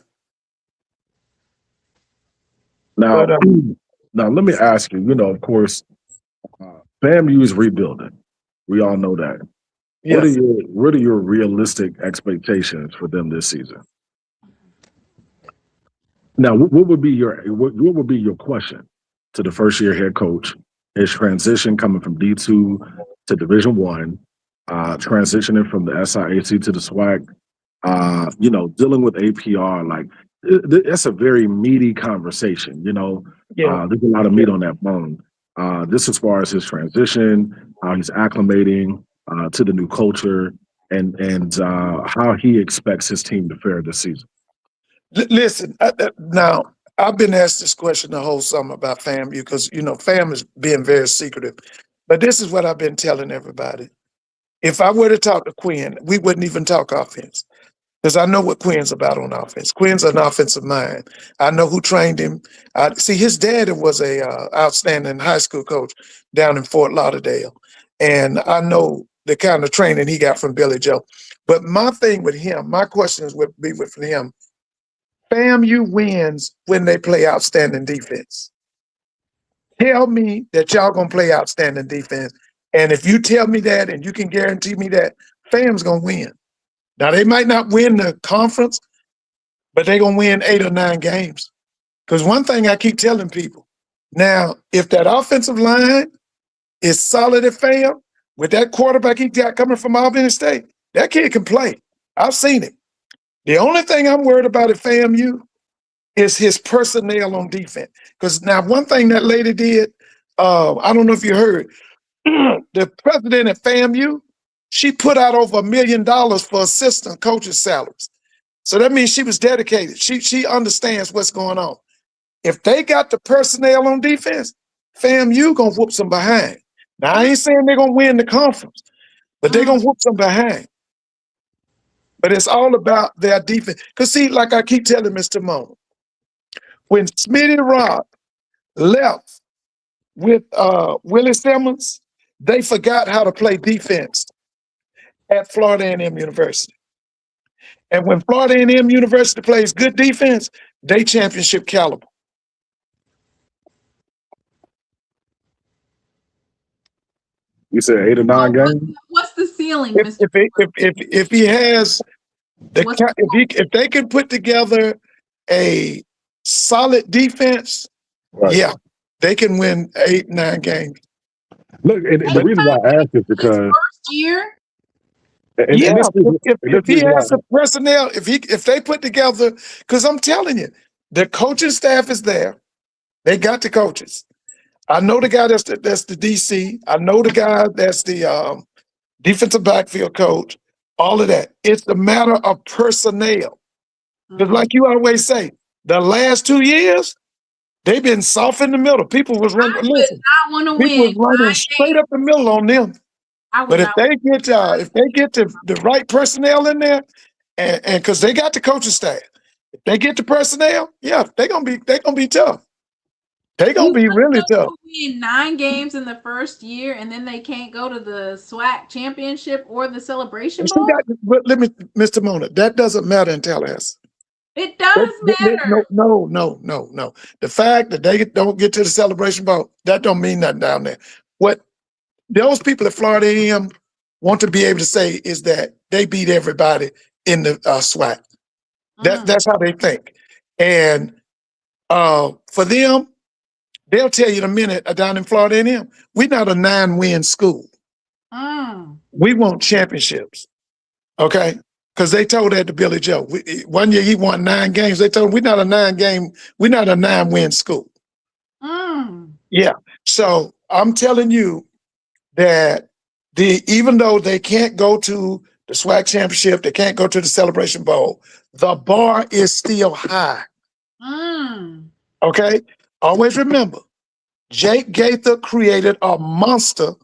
Now, now let me ask you, of course, FAMU is rebuilding. We all know that. Yes. What are your realistic expectations for them this season? Now, what would be your question to the first year head coach? His transition coming from D2 to Division I, transitioning from the SIAC to the SWAC, dealing with APR, like it's a very meaty conversation. There's a lot of meat on that bone. This as far as his transition, how he's acclimating to the new culture, and how he expects his team to fare this season. Listen, now I've been asked this question the whole summer about FAMU because, FAM is being very secretive. But this is what I've been telling everybody. If I were to talk to Quinn, we wouldn't even talk offense because I know what Quinn's about on offense. Quinn's an offensive mind. I know who trained him. See, his dad was a outstanding high school coach down in Fort Lauderdale. And I know the kind of training he got from Billy Joe. But my thing with him, my questions would be with him, FAMU wins when they play outstanding defense. Tell me that y'all gonna play outstanding defense. And if you tell me that and you can guarantee me that, FAM's gonna win. Now they might not win the conference, but they're gonna win 8 or 9 games. Because one thing I keep telling people, now if that offensive line is solid at FAM, with that quarterback he got coming from Albany State, that kid can play. I've seen it. The only thing I'm worried about at FAMU is his personnel on defense. Because now one thing that lady did, I don't know if you heard, the president at FAMU, she put out over $1 million for assistant coaches' salaries. So that means she was dedicated. She understands what's going on. If they got the personnel on defense, FAMU gonna whoop some behind. Now I ain't saying they're gonna win the conference, but they're gonna whoop some behind. But it's all about their defense. Because see, like I keep telling Mr. Moan, when Smitty Rock left with Willie Simmons, they forgot how to play defense at Florida A&M University. And when Florida A&M University plays good defense, they championship caliber. You said 8 or 9 games? What's the ceiling, If Mr. if he has What's if they can put together a solid defense, Right. yeah, they can win 8, 9 games. Look, and the reason why I asked is because first year? and Yeah, this is- if and this he is has why- the personnel, if they put together, because I'm telling you, the coaching staff is there. They got the coaches. I know the guy that's the DC. I know the guy that's the defensive backfield coach. All of that. It's a matter of personnel. Because like you always say, the last 2 years, they've been soft in the middle. People was running. Listen, I want to people was win. running straight up the middle on them. But if they get the right personnel in there, and because they got the coaching staff, if they get the personnel, yeah, they're gonna be tough. They're gonna be really tough. Win 9 games in the first year, and then they can't go to the SWAC championship or the Celebration Bowl. But let me, Mr. Mona, that doesn't matter in Tallahassee. It does matter. No. The fact that they don't get to the Celebration Bowl, that don't mean nothing down there. What those people at Florida A&M want to be able to say is that they beat everybody in the SWAC. That's how they think. And for them, they'll tell you in a minute down in Florida A&M, we're not a 9-win school. We want championships. Okay? Because they told that to Billy Joe. One year he won 9 games. They told him we're not a 9-win school. Yeah. So I'm telling you that even though they can't go to the SWAC championship, they can't go to the Celebration Bowl, the bar is still high. Okay? Always remember, Jake Gaither created a monster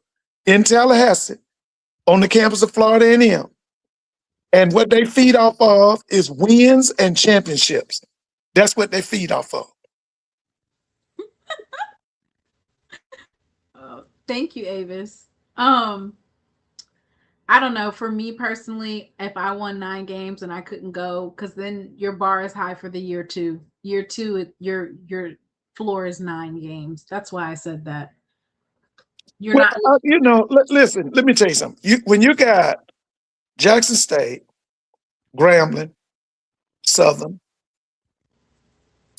in Tallahassee on the campus of Florida A&M. And what they feed off of is wins and championships. That's what they feed off of. Thank you, Avis. I don't know. For me personally, if I won 9 games and I couldn't go, because then your bar is high for the year 2. Year 2, your floor is 9 games. That's why I said that. You're not. Listen. Let me tell you something. When you got Jackson State, Grambling, Southern,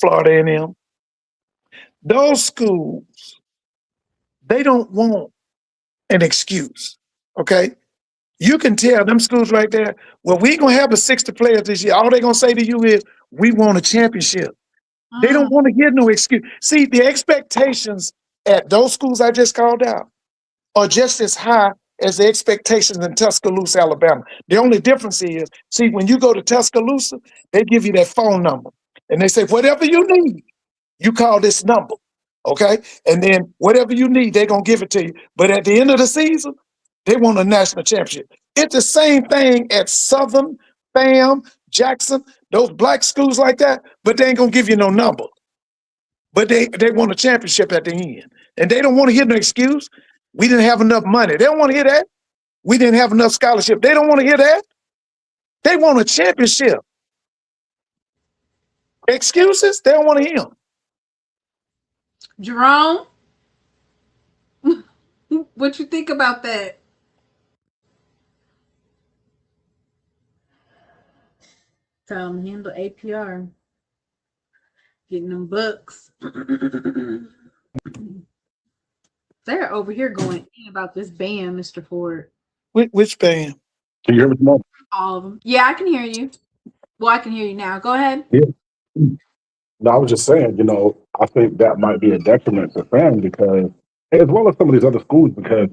Florida A&M, those schools, they don't want an excuse. Okay. You can tell them schools right there, well, we ain't gonna have the 60 players this year. All they're gonna say to you is, we want a championship. They don't want to get no excuse. See, the expectations at those schools I just called out are just as high as the expectations in Tuscaloosa, Alabama. The only difference is, see, when you go to Tuscaloosa, they give you that phone number. And they say, whatever you need, you call this number. Okay? And then whatever you need, they're gonna give it to you. But at the end of the season, they want a national championship. It's the same thing at Southern, FAM, Jackson, those black schools like that, but they ain't gonna give you no number. But they want a championship at the end. And they don't want to hear no excuse. We didn't have enough money. They don't want to hear that. We didn't have enough scholarship. They don't want to hear that. They want a championship. Excuses, they don't want to hear them. Jerome, what you think about that? Tell them handle APR. Getting them books. They're over here going in about this band, Mr. Ford. Which band? Can you hear me, Simone? All of them. Yeah, I can hear you. Well, I can hear you now. Go ahead. Yeah. No, I was just saying, I think that might be a detriment to FAM because, as well as some of these other schools, because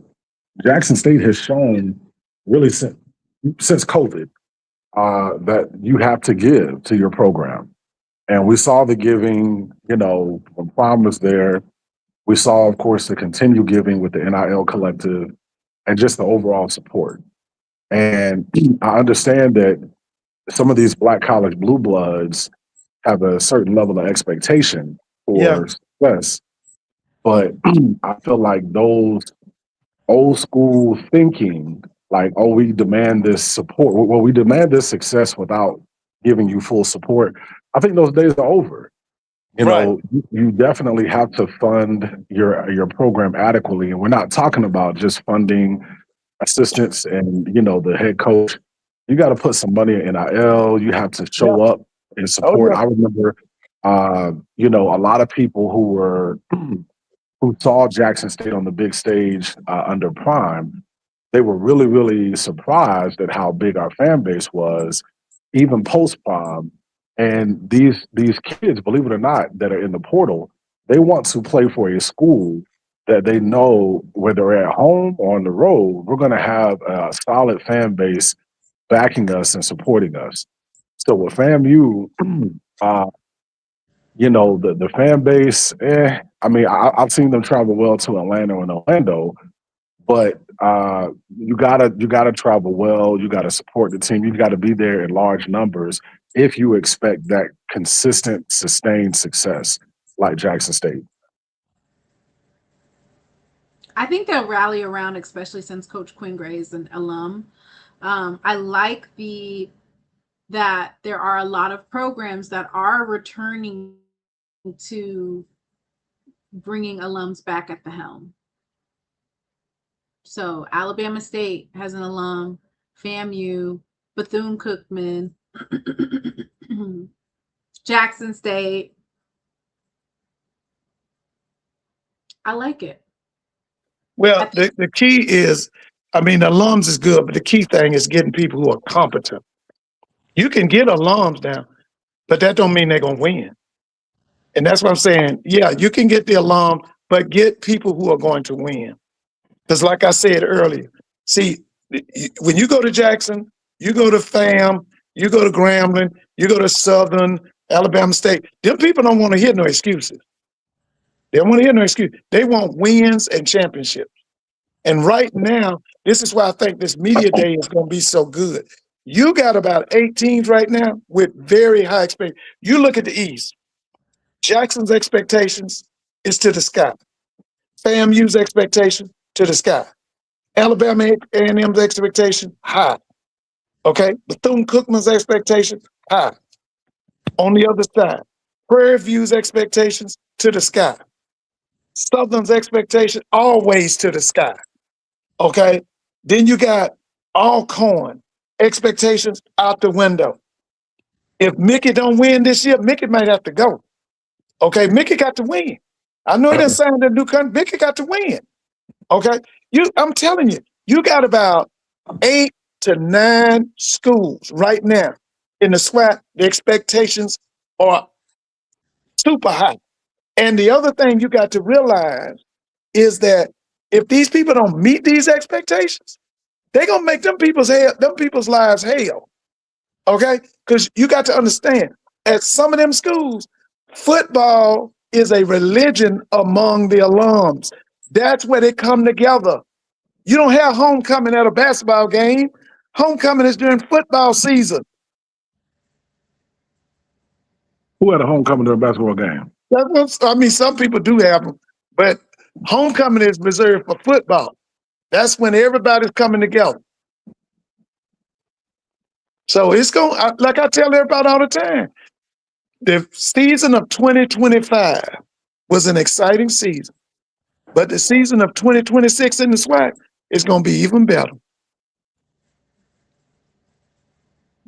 Jackson State has shown really since COVID that you have to give to your program. And we saw the giving, when Prime was there. We saw, of course, the continued giving with the NIL collective and just the overall support. And I understand that some of these Black college blue bloods have a certain level of expectation for success. But I feel like those old school thinking, like, oh, we demand this support. Well, we demand this success without giving you full support. I think those days are over. You Right. know, you definitely have to fund your program adequately, and we're not talking about just funding assistants and the head coach. You got to put some money in NIL. You have to Yeah. show up and Oh, support. yeah. I remember, a lot of people who saw Jackson State on the big stage under Prime. They were really, really surprised at how big our fan base was, even post Prime. And these kids, believe it or not, that are in the portal, they want to play for a school that they know, whether at home or on the road, we're going to have a solid fan base backing us and supporting us. So with FAMU, the fan base, I've seen them travel well to Atlanta and Orlando, but you gotta travel well. You gotta support the team. You gotta be there in large numbers if you expect that consistent, sustained success like Jackson State. I think they'll rally around, especially since Coach Quinn Gray is an alum. I like that there are a lot of programs that are returning to bringing alums back at the helm. So Alabama State has an alum, FAMU, Bethune-Cookman, Jackson State. I like it. Well, the key is, alums is good, but the key thing is getting people who are competent. You can get alums now, but that don't mean they're going to win. And that's what I'm saying. Yeah, you can get the alum, but get people who are going to win. Because like I said earlier, see, when you go to Jackson, you go to FAM, you go to Grambling, you go to Southern, Alabama State, them people don't want to hear no excuses. They don't want to hear no excuse. They want wins and championships. And right now, this is why I think this media day is going to be so good. You got about 8 teams right now with very high expectations. You look at the East. Jackson's expectations is to the sky. FAMU's expectation to the sky. Alabama A&M's expectation, high. Okay? Bethune-Cookman's expectation, high. On the other side, Prairie View's expectations to the sky. Southern's expectation always to the sky. Okay? Then you got Alcorn expectations out the window. If Mickey don't win this year, Mickey might have to go. Okay, Mickey got to win. I know he done signed a new country. Mickey got to win. Okay, I'm telling you, you got about 8 to 9 schools right now in the SWAC. The expectations are super high. And the other thing you got to realize is that if these people don't meet these expectations, they're gonna make them people's lives hell. Okay? Because you got to understand, at some of them schools, football is a religion among the alums. That's where they come together. You don't have homecoming at a basketball game. Homecoming is during football season. Who had a homecoming during a basketball game? Some people do have them, but homecoming is reserved for football. That's when everybody's coming together. So it's going, like I tell everybody all the time, the season of 2025 was an exciting season, but the season of 2026 in the SWAC is going to be even better.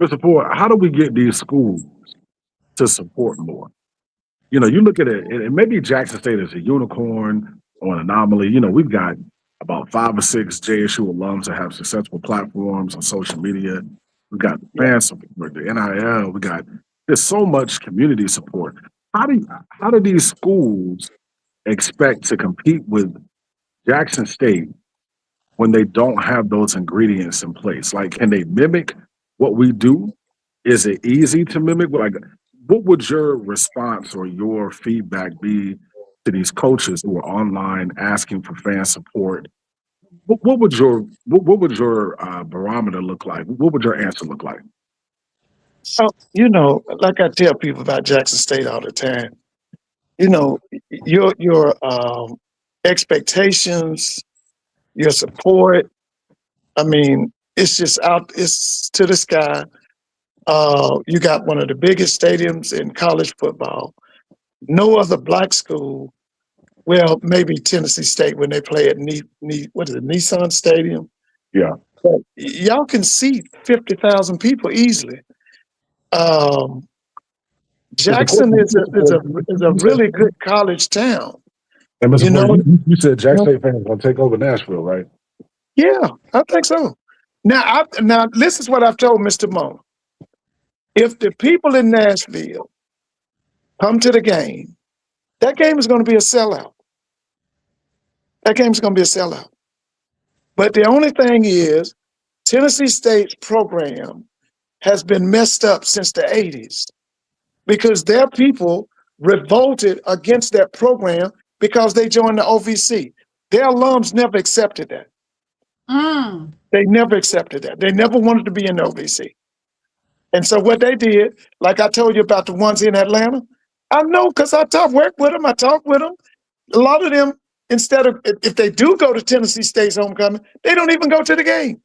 Mr. Ford, how do we get these schools to support more? You look at it, and maybe Jackson State is a unicorn or an anomaly. We've got about 5 or 6 JSU alums that have successful platforms on social media. We've got fan support, the NIL. There's so much community support. How do these schools expect to compete with Jackson State when they don't have those ingredients in place? Like, can they mimic what we do? Is it easy to mimic? Like, what would your response or your feedback be to these coaches who are online asking for fan support? What would your barometer look like? What would your answer look like? So, like I tell people about Jackson State all the time, your expectations, your support, it's just it's to the sky. You got one of the biggest stadiums in college football. No other black school, well, maybe Tennessee State when they play at Nissan Stadium. Yeah. But y'all can seat 50,000 people easily. Jackson is a really good college town. And Mr. You know, you said Jackson State fans going to take over Nashville, right? yeah, I think so. Now, this is what I've told Mr. Moan. If the people in Nashville come to the game, that game is going to be a sellout. That game is going to be a sellout. But the only thing is, Tennessee State's program has been messed up since the 80s because their people revolted against that program because they joined the OVC. Their alums never accepted that. They never accepted that. They never wanted to be in the OVC. And so what they did, like I told you about the ones in Atlanta, I know because I work with them, I talk with them. A lot of them, instead of, if they do go to Tennessee State's homecoming, they don't even go to the game.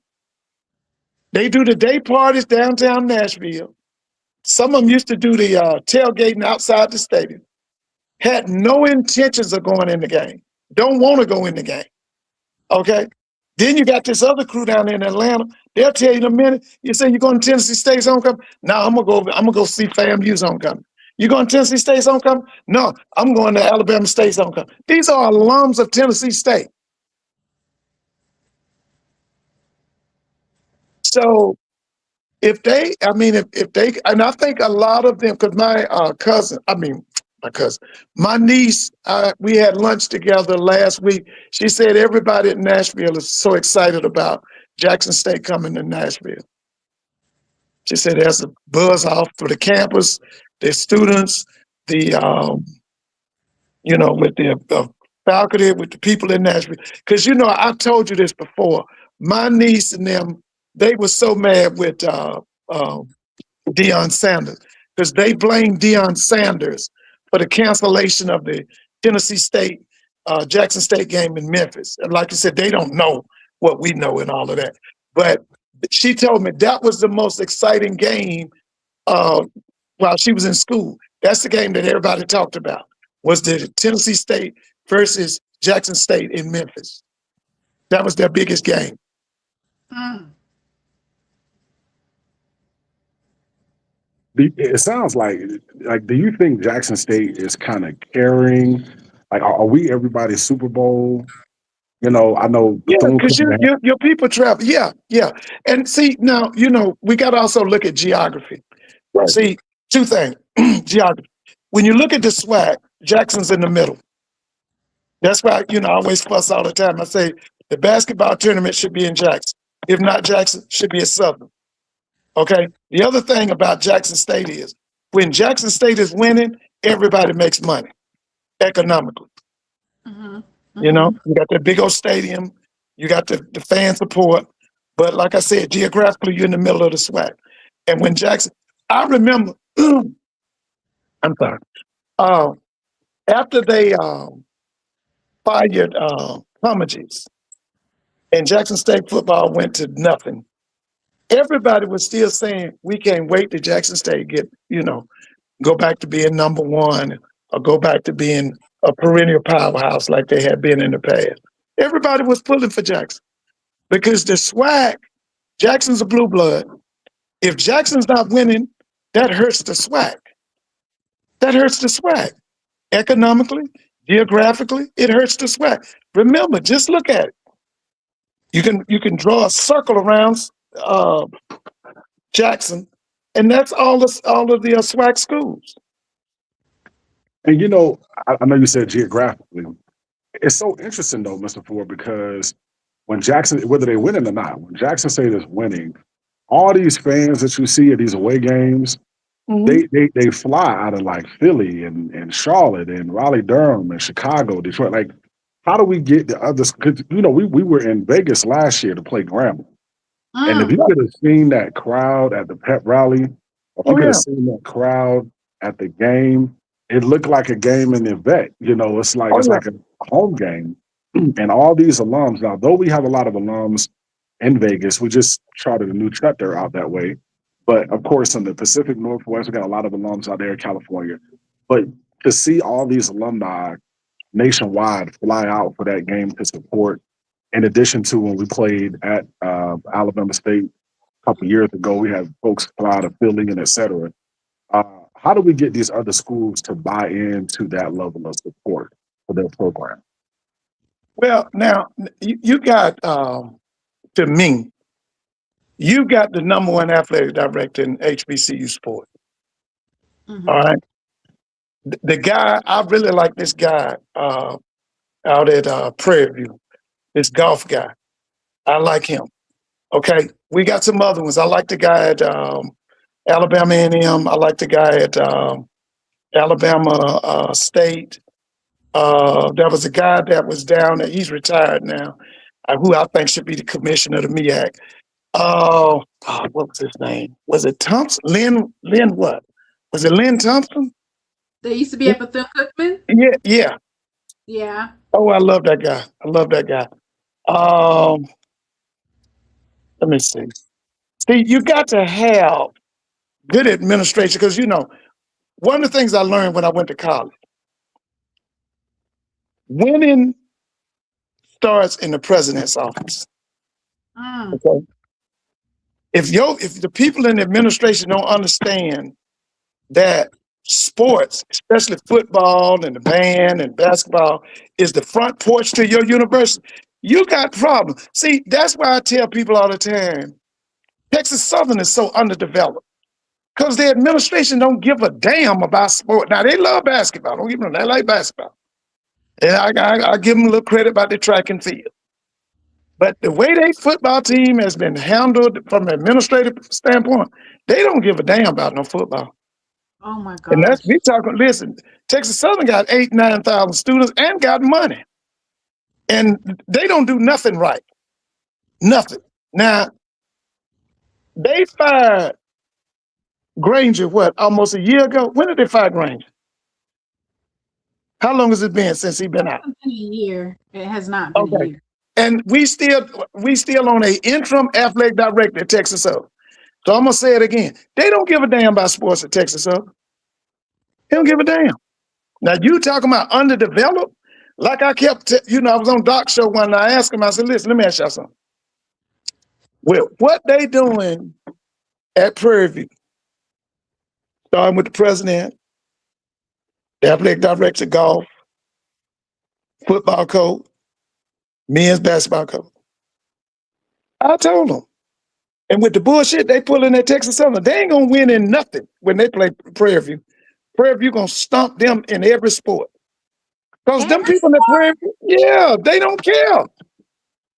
They do the day parties downtown Nashville. Some of them used to do the tailgating outside the stadium. Had no intentions of going in the game. Don't want to go in the game. Okay? Then you got this other crew down there in Atlanta. They'll tell you in a minute. You say you're going to Tennessee State's homecoming? No, I'm gonna go see FAMU's homecoming. You going to Tennessee State's homecoming? No, I'm going to Alabama State's homecoming. These are alums of Tennessee State. So if they, and I think a lot of them, because my niece, we had lunch together last week. She said everybody in Nashville is so excited about Jackson State coming to Nashville. She said there's a buzz off for the campus, the students, with the faculty, with the people in Nashville. Because, I told you this before. My niece and them, they were so mad with Deion Sanders because they blamed Deion Sanders for the cancellation of the Tennessee State, Jackson State game in Memphis. And like you said, they don't know what we know and all of that. But she told me that was the most exciting game while she was in school. That's the game that everybody talked about, was the Tennessee State versus Jackson State in Memphis. That was their biggest game. It sounds like, do you think Jackson State is kind of carrying? Like, are we everybody's Super Bowl? I know. Yeah, because your people travel. Yeah. And see, now, we got to also look at geography. Right. See, two things. Geography. When you look at the SWAC, Jackson's in the middle. That's why, I always fuss all the time. I say the basketball tournament should be in Jackson. If not Jackson, should be at Southern. Okay. The other thing about Jackson State is when Jackson State is winning, everybody makes money economically. You got that big old stadium, you got the fan support, but like I said, geographically, you're in the middle of the SWAC. And when Jackson, I remember, I'm sorry, after they fired Comegys and Jackson State football went to nothing, everybody was still saying, we can't wait till Jackson State get, go back to being number one or go back to being a perennial powerhouse like they had been in the past. Everybody was pulling for Jackson because the SWAC, Jackson's a blue blood. If Jackson's not winning, that hurts the SWAC. That hurts the SWAC. Economically, geographically, it hurts the SWAC. Remember, just look at it. You can draw a circle around Jackson, and that's all of the SWAC schools. And I know you said geographically. It's so interesting though, Mr. Ford, because when Jackson, whether they win it or not, when Jackson State is winning, all these fans that you see at these away games, they fly out of like Philly and Charlotte and Raleigh-Durham and Chicago, Detroit. Like, how do we get the others? Because we were in Vegas last year to play Grambling. And if you could have seen that crowd at the pep rally, or if you could have seen that crowd at the game, it looked like a game in the vet. It's like like a home game. And all these alums, now, though we have a lot of alums in Vegas, we just chartered a new chapter out that way. But of course, in the Pacific Northwest, we got a lot of alums out there in California. But to see all these alumni nationwide fly out for that game to support, in addition to when we played at Alabama State a couple years ago, we had folks fly out of Philly and et cetera. How do we get these other schools to buy into that level of support for their program? Well, now you got, to me, you got the number one athletic director in HBCU sport. Mhm. All right. The guy, I really like this guy out at Prairie View, this golf guy. I like him. Okay. We got some other ones. I like the guy at Alabama A&M. I like the guy at Alabama State. There was a guy that was down there. He's retired now, who I think should be the commissioner of the MEAC. What was his name? Was it Thompson? Lynn what? Was it Lynn Thompson? They used to be at Bethune-Cookman. Yeah. Yeah. Oh, I love that guy. Let me see. See, you got to have good administration because, one of the things I learned when I went to college, winning starts in the president's office. Okay. If the people in the administration don't understand that sports, especially football and the band and basketball, is the front porch to your university, you got problems. See, that's why I tell people all the time, Texas Southern is so underdeveloped because the administration don't give a damn about sport. Now, they love basketball. Don't give them, they like basketball. And I give them a little credit about the track and field. But the way their football team has been handled from an administrative standpoint, they don't give a damn about no football. Oh my God. And we talking, listen, Texas Southern got 8,000-9,000 students and got money. And they don't do nothing right. Nothing. Now, they fired Granger, almost a year ago? When did they fire Granger? How long has it been since he's been out? It's been a year. It has not been a year. And we still on an interim athletic director at Texas Southern. So I'm gonna say it again. They don't give a damn about sports at Texas Southern. They don't give a damn. Now you talking about underdeveloped? Like I kept, I was on Doc's show one night. I asked him, I said, listen, let me ask y'all something. Well, what they doing at Prairie View, starting with the president, the athletic director, golf, football coach, men's basketball coach. I told them. And with the bullshit they pull in at Texas Southern, they ain't gonna win in nothing when they play Prairie View. Prairie View gonna stomp them in every sport. Because them people at Prairie View, they don't care.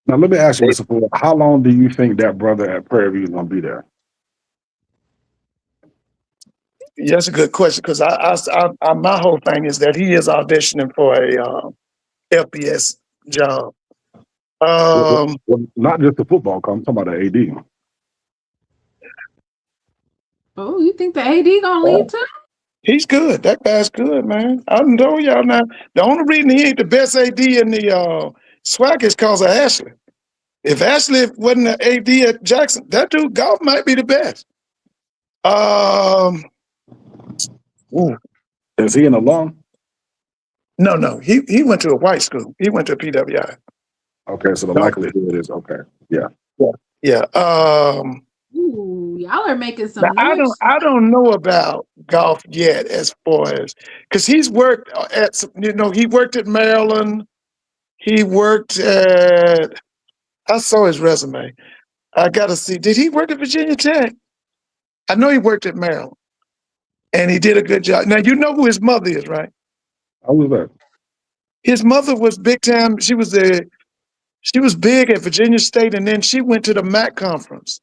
Now let me ask you, Mr. Ford, how long do you think that brother at Prairie View is gonna be there? Yeah, that's a good question because I my whole thing is that he is auditioning for a FBS job. Well, not just the football coach, I'm talking about the AD. Oh, you think the AD gonna leave too? He's good. That guy's good, man. I done told y'all now. The only reason he ain't the best AD in the SWAC is because of Ashley. If Ashley wasn't the AD at Jackson, that dude golf might be the best. Is he an alum? No. He went to a white school. He went to a PWI. Okay, so the likelihood is okay. Yeah. Ooh, y'all are making some. I don't know about golf yet as far as because he's worked at he worked at Maryland. He worked at. I saw his resume. I got to see. Did he work at Virginia Tech? I know he worked at Maryland, and he did a good job. Now you know who his mother is, right? How was that? His mother was big time. She was big at Virginia State, and then she went to the MAC conference.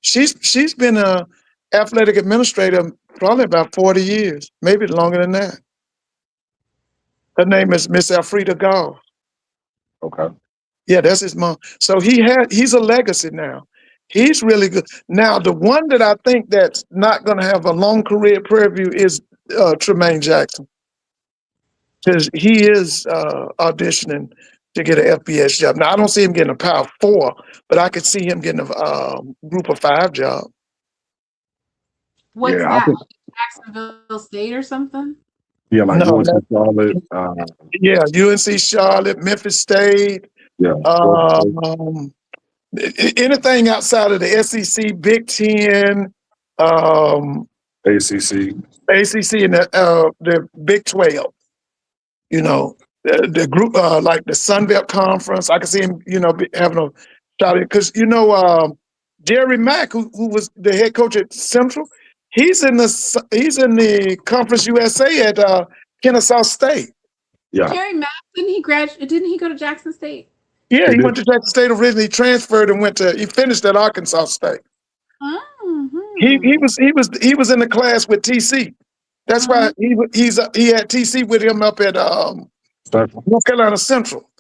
She's been a athletic administrator probably about 40 years, maybe longer than that. Her name is Miss Alfreda Gall. Okay. Yeah, that's his mom. So he's a legacy now. He's really good. Now, the one that I think that's not going to have a long career at Prairie View is Tremaine Jackson. Because he is auditioning to get an FBS job. Now, I don't see him getting a Power 4, but I could see him getting a Group of 5 job. What's that? Jacksonville State or something? Yeah, like No, UNC Charlotte. yeah, UNC Charlotte, Memphis State, Yeah, um, anything outside of the SEC, Big Ten, ACC. ACC, and the Big 12. You know, the group like the Sun Belt Conference. I can see him, having a shot at because Jerry Mack, who was the head coach at Central, he's in the Conference USA at Kennesaw State. Yeah, Jerry Mack, didn't he graduate? Didn't he go to Jackson State? Yeah, He he did. went to Jackson State originally, transferred and he finished at Arkansas State. He was in the class with TC. That's why he had TC with him up at North Carolina Central.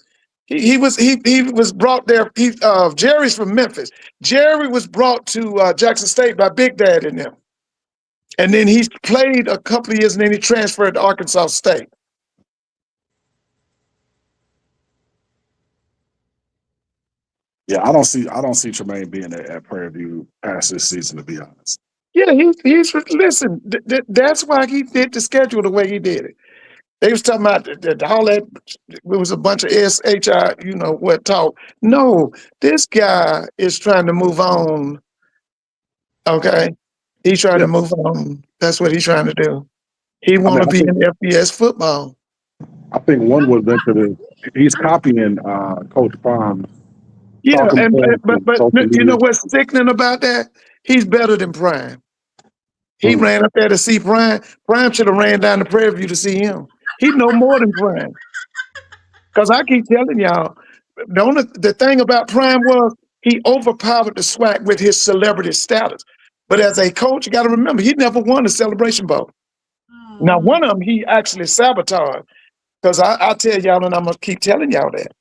He was brought there. Jerry's from Memphis. Jerry was brought to Jackson State by Big Dad and them, and then he played a couple of years, and then he transferred to Arkansas State. Yeah, I don't see Tremaine being at Prairie View past this season, to be honest. Yeah, listen. That's why he did the schedule the way he did it. They was talking about all that. It was a bunch of SHI, what talk. No, this guy is trying to move on. Okay, he's trying to move on. That's what he's trying to do. He want to be in FBS football. I think one was into he's copying Coach Prime. Yeah, but you know what's sickening about that? He's better than Prime. He ran up there to see Prime. Prime should have ran down to Prairie View to see him. He know more than Prime. Because I keep telling y'all, the thing about Prime was he overpowered the SWAC with his celebrity status. But as a coach, you got to remember, he never won a Celebration Bowl. Now, one of them he actually sabotaged. Because I tell y'all, and I'm going to keep telling y'all that.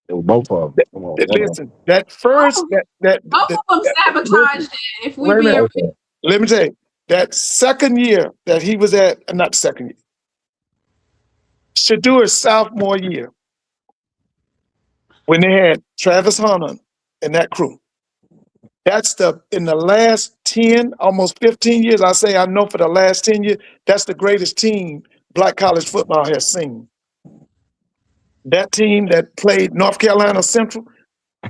It was both of them. Listen, that first... Both of them sabotaged it. If we be let me tell you, that second year that he was not the second year, Shadour's sophomore year, when they had Travis Hunter and that crew, in the last 10, almost 15 years, I know for the last 10 years, that's the greatest team Black college football has seen. That team that played North Carolina Central,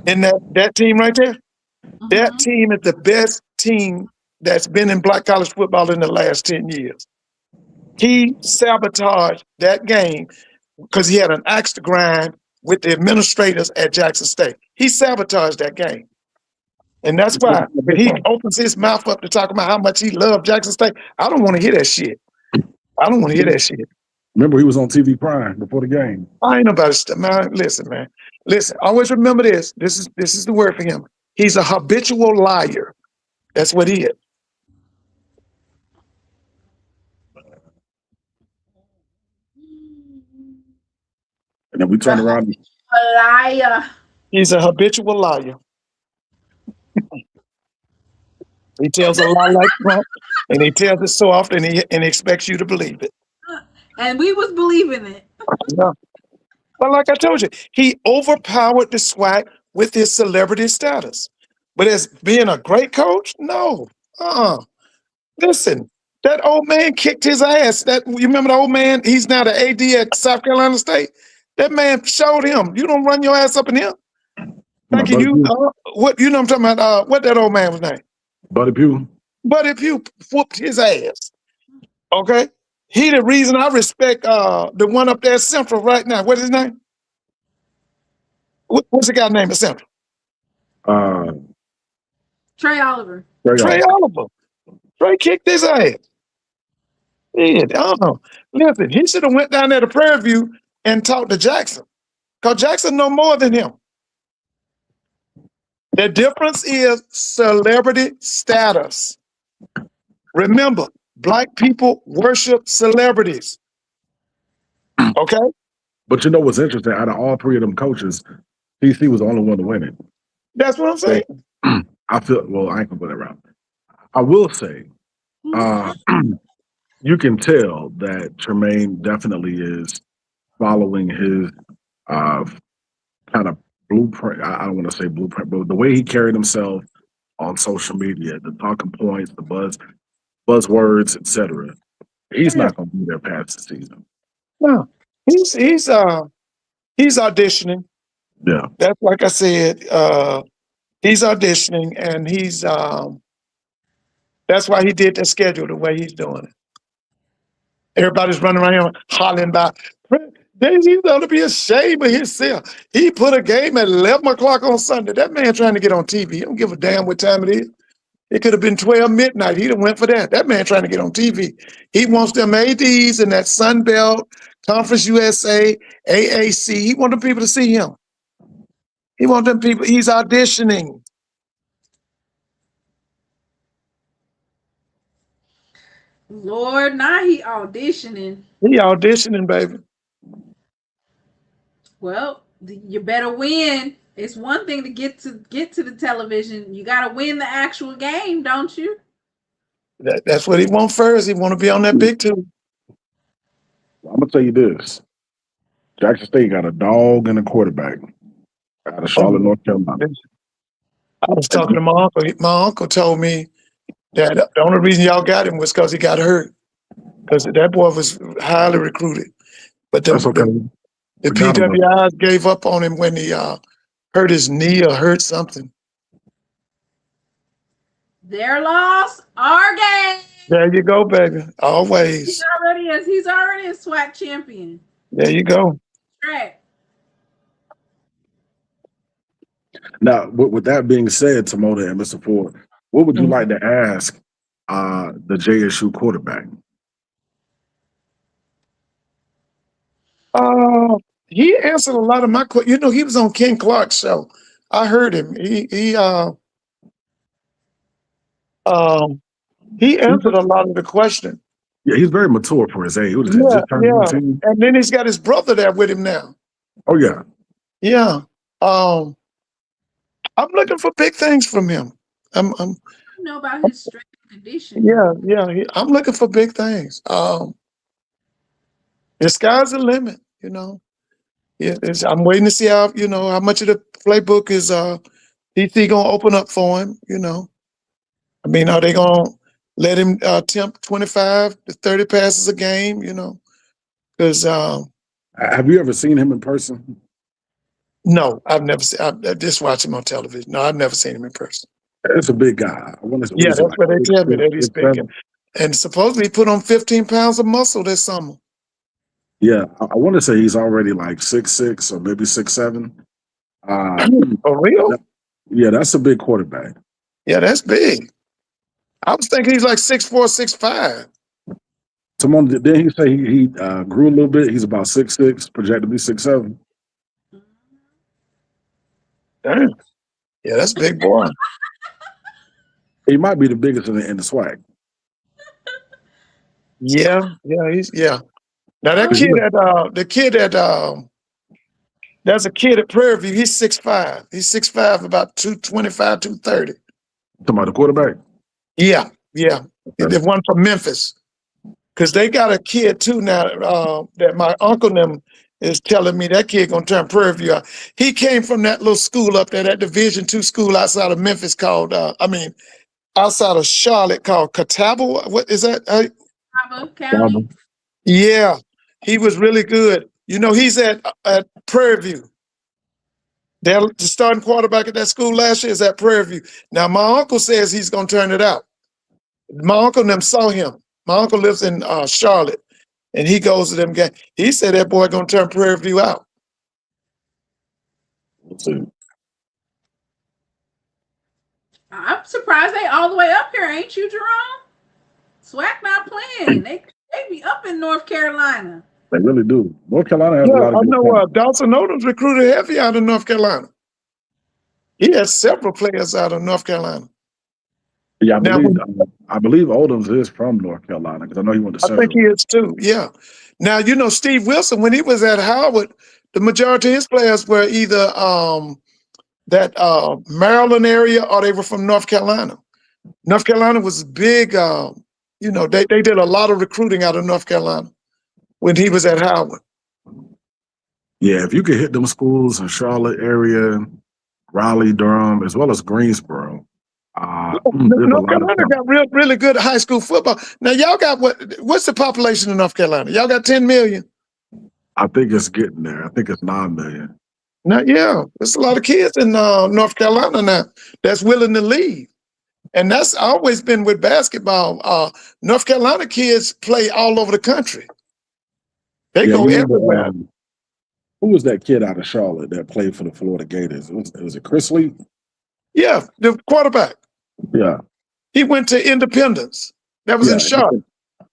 and that team right there, that team is the best team that's been in Black college football in the last 10 years. He sabotaged that game because he had an axe to grind with the administrators at Jackson State. He sabotaged that game. And that's why when he opens his mouth up to talk about how much he loved Jackson State, I don't want to hear that shit. Remember, he was on TV Prime before the game. I ain't about to man. Listen, always remember this. This is the word for him. He's a habitual liar. That's what he is. And then we turn around. A liar. He's a habitual liar. He tells a lie like Trump, and he tells it so often, and he expects you to believe it. And we was believing it. Yeah. But like I told you, he overpowered the SWAC with his celebrity status. But as being a great coach, no. Listen, that old man kicked his ass. You remember the old man? He's now the AD at South Carolina State. That man showed him, you don't run your ass up in here. What I'm talking about? What that old man was name? Buddy Pugh. Buddy Pugh whooped his ass. Okay? He the reason I respect the one up there at Central right now. What's his name? What's the guy's name at Central? Trey Oliver. Trey Oliver. Trey kicked his ass. Yeah, I don't know. Listen, he should have went down there to Prairie View and talked to Jackson. Because Jackson know more than him. The difference is celebrity status. Remember, Black people worship celebrities. Okay? But you know what's interesting? Out of all three of them coaches, TC was the only one to win it. That's what I'm saying. I ain't gonna put that around. I will say, you can tell that Tremaine definitely is following his kind of blueprint. I don't want to say blueprint, but the way he carried himself on social media, the talking points, the buzzwords, etc. He's not going to be there past the season. No, he's auditioning. Yeah. That's like I said. He's auditioning, and he's that's why he did the schedule the way he's doing it. Everybody's running around here hollering about. He's going to be ashamed of himself. He put a game at 11 o'clock on Sunday. That man trying to get on TV. He don't give a damn what time it is. It could have been 12 midnight. He done went for that. That man trying to get on TV. He wants them ADs in that Sun Belt, Conference USA, AAC. He wants them people to see him. He wants them people. He's auditioning. Lord, now he auditioning. He auditioning, baby. Well, you better win. It's one thing to get to the television. You got to win the actual game, don't you? That's what he wants first. He want to be on that big two. I'm going to tell you this. Jackson State got a dog and a quarterback out of Charlotte, North Carolina. I was talking to my uncle. My uncle told me that the only reason y'all got him was because he got hurt. Because that boy was highly recruited. But the PWIs gave up on him when he hurt his knee or hurt something. Their loss, our game. There you go, baby. Always. He's already a SWAC champion. There you go. Right. Now, with that being said, Timona and Mr. Ford, what would you like to ask the JSU quarterback? He answered a lot of my questions. You know, he was on Ken Clark's show. I heard him. He answered a lot of the questions. Yeah, he's very mature for his age. And then he's got his brother there with him now. Oh yeah. Yeah. I'm looking for big things from him. You know about his strength and condition. Yeah. I'm looking for big things. The sky's the limit, you know. I'm waiting to see how much of the playbook is DC gonna open up for him, you know. I mean, are they gonna let him attempt 25 to 30 passes a game, you know? Because have you ever seen him in person? No, I've never seen. I just watch him on television. No, I've never seen him in person. It's a big guy. That's what they tell me, that he's big. And supposedly he put on 15 pounds of muscle this summer. Yeah, I want to say he's already like 6'6" or maybe 6'7". For real? Yeah, that's a big quarterback. Yeah, that's big. I was thinking he's like 6'4", 6'5". Timon, didn't he say he grew a little bit? He's about 6'6", projected to be 6'7". Damn. Yeah, that's a big boy. He might be the biggest in the SWAC. Yeah. Now that there's a kid at Prairie View. He's 6'5". He's 6'5", about 225, 230. Talking about the quarterback? Yeah. The one from Memphis. Because they got a kid too now that my uncle and them is telling me that kid gonna turn Prairie View out. He came from that little school up there, that Division II school outside of Memphis called, outside of Charlotte called Catawba. What is that? County. Yeah, he was really good. You know, he's at Prairie View. The starting quarterback at that school last year is at Prairie View. Now, my uncle says he's gonna turn it out. My uncle and them saw him. My uncle lives in Charlotte, and he goes to them games. He said that boy gonna turn Prairie View out. Let's see. I'm surprised they all the way up here, ain't you, Jerome? SWAC not playing. They be up in North Carolina. They really do. North Carolina has a lot of I know Dawson Odom's recruited heavy out of North Carolina. He has several players out of North Carolina. Yeah, I believe Odoms is from North Carolina because I know he went to Central. I think he is too, yeah. Now, you know, Steve Wilson, when he was at Howard, the majority of his players were either that Maryland area or they were from North Carolina. North Carolina was big, they did a lot of recruiting out of North Carolina when he was at Howard. Yeah, if you could hit them schools in Charlotte area, Raleigh, Durham, as well as Greensboro, There's a North lot of Carolina got really good high school football. Now y'all got what's the population of North Carolina? Y'all got 10 million? I think it's getting there. I think it's 9 million. Now, yeah, there's a lot of kids in North Carolina now that's willing to leave. And that's always been with basketball. North Carolina kids play all over the country. They go everywhere. Who was that kid out of Charlotte that played for the Florida Gators? Was it Chris Lee? Yeah, the quarterback. Yeah. He went to Independence. That was in Charlotte.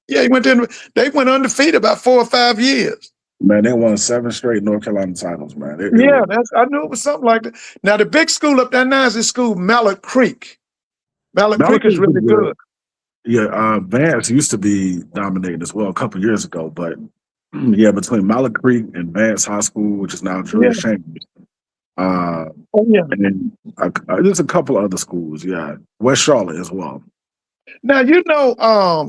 Yeah, he went to. They went undefeated about 4 or 5 years. Man, they won 7 straight North Carolina titles, man. I knew it was something like that. Now, the big school up there now is this school, Mallard Creek. Mallard Creek is really good. Yeah, Vance used to be dominating as well a couple years ago, but yeah, between Mallard Creek and Vance High School, which is now Julius Chambers. And then there's a couple other schools, West Charlotte as well. Now,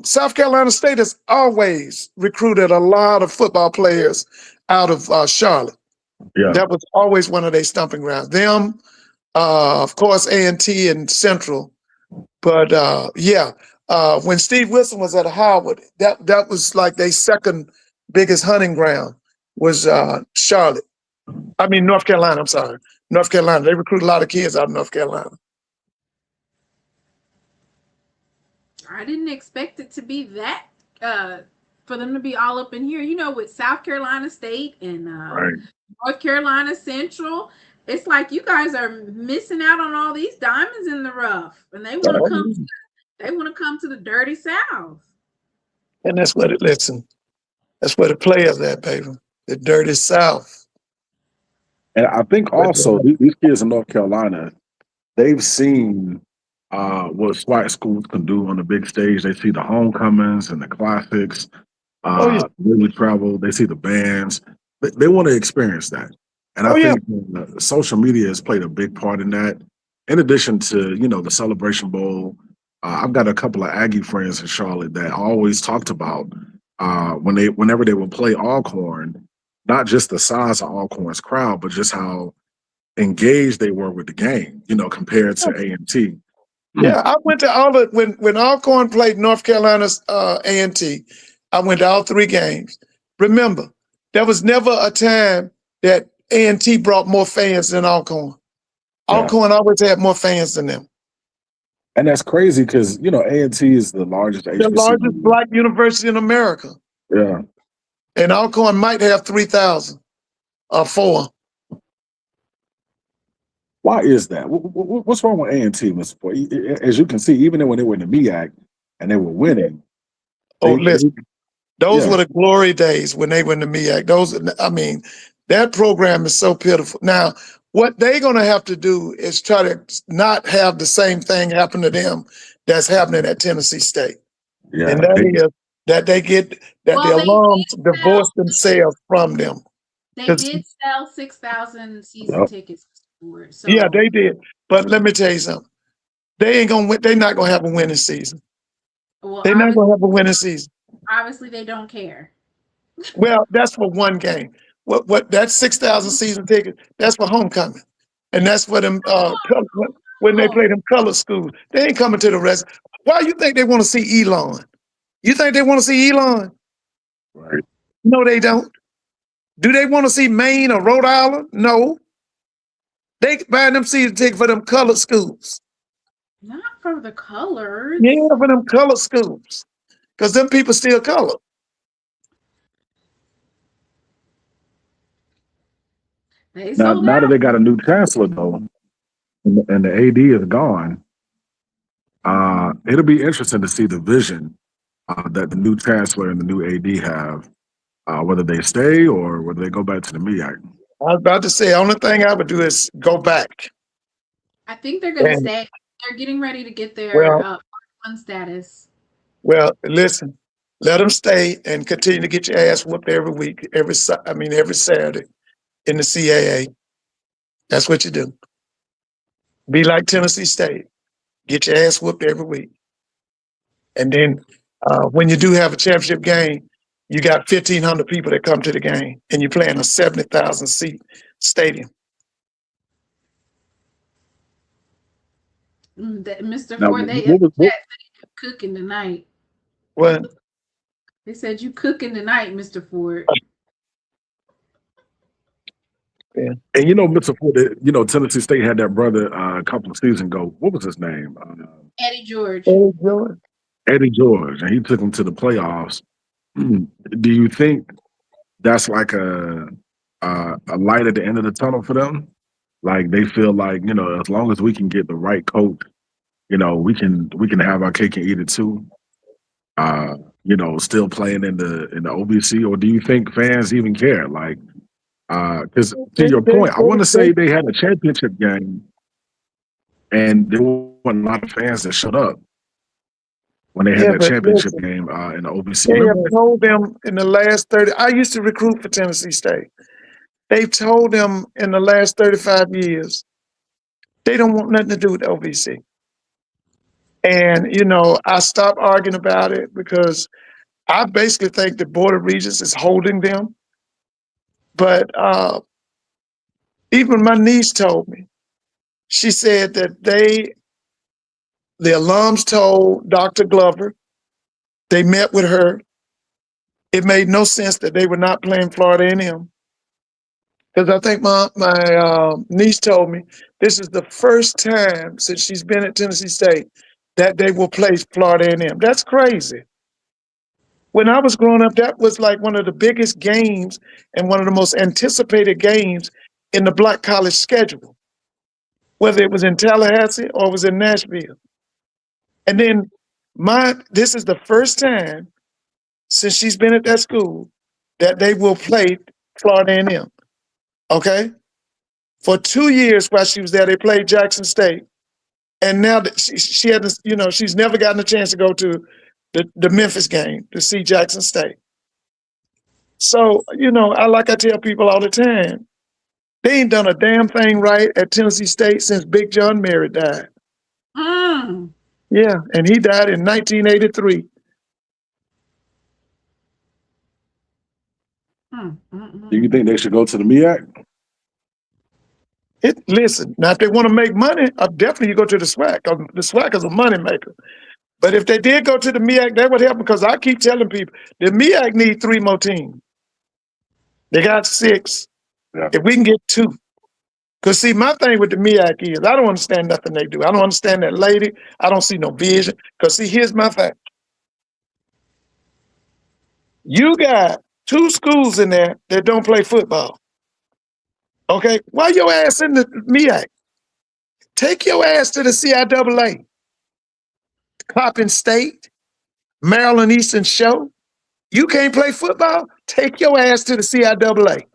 South Carolina State has always recruited a lot of football players out of Charlotte. Yeah. That was always one of their stomping grounds. Them, of course, A&T and Central. But, when Steve Wilson was at Howard, that was like their second biggest hunting ground was Charlotte. I mean, North Carolina, I'm sorry. North Carolina. They recruit a lot of kids out of North Carolina. I didn't expect it to be that, for them to be all up in here. With South Carolina State and North Carolina Central, it's like you guys are missing out on all these diamonds in the rough, and they want to come. They want to come to the dirty South. And that's what that's where the players at, baby. The dirty South. And I think also these kids in North Carolina, they've seen what SWAC schools can do on the big stage. They see the homecomings and the classics. They would travel. They see the bands. They want to experience that. And I think social media has played a big part in that. In addition to, the Celebration Bowl, I've got a couple of Aggie friends in Charlotte that always talked about whenever they would play Alcorn, not just the size of Alcorn's crowd, but just how engaged they were with the game, compared to A&T. Yeah, I went to all of when Alcorn played North Carolina's A&T. I went to all 3 games. Remember, there was never a time that A&T brought more fans than Alcorn. Alcorn always had more fans than them. And that's crazy because, A&T is the largest HBCU. The largest Black university in America. Yeah. And Alcorn might have 3,000 or 4. Why is that? What's wrong with A&T, Mr. Boy? As you can see, even when they were in the MEAC and they were winning. Listen, those were the glory days when they were in the MEAC. That program is so pitiful. Now, what they're going to have to do is try to not have the same thing happen to them that's happening at Tennessee State. Yeah, and that the alums divorce themselves from them. They did sell 6,000 season tickets for it. So. Yeah, they did. But let me tell you something. They're not going to have a winning season. Well, they're not going to have a winning season. Obviously, they don't care. Well, that's for one game. What that 6,000 season ticket, that's for homecoming. And that's for them when they play them color schools. They ain't coming to the rest. Why you think they want to see Elon? You think they want to see Elon? Right. No, they don't. Do they want to see Maine or Rhode Island? No. They buying them season tickets for them color schools. Not for the colors. Yeah, for them color schools. Because them people still color. Now that they got a new chancellor, though, and the AD is gone, it'll be interesting to see the vision that the new chancellor and the new AD have, whether they stay or whether they go back to the MEAC. I was about to say, the only thing I would do is go back. I think they're going to stay. They're getting ready to get their one status. Well, listen, let them stay and continue to get your ass whooped every week, every Saturday in the CAA. That's what you do. Be like Tennessee State. Get your ass whooped every week. And then when you do have a championship game, you got 1,500 people that come to the game, and you're playing a 70,000 seat stadium. Mr. Now, Ford, they in what the was what? chat said you cooking tonight. Well, They said you cooking tonight, Mr. Ford. yeah. And Mr. Ford, Tennessee State had that brother a couple of seasons ago. What was his name? Eddie George. Hey, George. Eddie George, and he took him to the playoffs. Do you think that's like a light at the end of the tunnel for them? Like they feel like as long as we can get the right coach, we can have our cake and eat it too. Still playing in the OBC, or do you think fans even care? Like, because to your point, I want to say they had a championship game, and there weren't a lot of fans that showed up when they had Yeah, that but championship listen, game in the OBC. they have Remember that? told them in the last 30. I used to recruit for Tennessee State. They've told them in the last 35 years they don't want nothing to do with OVC. And I stopped arguing about it because I basically think the Board of Regents is holding them. But even my niece told me, she said that the alums told Dr. Glover, they met with her. It made no sense that they were not playing Florida A&M. Because I think my niece told me this is the first time since she's been at Tennessee State that they will play Florida A&M. That's crazy. When I was growing up, that was like one of the biggest games and one of the most anticipated games in the Black college schedule, whether it was in Tallahassee or it was in Nashville. And then this is the first time since she's been at that school that they will play Florida A&M. Okay? For 2 years while she was there, they played Jackson State. And now that she had, she's never gotten a chance to go to the Memphis game to see Jackson State. So, I tell people all the time, they ain't done a damn thing right at Tennessee State since Big John Merritt died. Mm. Yeah, and he died in 1983. Do you think they should go to the MEAC? Listen, now if they want to make money, definitely you go to the SWAC. The SWAC is a moneymaker. But if they did go to the MEAC, that would help because I keep telling people the MEAC need 3 more teams. They got 6. Yeah. If we can get 2. Because see, my thing with the MEAC is I don't understand nothing they do. I don't understand that lady. I don't see no vision. Because see, here's my fact. You got 2 schools in there that don't play football. Okay? Why your ass in the MEAC? Take your ass to the CIAA. Coppin State, Maryland Eastern Show. You can't play football? Take your ass to the CIAA.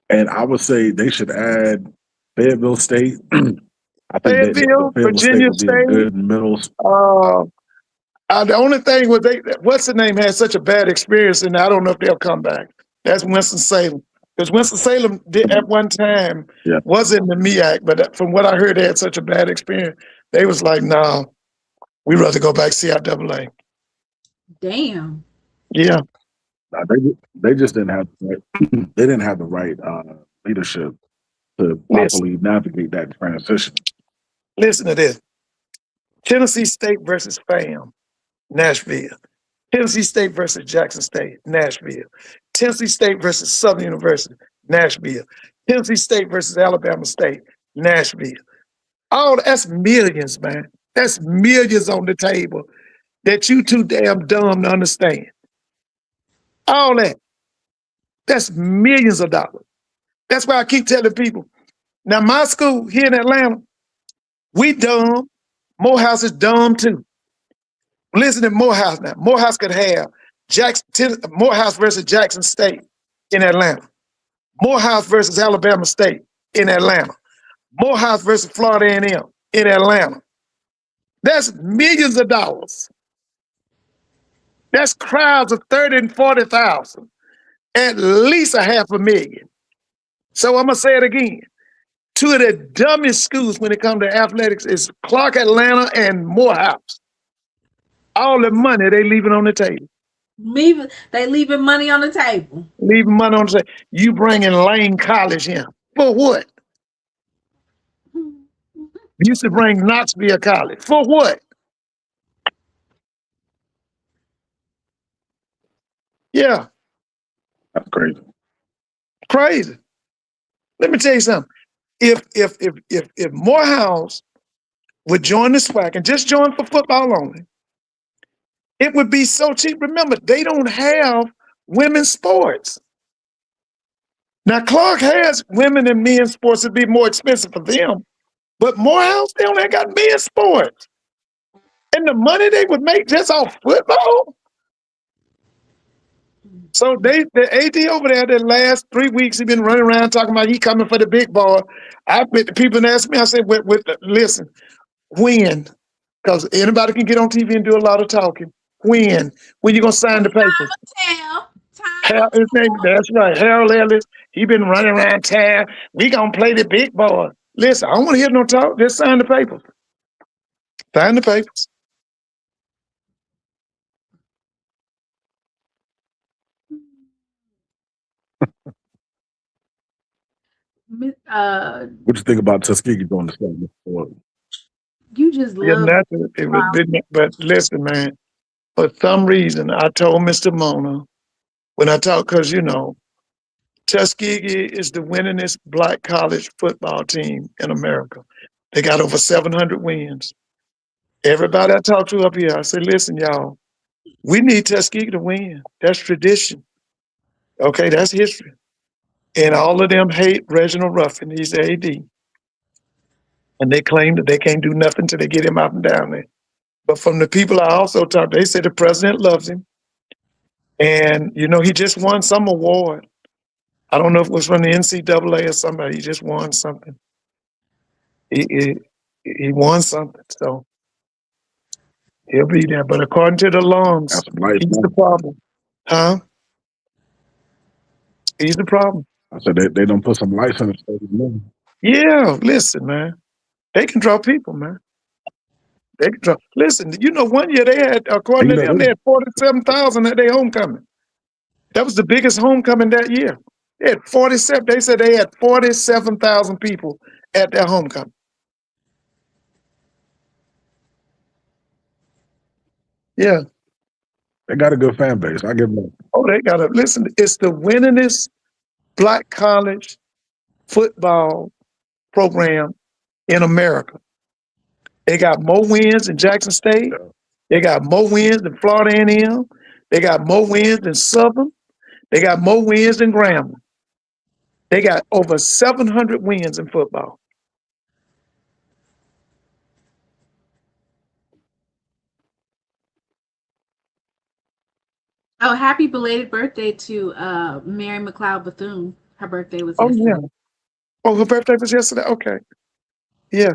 And I would say they should add Fayetteville State. I think Fayetteville, Virginia State would be a good middle. The only thing was what's the name had such a bad experience, and I don't know if they'll come back. That's Winston-Salem. Because Winston-Salem did at one time was in the MEAC, but from what I heard, they had such a bad experience. They was like, no, we'd rather go back CIAA. Damn. Yeah. They just didn't have they didn't have the right leadership to properly navigate that transition. Listen to this. Tennessee State versus FAM, Nashville. Tennessee State versus Jackson State, Nashville. Tennessee State versus Southern University, Nashville. Tennessee State versus Alabama State, Nashville. That's millions, man. That's millions on the table that you too damn dumb to understand. All that. That's millions of dollars. That's why I keep telling people. Now, my school here in Atlanta, we dumb. Morehouse is dumb too. Listen to Morehouse now. Morehouse could have Morehouse versus Jackson State in Atlanta. Morehouse versus Alabama State in Atlanta. Morehouse versus Florida A&M in Atlanta. That's millions of dollars. That's crowds of 30 and 40,000. At least $500,000. So I'm going to say it again. 2 of the dumbest schools when it comes to athletics is Clark Atlanta and Morehouse. All the money they leaving on the table. They leaving money on the table. Leaving money on the table. You bringing Lane College in. For what? You used to bring Knoxville College. For what? Yeah. That's crazy. Crazy. Let me tell you something. If Morehouse would join the SWAC and just join for football only, it would be so cheap. Remember, they don't have women's sports. Now, Clark has women and men's sports. It'd be more expensive for them. But Morehouse, they only got men's sports. And the money they would make just off football. So the AD over there, the last 3 weeks, he been running around talking about he coming for the big boy. I bet the people ask me, I said, listen, when? Because anybody can get on TV and do a lot of talking. When you gonna sign the paper? His name, that's right, Harold Ellis. He been running around town. We gonna play the big boy. Listen, I don't want to hear no talk. Just sign the papers. Sign the papers. What you think about Tuskegee doing the same? You just Yeah, love but listen, man. For some reason, I told Mr. Mona when I talked, because Tuskegee is the winningest black college football team in America. They got over 700 wins. Everybody I talked to up here, I said, listen, y'all, we need Tuskegee to win. That's tradition. Okay, that's history. And all of them hate Reginald Ruffin. He's the AD. And they claim that they can't do nothing till they get him out and down there. But from the people I also talked to, they said the president loves him. And, he just won some award. I don't know if it was from the NCAA or somebody. He just won something. He won something. So he'll be there. But according to the alums, he's the problem. Huh? He's the problem. I said they don't put some lights in the stadium. Yeah, listen, man. They can draw people, man. They can draw. Listen, 1 year they had, according to them, they had 47,000 at their homecoming. That was the biggest homecoming that year. They had 47. They said they had 47,000 people at their homecoming. Yeah. They got a good fan base. I give them. Oh, they got to listen. It's the winningest black college football program in America. They got more wins than Jackson State. They got more wins than Florida A&M. They got more wins than Southern. They got more wins than Grambling. They got over 700 wins in football. Oh, happy belated birthday to Mary McLeod Bethune. Her birthday was yesterday. Yeah. Oh, her birthday was yesterday? Okay. Yeah.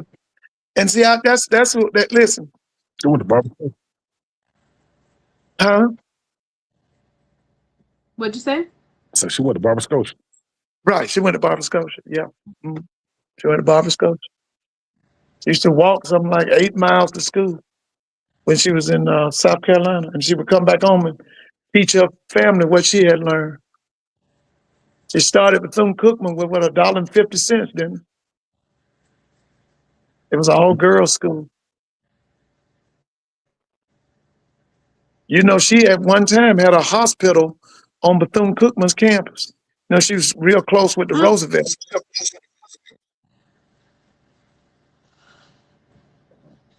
And see, that's what, listen. She went to Barbara. Huh? What'd you say? So she went to Barbara Scotia. Right, she went to Barbara Scotia, yeah. Mm-hmm. She went to Barbara Scotia. She used to walk something like 8 miles to school when she was in South Carolina. And she would come back home and teach her family what she had learned. She started Bethune-Cookman with $1.50, didn't it? It was an all-girls school. She at one time had a hospital on Bethune-Cookman's campus. She was real close with the Roosevelt.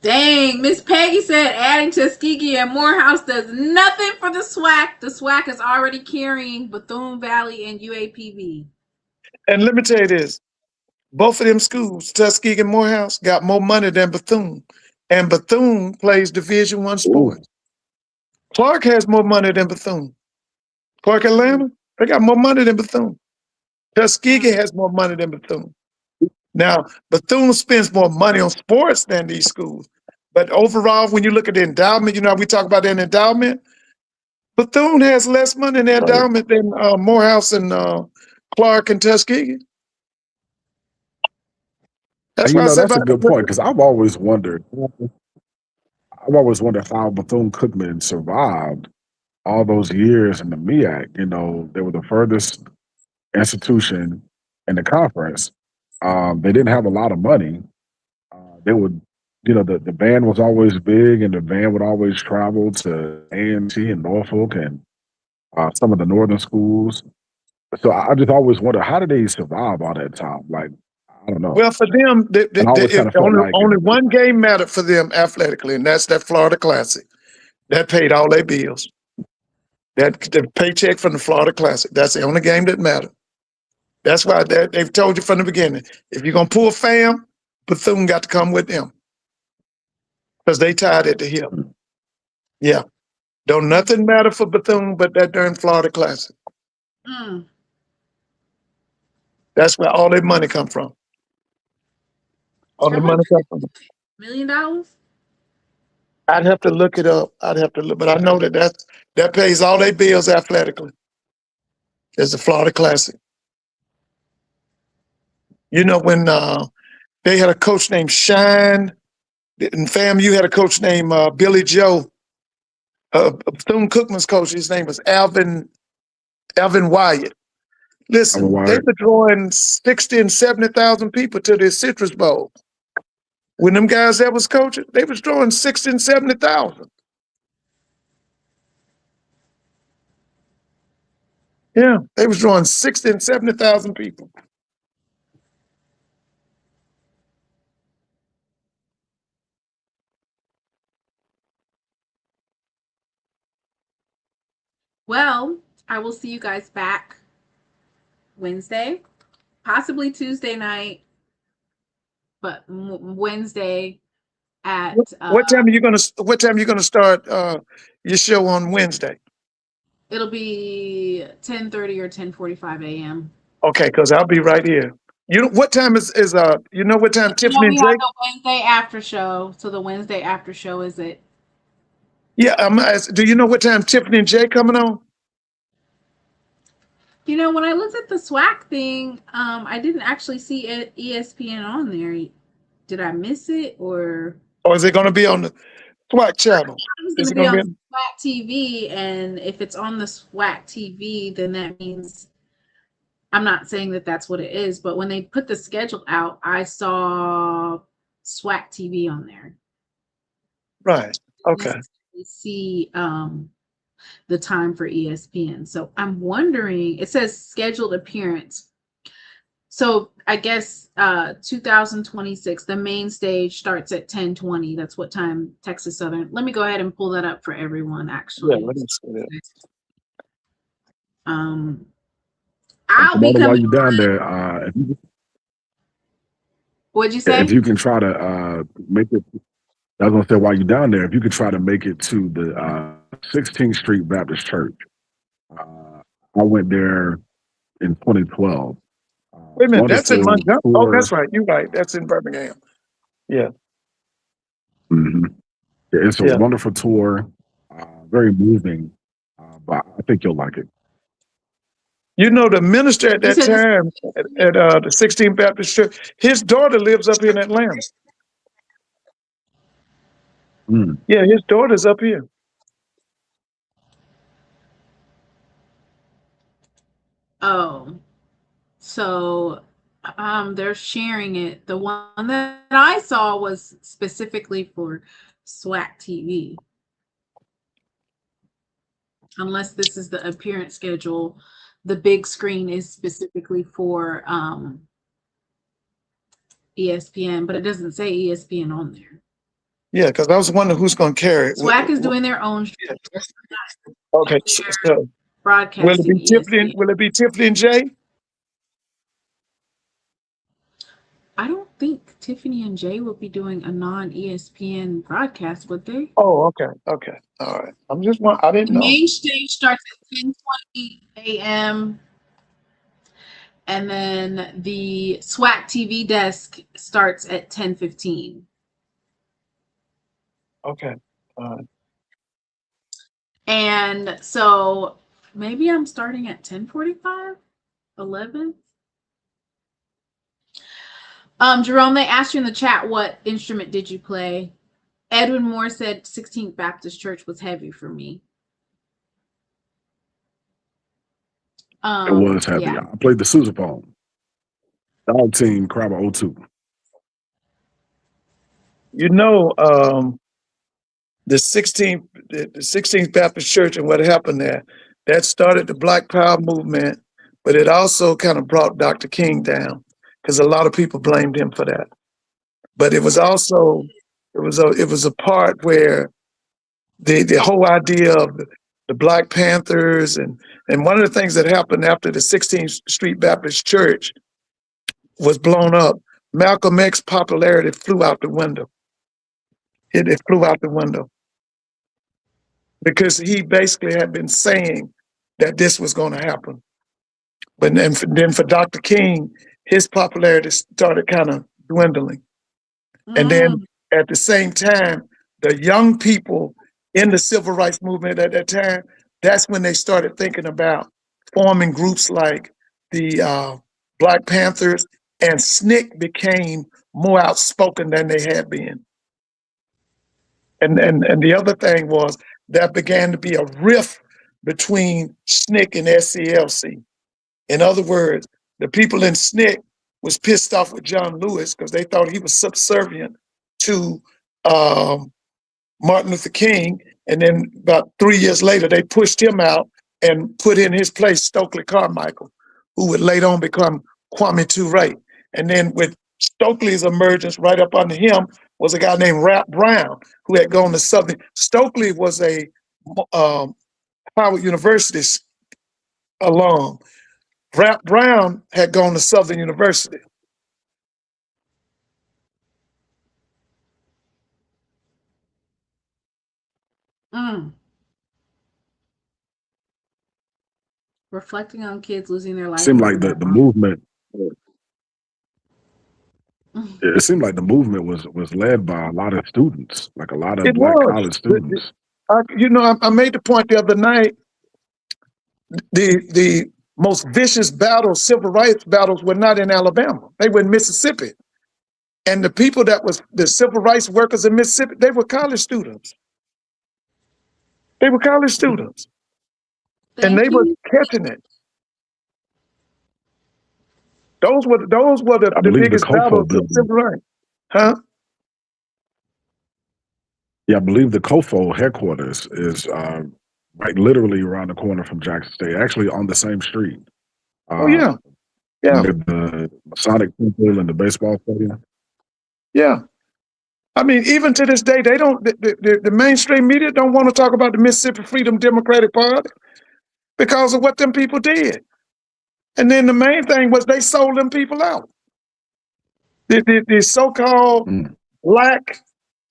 Dang, Miss Peggy said adding Tuskegee and Morehouse does nothing for the SWAC. The SWAC is already carrying Bethune Valley and UAPB. And let me tell you this. Both of them schools, Tuskegee and Morehouse, got more money than Bethune. And Bethune plays Division I sports. Clark has more money than Bethune. Clark Atlanta, they got more money than Bethune. Tuskegee has more money than Bethune. Now, Bethune spends more money on sports than these schools. But overall, when you look at the endowment, we talk about that endowment, Bethune has less money in the endowment than Morehouse and Clark and Tuskegee. That's a good point, because I've always wondered how Bethune-Cookman survived all those years in the MEAC, you know, they were the furthest institution in the conference. They didn't have a lot of money. They would, you know, the band was always big, and the band would always travel to A&T and Norfolk and some of the northern schools. So I just always wonder, how did they survive all that time? Like, I don't know. Well, for them, I always kind of felt like only one game mattered for them athletically, and that's that Florida Classic. That paid all their bills. That the paycheck from the Florida Classic. That's the only game that mattered. That's why they've told you from the beginning, if you're gonna pull fam, Bethune got to come with them, because they tied at the hip. Yeah, don't nothing matter for Bethune but that darn Florida Classic. That's where all their money come from. All the money come from. $1 million? I'd have to look it up. But I know that pays all their bills athletically. It's the Florida Classic. You know, when they had a coach named Shine, and FAMU had a coach named Billy Joe. Bethune-Cookman's coach, his name was Alvin Wyatt. Listen, they were drawing 60 and 70,000 people to the Citrus Bowl. When them guys that was coaching, they was drawing 60 and 70,000. Yeah, they was drawing 60 and 70,000 people. Well, I will see you guys back Wednesday, possibly Tuesday night, but Wednesday at what time are you gonna start your show on Wednesday? It'll be 10:30 or 10:45 a.m. Okay, because I'll be right here. You know what time is you know what time Tiffany and we Jake? have the Wednesday after show. So the Wednesday after show is it? Yeah, do you know what time Tiffany and Jay coming on? You know, when I looked at the SWAC thing, I didn't actually see ESPN on there. Did I miss it, or is it going to be on the SWAC channel? It's going to be on SWAC TV, and if it's on the SWAC TV, then that means, I'm not saying that that's what it is, but when they put the schedule out, I saw SWAC TV on there. Right. Okay. See the time for ESPN. So I'm wondering, it says scheduled appearance. So I guess 2026, the main stage starts at 10:20. That's what time Texas Southern. Let me go ahead and pull that up for everyone, actually. Yeah, let me see that. I'll be while you're down there, what'd you say? If you can try to make it, I was gonna say, while you're down there, if you could try to make it to the 16th Street Baptist Church. I went there in 2012. Wait a minute, that's in Montgomery. Oh, that's right. You're right. That's in Birmingham. Yeah. Mm-hmm. Yeah, it's a wonderful tour, very moving, but I think you'll like it. You know, the minister at that time at the 16th Baptist Church, his daughter lives up here in Atlanta. Mm. Yeah, his daughter's up here. Oh, so they're sharing it. The one that I saw was specifically for SWAC TV. Unless this is the appearance schedule, the big screen is specifically for ESPN, but it doesn't say ESPN on there. Yeah, because I was wondering who's going to carry it. SWAC is doing their own. Okay, so broadcasting. Will it be Tiffany and Jay? I don't think Tiffany and Jay will be doing a non-ESPN broadcast, would they? Oh, okay. All right. I didn't know. Main stage starts at 10:20 a.m. and then the SWAC TV desk starts at 10:15. Okay. And so maybe I'm starting at 10:45, 11. Jerome, they asked you in the chat, what instrument did you play? Edwin Moore said 16th Baptist Church was heavy for me. It was heavy. Yeah. I played the sousaphone. Dog team, Crabber 02. You know, the 16th Baptist Church and what happened there, that started the Black Power movement, but it also kind of brought Dr. King down because a lot of people blamed him for that. But it was also, it was a part where the whole idea of the Black Panthers and one of the things that happened after the 16th Street Baptist Church was blown up, Malcolm X's popularity flew out the window. It flew out the window because he basically had been saying that this was going to happen. But then for Dr. King, his popularity started kind of dwindling. And then at the same time, the young people in the civil rights movement at that time, that's when they started thinking about forming groups like the Black Panthers, and SNCC became more outspoken than they had been. And the other thing was there began to be a rift between SNCC and SCLC. In other words, the people in SNCC was pissed off with John Lewis because they thought he was subservient to Martin Luther King. And then about 3 years later, they pushed him out and put in his place Stokely Carmichael, who would later on become Kwame Ture. And then with Stokely's emergence, right up under him was a guy named Rap Brown, who had gone to Southern. Stokely was a Howard University alum. Rap Brown had gone to Southern University. Reflecting on kids losing their life. Seemed like the movement. It seemed like the movement was led by a lot of students, like a lot of Black college students. I made the point the other night. The most vicious battles, civil rights battles, were not in Alabama. They were in Mississippi. And the people that was the civil rights workers in Mississippi, they were college students. They were college students. And they were catching it. Those were the biggest battles of civil rights. Huh? Yeah, I believe the COFO headquarters is right literally around the corner from Jackson State, actually on the same street. Yeah. The Masonic Temple and the baseball stadium. Yeah. I mean, even to this day, they don't. The mainstream media don't want to talk about the Mississippi Freedom Democratic Party because of what them people did. And then the main thing was they sold them people out. The so-called Black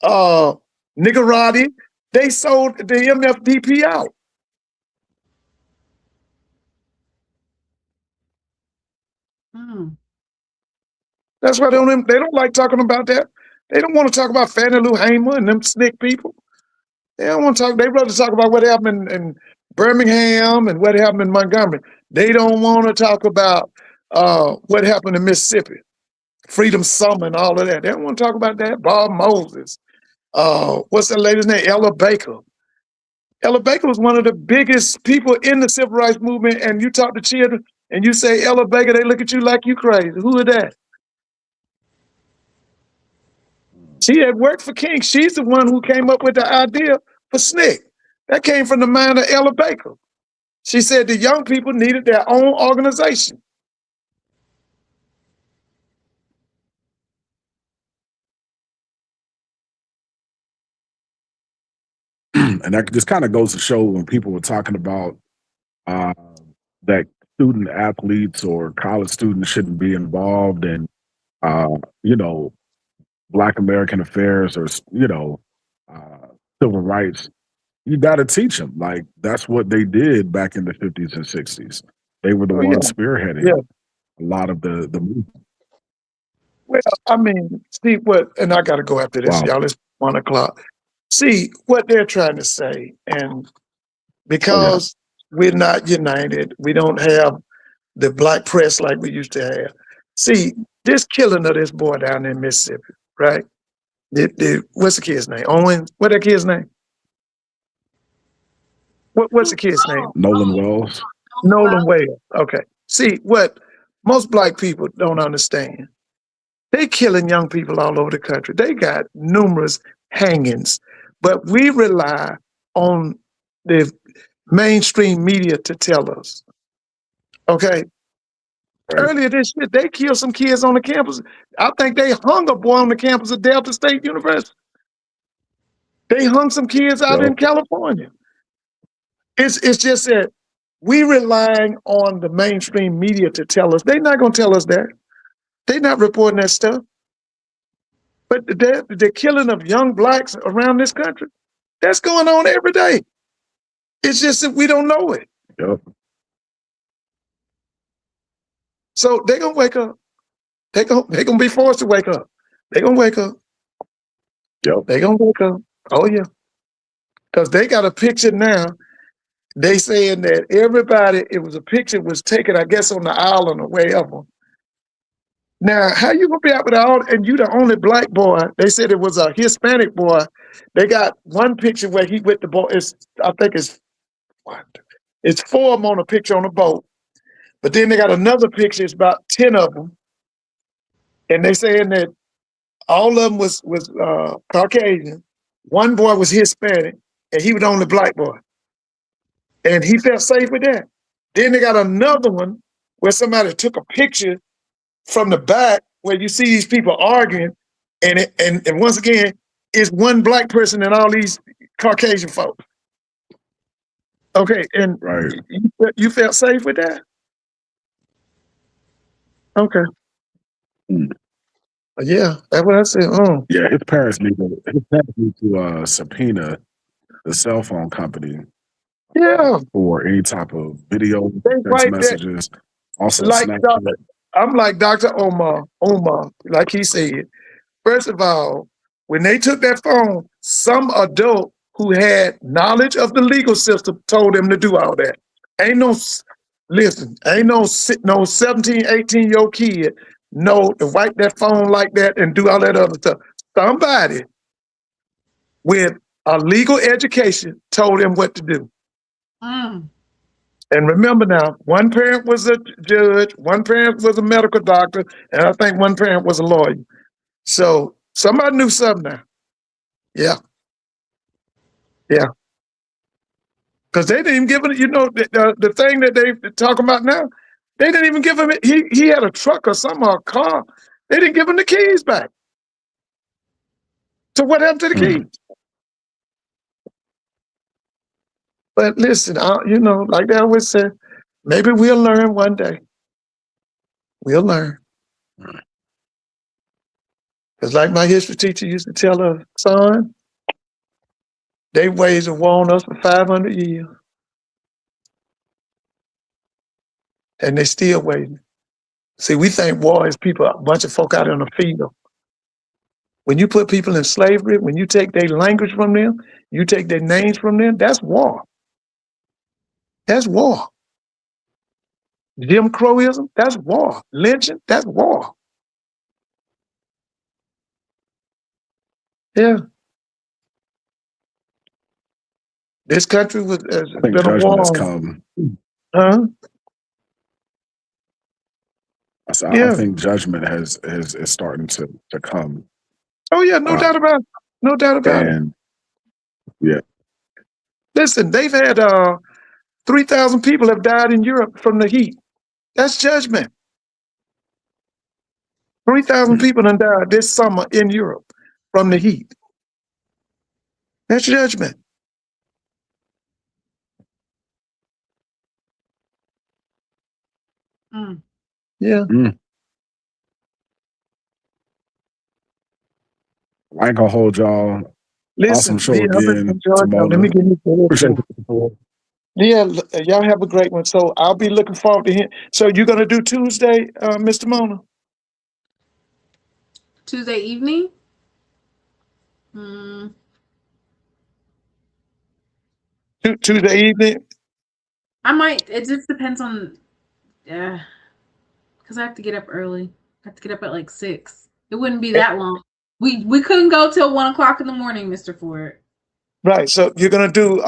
niggerati, they sold the MFDP out. That's why they don't like talking about that. They don't want to talk about Fannie Lou Hamer and them SNCC people. They don't want to talk. They rather talk about what happened in Birmingham and what happened in Montgomery. They don't want to talk about what happened in Mississippi, Freedom Summer and all of that. They don't want to talk about that. Bob Moses. What's that lady's name? Ella Baker. Ella Baker was one of the biggest people in the civil rights movement. And you talk to children and you say Ella Baker, they look at you like you crazy. Who is that? She had worked for King. She's the one who came up with the idea for SNCC. That came from the mind of Ella Baker. She said the young people needed their own organization. And that just kind of goes to show when people were talking about that student athletes or college students shouldn't be involved in, Black American affairs or, civil rights. You got to teach them. Like, that's what they did back in the 50s and 60s. They were the ones spearheading a lot of the movement. Well, I mean, see what, and I got to go after this, y'all. It's 1 o'clock. See what they're trying to say. And because we're not united, we don't have the black press like we used to have. See, this killing of this boy down in Mississippi, right? What's the kid's name? Owen? What's that kid's name? What's the kid's name? Nolan Wells. Know them well. Okay. See, what most black people don't understand, they killing young people all over the country. They got numerous hangings, but we rely on the mainstream media to tell us. Okay. Right. Earlier this year, they killed some kids on the campus. I think they hung a boy on the campus of Delta State University. They hung some kids out in California. It's just that we relying on the mainstream media to tell us. They're not going to tell us that. They're not reporting that stuff. But the killing of young blacks around this country, that's going on every day. It's just that we don't know it. Yep. So they're going to wake up. They're going to be forced to wake up. They're going to wake up. Yep. They're going to wake up. Oh, yeah. Because they got a picture now. They saying that everybody, it was a picture was taken, I guess, on the island or wherever. Now, how you going to be out with all, and you the only black boy? They said it was a Hispanic boy. They got one picture where he with the boat. I think it's 4 of them on a picture on a boat. But then they got another picture, it's about 10 of them. And they saying that all of them was Caucasian. One boy was Hispanic, and he was the only black boy. And he felt safe with that. Then they got another one where somebody took a picture from the back where you see these people arguing, and once again, it's one black person and all these Caucasian folks. Okay, and Right. you felt safe with that? Okay. Yeah, that's what I said. Oh. Yeah, his parents need to subpoena the cell phone company. Yeah. For any type of video, text messages, also like Snapchat. I'm like Dr. Omar, like he said. First of all, when they took that phone, some adult who had knowledge of the legal system told them to do all that. Ain't no 17, 18-year-old kid know to wipe that phone like that and do all that other stuff. Somebody with a legal education told them what to do. And remember now, one parent was a judge, one parent was a medical doctor, and I think one parent was a lawyer. So somebody knew something now. Yeah. Yeah. Because they didn't even give it, the thing that they talking about now, they didn't even give him, he had a truck or something, or a car. They didn't give him the keys back. So what happened to the keys? But listen, like they always say, maybe we'll learn one day. We'll learn. Because like my history teacher used to tell us, son, they waged a war on us for 500 years. And they still waiting. See, we think war is people, a bunch of folk out in the field. When you put people in slavery, when you take their language from them, you take their names from them, that's war. That's war. Jim Crowism, that's war. Lynching, that's war. Yeah. This country has been a war. Has come. Huh? I think judgment is starting to come. Oh yeah, no doubt about it. No doubt about it. Yeah. Listen, they've had 3,000 people have died in Europe from the heat. That's judgment. 3,000 people have died this summer in Europe from the heat. That's judgment. Yeah. I ain't gonna hold y'all. Listen, awesome show again tomorrow. Let me give you Yeah, y'all have a great one. So I'll be looking forward to him. So you're gonna do Tuesday, Mr. Mona? Tuesday evening? Tuesday evening? I might. It just depends on, because I have to get up early. I have to get up at like 6. It wouldn't be that long. We couldn't go till 1 o'clock in the morning, Mr. Ford. Right. So you're gonna do.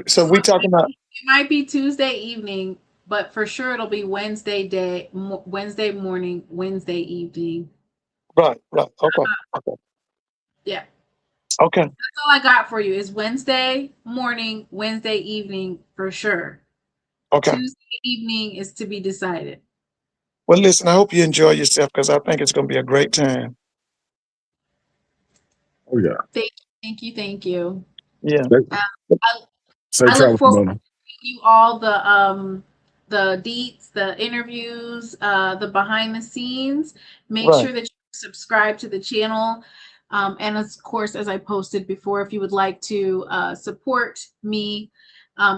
So we talking about might be Tuesday evening, but for sure it'll be Wednesday morning, Wednesday evening. Right. Okay. Yeah. Okay. That's all I got for you is Wednesday morning, Wednesday evening for sure. Okay. Tuesday evening is to be decided. Well, listen, I hope you enjoy yourself because I think it's going to be a great time. Oh yeah. Thank you. Yeah. Safe I look travel, forward Simona. to you all the deets, the interviews, the behind the scenes. Make Right. sure that you subscribe to the channel. And of course, as I posted before, if you would like to support me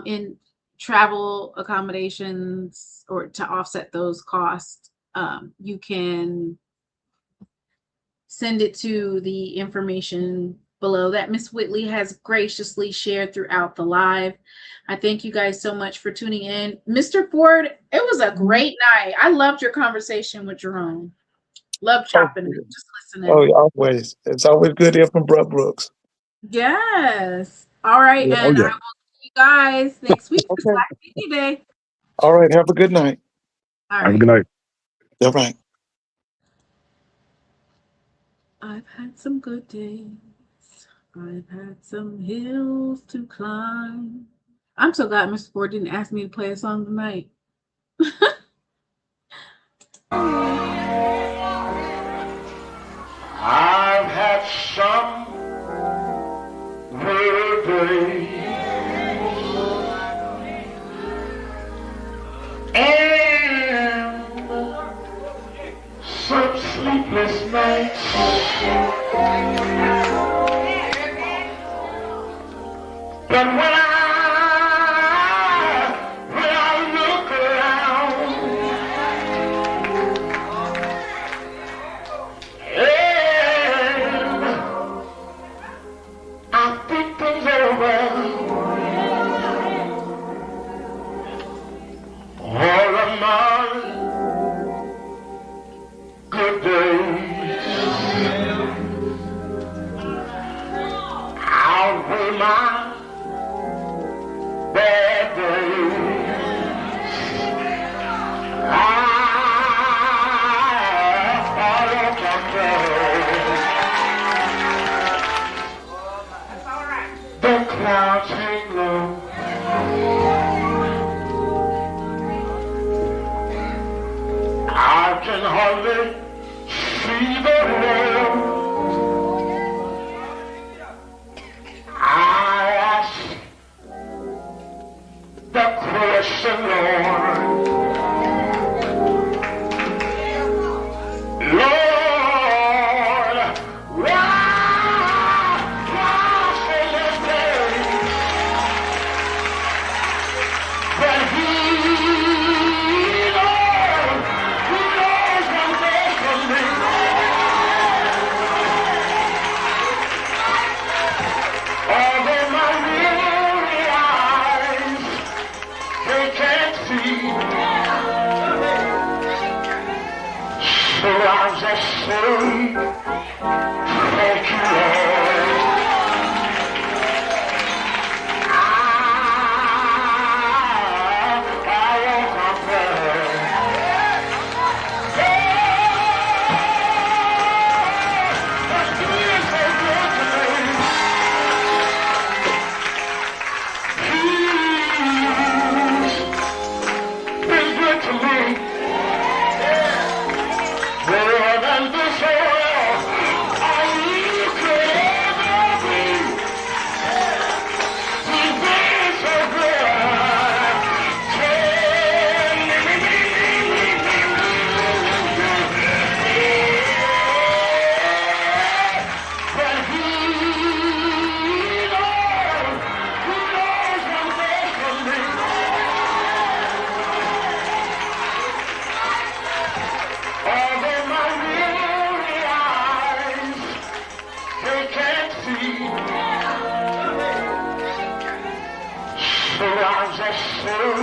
in travel accommodations or to offset those costs, you can send it to the information below that Miss Whitley has graciously shared throughout the live. I thank you guys so much for tuning in. Mr. Ford, it was a great night. I loved your conversation with Jerome. Love chopping, just listening. Oh, always. It's always good to hear from Brooke Brooks. Yes. All right. Yeah, And I will see you guys next week for Okay. SWAC Media Day. All right. Have a good night. All Have a right. good night. All right. I've had some good days. I've had some hills to climb. I'm so glad Mr. Ford didn't ask me to play a song tonight. I've had some good days and some sleepless nights. But when I look around, and I think things over, all of my good days outweigh my bad days. I follow control. The clouds hang low. I can hardly see the road. I ask the question, Lord. Lord, why so much pain? But He knows what's best for me. Although my weary eyes, they can't see, so I'll just say, thank you, Lord. I won't complain. But He is so good to me. He's been good to me. More than this world I could ever be. He's been so good. But He knows what's best for me. Although my weary eyes, they can't see, so I'll just say,